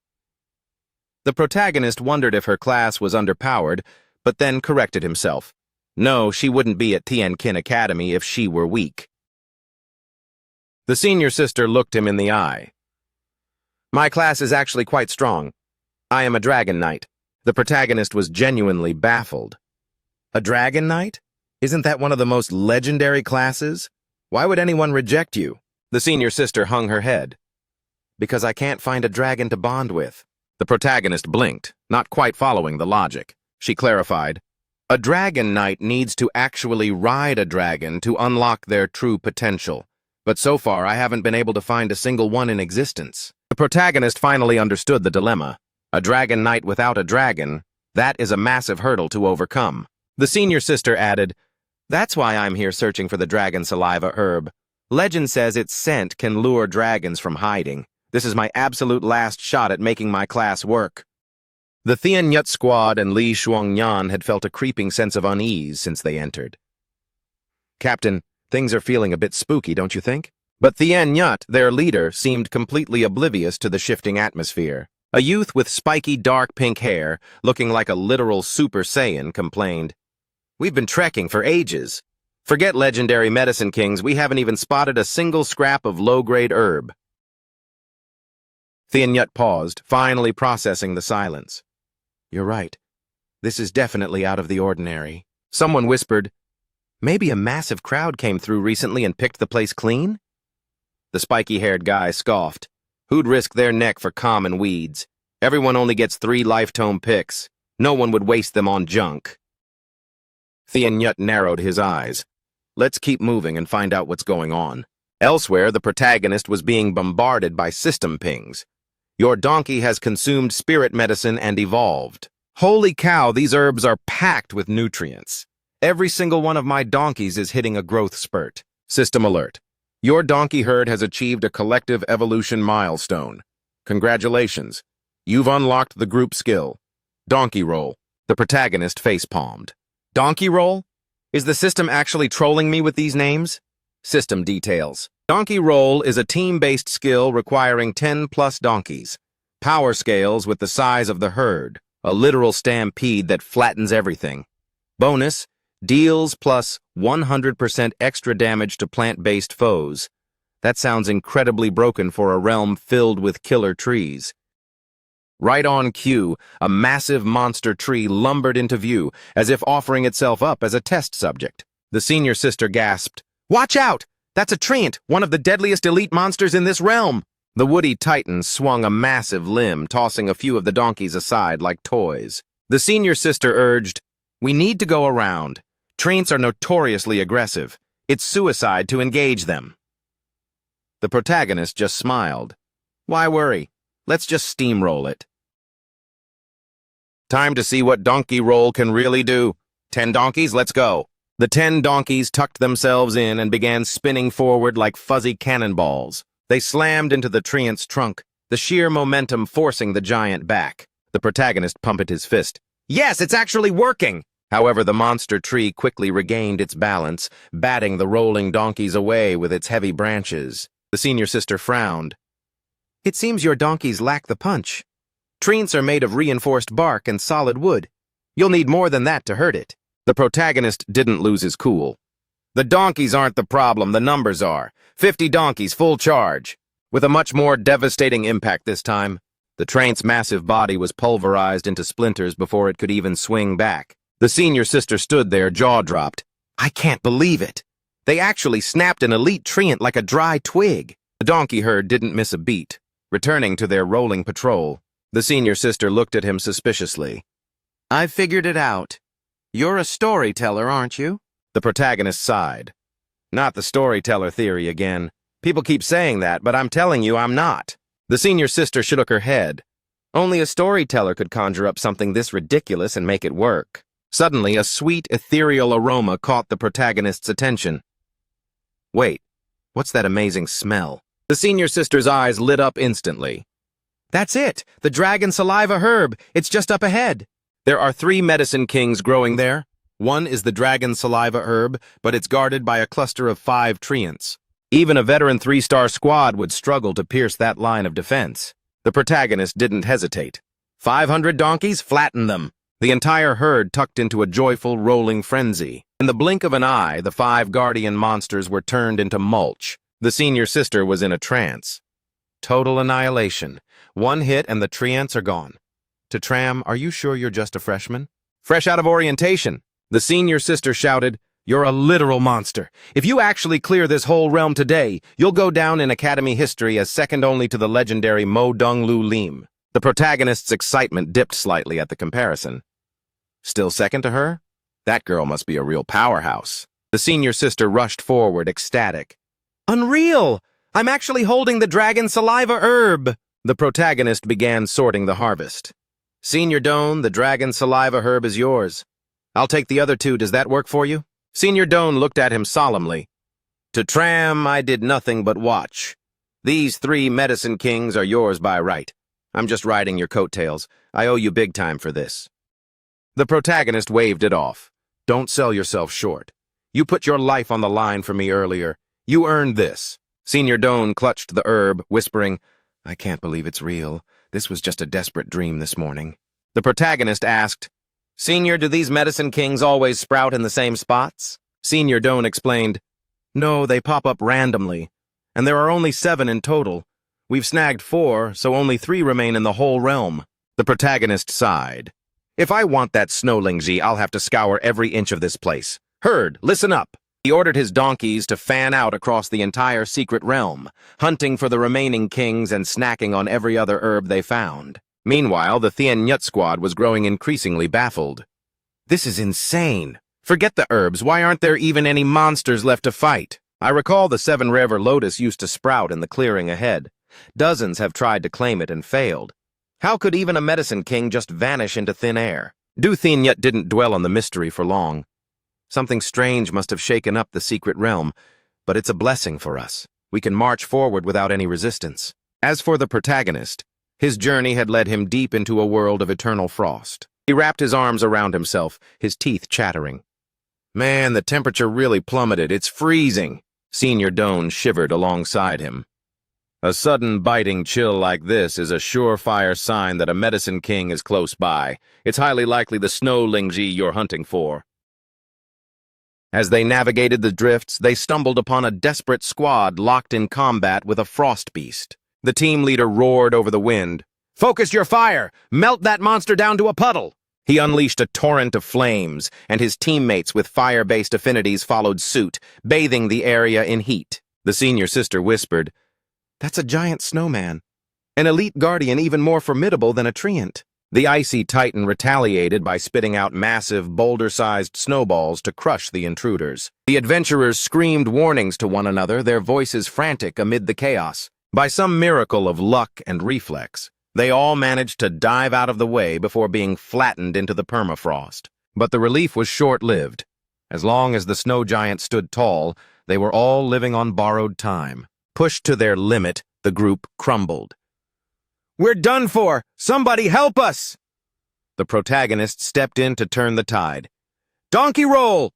The protagonist wondered if her class was underpowered, but then corrected himself. No, she wouldn't be at Tianqin Academy if she were weak. The senior sister looked him in the eye. My class is actually quite strong. I am a dragon knight. The protagonist was genuinely baffled. A dragon knight? Isn't that one of the most legendary classes? Why would anyone reject you? The senior sister hung her head. Because I can't find a dragon to bond with. The protagonist blinked, not quite following the logic. She clarified, a dragon knight needs to actually ride a dragon to unlock their true potential. But so far, I haven't been able to find a single one in existence. The protagonist finally understood the dilemma. A dragon knight without a dragon, that is a massive hurdle to overcome. The senior sister added, that's why I'm here searching for the dragon saliva herb. Legend says its scent can lure dragons from hiding. This is my absolute last shot at making my class work. The Thian Nhut squad and Li Shuangyan had felt a creeping sense of unease since they entered. Captain, things are feeling a bit spooky, don't you think? But Thian Nhut, their leader, seemed completely oblivious to the shifting atmosphere. A youth with spiky dark pink hair, looking like a literal Super Saiyan, complained, we've been trekking for ages. Forget legendary medicine kings, we haven't even spotted a single scrap of low-grade herb. Thian Nhut paused, finally processing the silence. You're right. This is definitely out of the ordinary. Someone whispered, maybe a massive crowd came through recently and picked the place clean? The spiky-haired guy scoffed. Who'd risk their neck for common weeds? Everyone only gets 3 lifetome picks. No one would waste them on junk. Thian Nhut narrowed his eyes. Let's keep moving and find out what's going on. Elsewhere, the protagonist was being bombarded by system pings. Your donkey has consumed spirit medicine and evolved. Holy cow, these herbs are packed with nutrients. Every single one of my donkeys is hitting a growth spurt. System alert. Your donkey herd has achieved a collective evolution milestone. Congratulations. You've unlocked the group skill. Donkey roll. The protagonist face-palmed. Donkey roll? Is the system actually trolling me with these names? System details. Donkey roll is a team-based skill requiring 10+ donkeys. Power scales with the size of the herd. A literal stampede that flattens everything. Bonus, deals plus 100% extra damage to plant-based foes. That sounds incredibly broken for a realm filled with killer trees. Right on cue, a massive monster tree lumbered into view, as if offering itself up as a test subject. The senior sister gasped, watch out! That's a treant, one of the deadliest elite monsters in this realm! The woody titan swung a massive limb, tossing a few of the donkeys aside like toys. The senior sister urged, we need to go around. Treants are notoriously aggressive. It's suicide to engage them. The protagonist just smiled. Why worry? Let's just steamroll it. Time to see what donkey roll can really do. 10 donkeys, let's go. The 10 donkeys tucked themselves in and began spinning forward like fuzzy cannonballs. They slammed into the treant's trunk, the sheer momentum forcing the giant back. The protagonist pumped his fist. Yes, it's actually working! However, the monster tree quickly regained its balance, batting the rolling donkeys away with its heavy branches. The senior sister frowned. It seems your donkeys lack the punch. Treants are made of reinforced bark and solid wood. You'll need more than that to hurt it. The protagonist didn't lose his cool. The donkeys aren't the problem, the numbers are. 50 donkeys, full charge. With a much more devastating impact this time. The treant's massive body was pulverized into splinters before it could even swing back. The senior sister stood there, jaw dropped. I can't believe it. They actually snapped an elite treant like a dry twig. The donkey herd didn't miss a beat, returning to their rolling patrol. The senior sister looked at him suspiciously. I've figured it out. You're a storyteller, aren't you? The protagonist sighed. Not the storyteller theory again. People keep saying that, but I'm telling you I'm not. The senior sister shook her head. Only a storyteller could conjure up something this ridiculous and make it work. Suddenly, a sweet, ethereal aroma caught the protagonist's attention. Wait, what's that amazing smell? The senior sister's eyes lit up instantly. That's it, the dragon saliva herb. It's just up ahead. There are 3 medicine kings growing there. One is the dragon saliva herb, but it's guarded by a cluster of 5 treants. Even a veteran 3-star squad would struggle to pierce that line of defense. The protagonist didn't hesitate. 500 donkeys? Flatten them. The entire herd tucked into a joyful, rolling frenzy. In the blink of an eye, the 5 guardian monsters were turned into mulch. The senior sister was in a trance. Total annihilation. 1 hit and the treants are gone. To Tram, are you sure you're just a freshman? Fresh out of orientation. The senior sister shouted, "You're a literal monster. If you actually clear this whole realm today, you'll go down in Academy history as second only to the legendary Mo Dong Lu Lim." The protagonist's excitement dipped slightly at the comparison. Still second to her? That girl must be a real powerhouse. The senior sister rushed forward, ecstatic. Unreal! I'm actually holding the dragon saliva herb! The protagonist began sorting the harvest. Senior Doan, the dragon saliva herb is yours. I'll take the other 2. Does that work for you? Senior Doan looked at him solemnly. To Tram, I did nothing but watch. These 3 medicine kings are yours by right. I'm just riding your coattails. I owe you big time for this. The protagonist waved it off. Don't sell yourself short. You put your life on the line for me earlier. You earned this. Senior Doan clutched the herb, whispering, I can't believe it's real. This was just a desperate dream this morning. The protagonist asked, Senior, do these medicine kings always sprout in the same spots? Senior Doan explained, No, they pop up randomly, and there are only 7 in total. We've snagged 4, so only 3 remain in the whole realm. The protagonist sighed. If I want that Snowlingji, I'll have to scour every inch of this place. Herd, listen up. He ordered his donkeys to fan out across the entire secret realm, hunting for the remaining kings and snacking on every other herb they found. Meanwhile, the Thien Nyut squad was growing increasingly baffled. This is insane. Forget the herbs. Why aren't there even any monsters left to fight? I recall the 7 River Lotus used to sprout in the clearing ahead. Dozens have tried to claim it and failed. How could even a medicine king just vanish into thin air? Du Thien Nyut didn't dwell on the mystery for long. Something strange must have shaken up the secret realm, but it's a blessing for us. We can march forward without any resistance. As for the protagonist, his journey had led him deep into a world of eternal frost. He wrapped his arms around himself, his teeth chattering. Man, the temperature really plummeted. It's freezing. Senior Doan shivered alongside him. A sudden biting chill like this is a surefire sign that a medicine king is close by. It's highly likely the Snowlingji you're hunting for. As they navigated the drifts, they stumbled upon a desperate squad locked in combat with a frost beast. The team leader roared over the wind. Focus your fire! Melt that monster down to a puddle! He unleashed a torrent of flames, and his teammates with fire-based affinities followed suit, bathing the area in heat. The senior sister whispered, That's a giant snowman. An elite guardian even more formidable than a treant. The icy titan retaliated by spitting out massive, boulder-sized snowballs to crush the intruders. The adventurers screamed warnings to one another, their voices frantic amid the chaos. By some miracle of luck and reflex, they all managed to dive out of the way before being flattened into the permafrost. But the relief was short-lived. As long as the snow giant stood tall, they were all living on borrowed time. Pushed to their limit, the group crumbled. We're done for! Somebody help us! The protagonist stepped in to turn the tide. Donkey roll!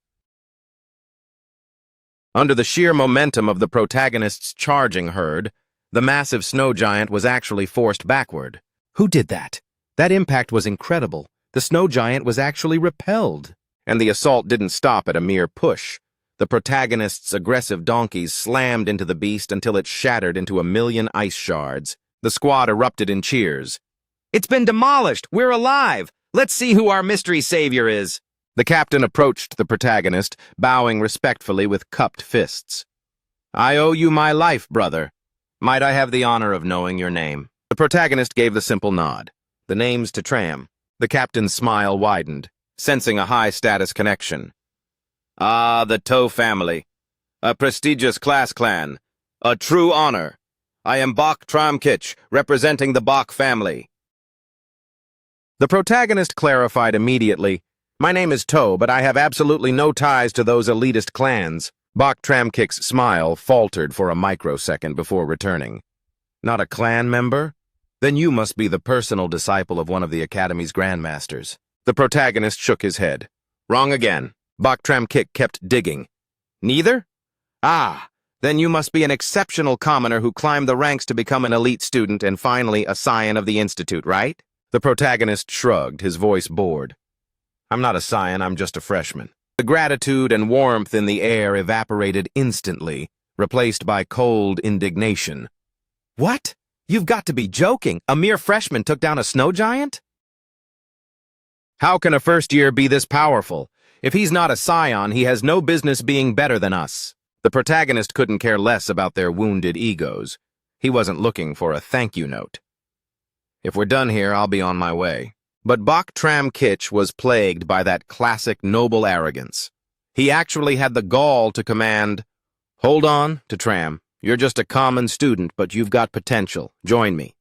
Under the sheer momentum of the protagonist's charging herd, the massive snow giant was actually forced backward. Who did that? That impact was incredible. The snow giant was actually repelled. And the assault didn't stop at a mere push. The protagonist's aggressive donkeys slammed into the beast until it shattered into a million ice shards. The squad erupted in cheers. It's been demolished! We're alive! Let's see who our mystery savior is! The captain approached the protagonist, bowing respectfully with cupped fists. I owe you my life, brother. Might I have the honor of knowing your name? The protagonist gave the simple nod. The name's to Tram. The captain's smile widened, sensing a high-status connection. Ah, the Toe family. A prestigious class clan. A true honor. I am Bok Tramkich, representing the Bok family. The protagonist clarified immediately, My name is Toe, but I have absolutely no ties to those elitist clans. Bok Tramkich's smile faltered for a microsecond before returning. Not a clan member? Then you must be the personal disciple of one of the Academy's grandmasters. The protagonist shook his head. Wrong again. Bok Tram-Kik kept digging. Neither? Ah, then you must be an exceptional commoner who climbed the ranks to become an elite student and finally a scion of the Institute, right? The protagonist shrugged, his voice bored. I'm not a scion, I'm just a freshman. The gratitude and warmth in the air evaporated instantly, replaced by cold indignation. What? You've got to be joking. A mere freshman took down a snow giant? How can a first year be this powerful? If he's not a scion, he has no business being better than us. The protagonist couldn't care less about their wounded egos. He wasn't looking for a thank you note. If we're done here, I'll be on my way. But Bok Tram-Kik was plagued by that classic noble arrogance. He actually had the gall to command, "Hold on to Tram. You're just a common student, but you've got potential. Join me."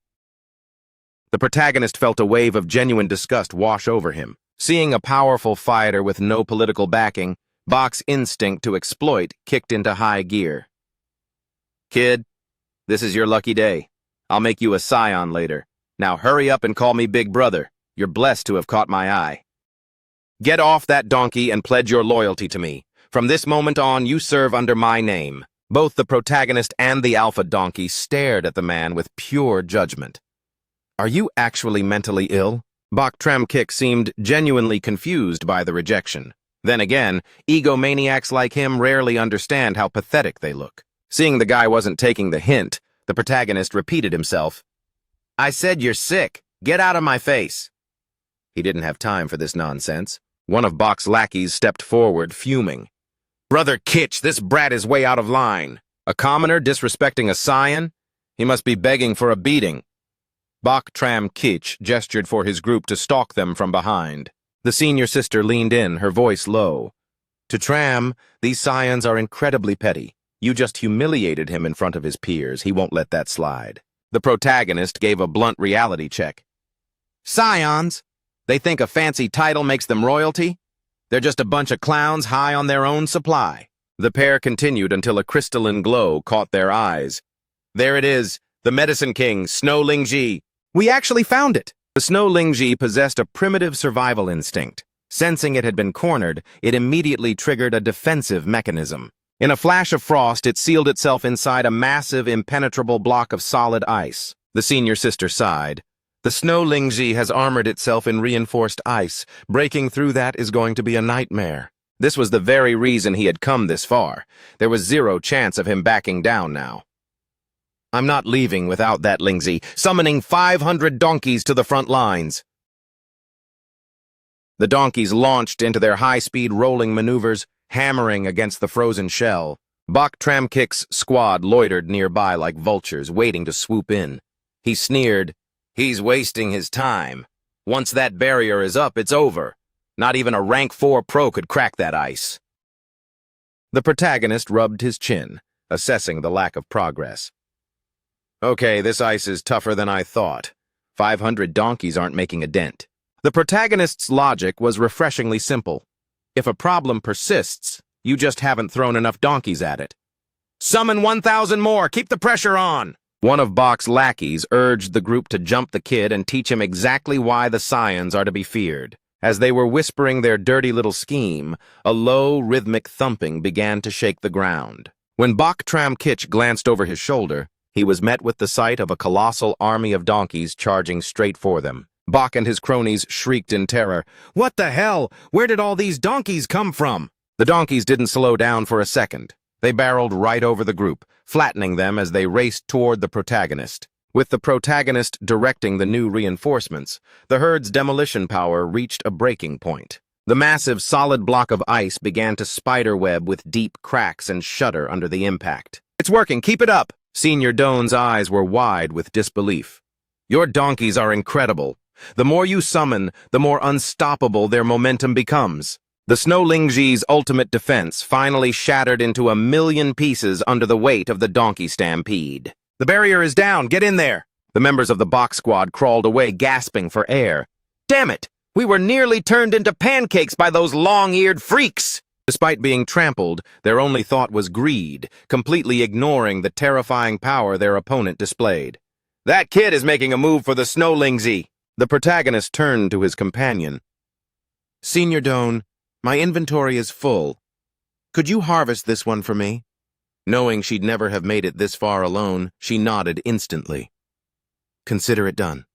The protagonist felt a wave of genuine disgust wash over him. Seeing a powerful fighter with no political backing, Bok's instinct to exploit kicked into high gear. Kid, this is your lucky day. I'll make you a scion later. Now hurry up and call me Big Brother. You're blessed to have caught my eye. Get off that donkey and pledge your loyalty to me. From this moment on, you serve under my name. Both the protagonist and the alpha donkey stared at the man with pure judgment. Are you actually mentally ill? Bok Tram-Kik seemed genuinely confused by the rejection. Then again, egomaniacs like him rarely understand how pathetic they look. Seeing the guy wasn't taking the hint, the protagonist repeated himself. I said you're sick. Get out of my face. He didn't have time for this nonsense. One of Bok's lackeys stepped forward, fuming. Brother Kitch, this brat is way out of line. A commoner disrespecting a scion? He must be begging for a beating. Bok Tram-Kik gestured for his group to stalk them from behind. The senior sister leaned in, her voice low. To Tram, these scions are incredibly petty. You just humiliated him in front of his peers. He won't let that slide. The protagonist gave a blunt reality check. Scions? They think a fancy title makes them royalty? They're just a bunch of clowns high on their own supply. The pair continued until a crystalline glow caught their eyes. There it is, the Medicine King, Snow Lingji. We actually found it. The Snow Lingji possessed a primitive survival instinct. Sensing it had been cornered, it immediately triggered a defensive mechanism. In a flash of frost, it sealed itself inside a massive, impenetrable block of solid ice. The senior sister sighed. The Snow Lingji has armored itself in reinforced ice. Breaking through that is going to be a nightmare. This was the very reason he had come this far. There was zero chance of him backing down now. I'm not leaving without that Lingzi, summoning 500 donkeys to the front lines. The donkeys launched into their high-speed rolling maneuvers, hammering against the frozen shell. Bok Tram-Kik's squad loitered nearby like vultures, waiting to swoop in. He sneered, He's wasting his time. Once that barrier is up, it's over. Not even a rank 4 pro could crack that ice. The protagonist rubbed his chin, assessing the lack of progress. Okay, this ice is tougher than I thought. 500 donkeys aren't making a dent. The protagonist's logic was refreshingly simple. If a problem persists, you just haven't thrown enough donkeys at it. Summon 1,000 more! Keep the pressure on! One of Bok's lackeys urged the group to jump the kid and teach him exactly why the scions are to be feared. As they were whispering their dirty little scheme, a low, rhythmic thumping began to shake the ground. When Bok Tram-Kik glanced over his shoulder, he was met with the sight of a colossal army of donkeys charging straight for them. Bok and his cronies shrieked in terror. What the hell? Where did all these donkeys come from? The donkeys didn't slow down for a second. They barreled right over the group, flattening them as they raced toward the protagonist. With the protagonist directing the new reinforcements, the herd's demolition power reached a breaking point. The massive solid block of ice began to spiderweb with deep cracks and shudder under the impact. It's working, keep it up! Senior Doan's eyes were wide with disbelief. Your donkeys are incredible. The more you summon, the more unstoppable their momentum becomes. The Snow Lingji's ultimate defense finally shattered into 1,000,000 pieces under the weight of the donkey stampede. The barrier is down, get in there! The members of the Bok squad crawled away, gasping for air. Damn it! We were nearly turned into pancakes by those long-eared freaks! Despite being trampled, their only thought was greed, completely ignoring the terrifying power their opponent displayed. That kid is making a move for the Snowlingsy. The protagonist turned to his companion. Senior Doan, my inventory is full. Could you harvest this one for me? Knowing she'd never have made it this far alone, she nodded instantly. Consider it done.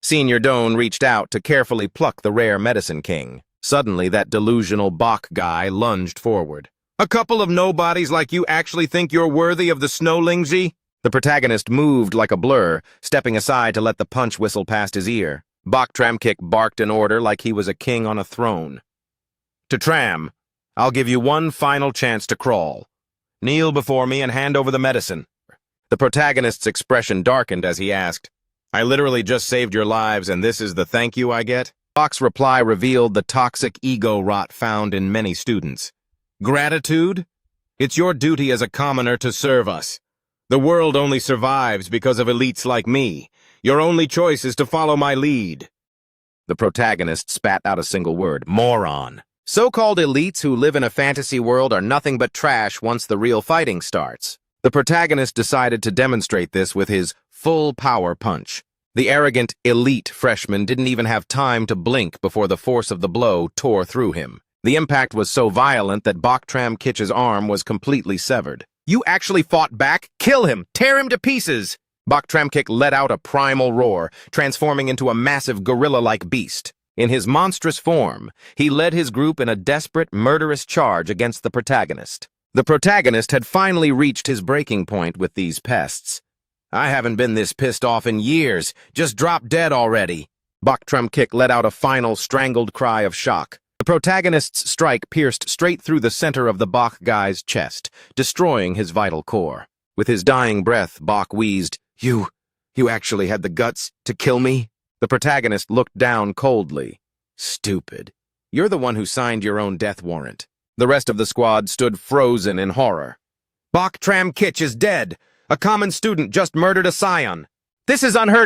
Senior Doan reached out to carefully pluck the rare Medicine King. Suddenly, that delusional Bach guy lunged forward. A couple of nobodies like you actually think you're worthy of the Snowlingsy? The protagonist moved like a blur, stepping aside to let the punch whistle past his ear. Bach Tramkick barked an order like he was a king on a throne. To Tram, I'll give you one final chance to crawl. Kneel before me and hand over the medicine. The protagonist's expression darkened as he asked, I literally just saved your lives and this is the thank you I get? Bach's reply revealed the toxic ego rot found in many students. Gratitude? It's your duty as a commoner to serve us. The world only survives because of elites like me. Your only choice is to follow my lead. The protagonist spat out a single word, moron. So-called elites who live in a fantasy world are nothing but trash once the real fighting starts. The protagonist decided to demonstrate this with his full power punch. The arrogant, elite freshman didn't even have time to blink before the force of the blow tore through him. The impact was so violent that Bach Tramkick's arm was completely severed. You actually fought back? Kill him! Tear him to pieces! Bach Tramkick let out a primal roar, transforming into a massive gorilla-like beast. In his monstrous form, he led his group in a desperate, murderous charge against the protagonist. The protagonist had finally reached his breaking point with these pests. I haven't been this pissed off in years. Just drop dead already. Bach Tramkick let out a final strangled cry of shock. The protagonist's strike pierced straight through the center of the Bach guy's chest, destroying his vital core. With his dying breath, Bach wheezed, You actually had the guts to kill me? The protagonist looked down coldly. Stupid. You're the one who signed your own death warrant. The rest of the squad stood frozen in horror. Bach Tramkick is dead. A common student just murdered a scion. This is unheard of.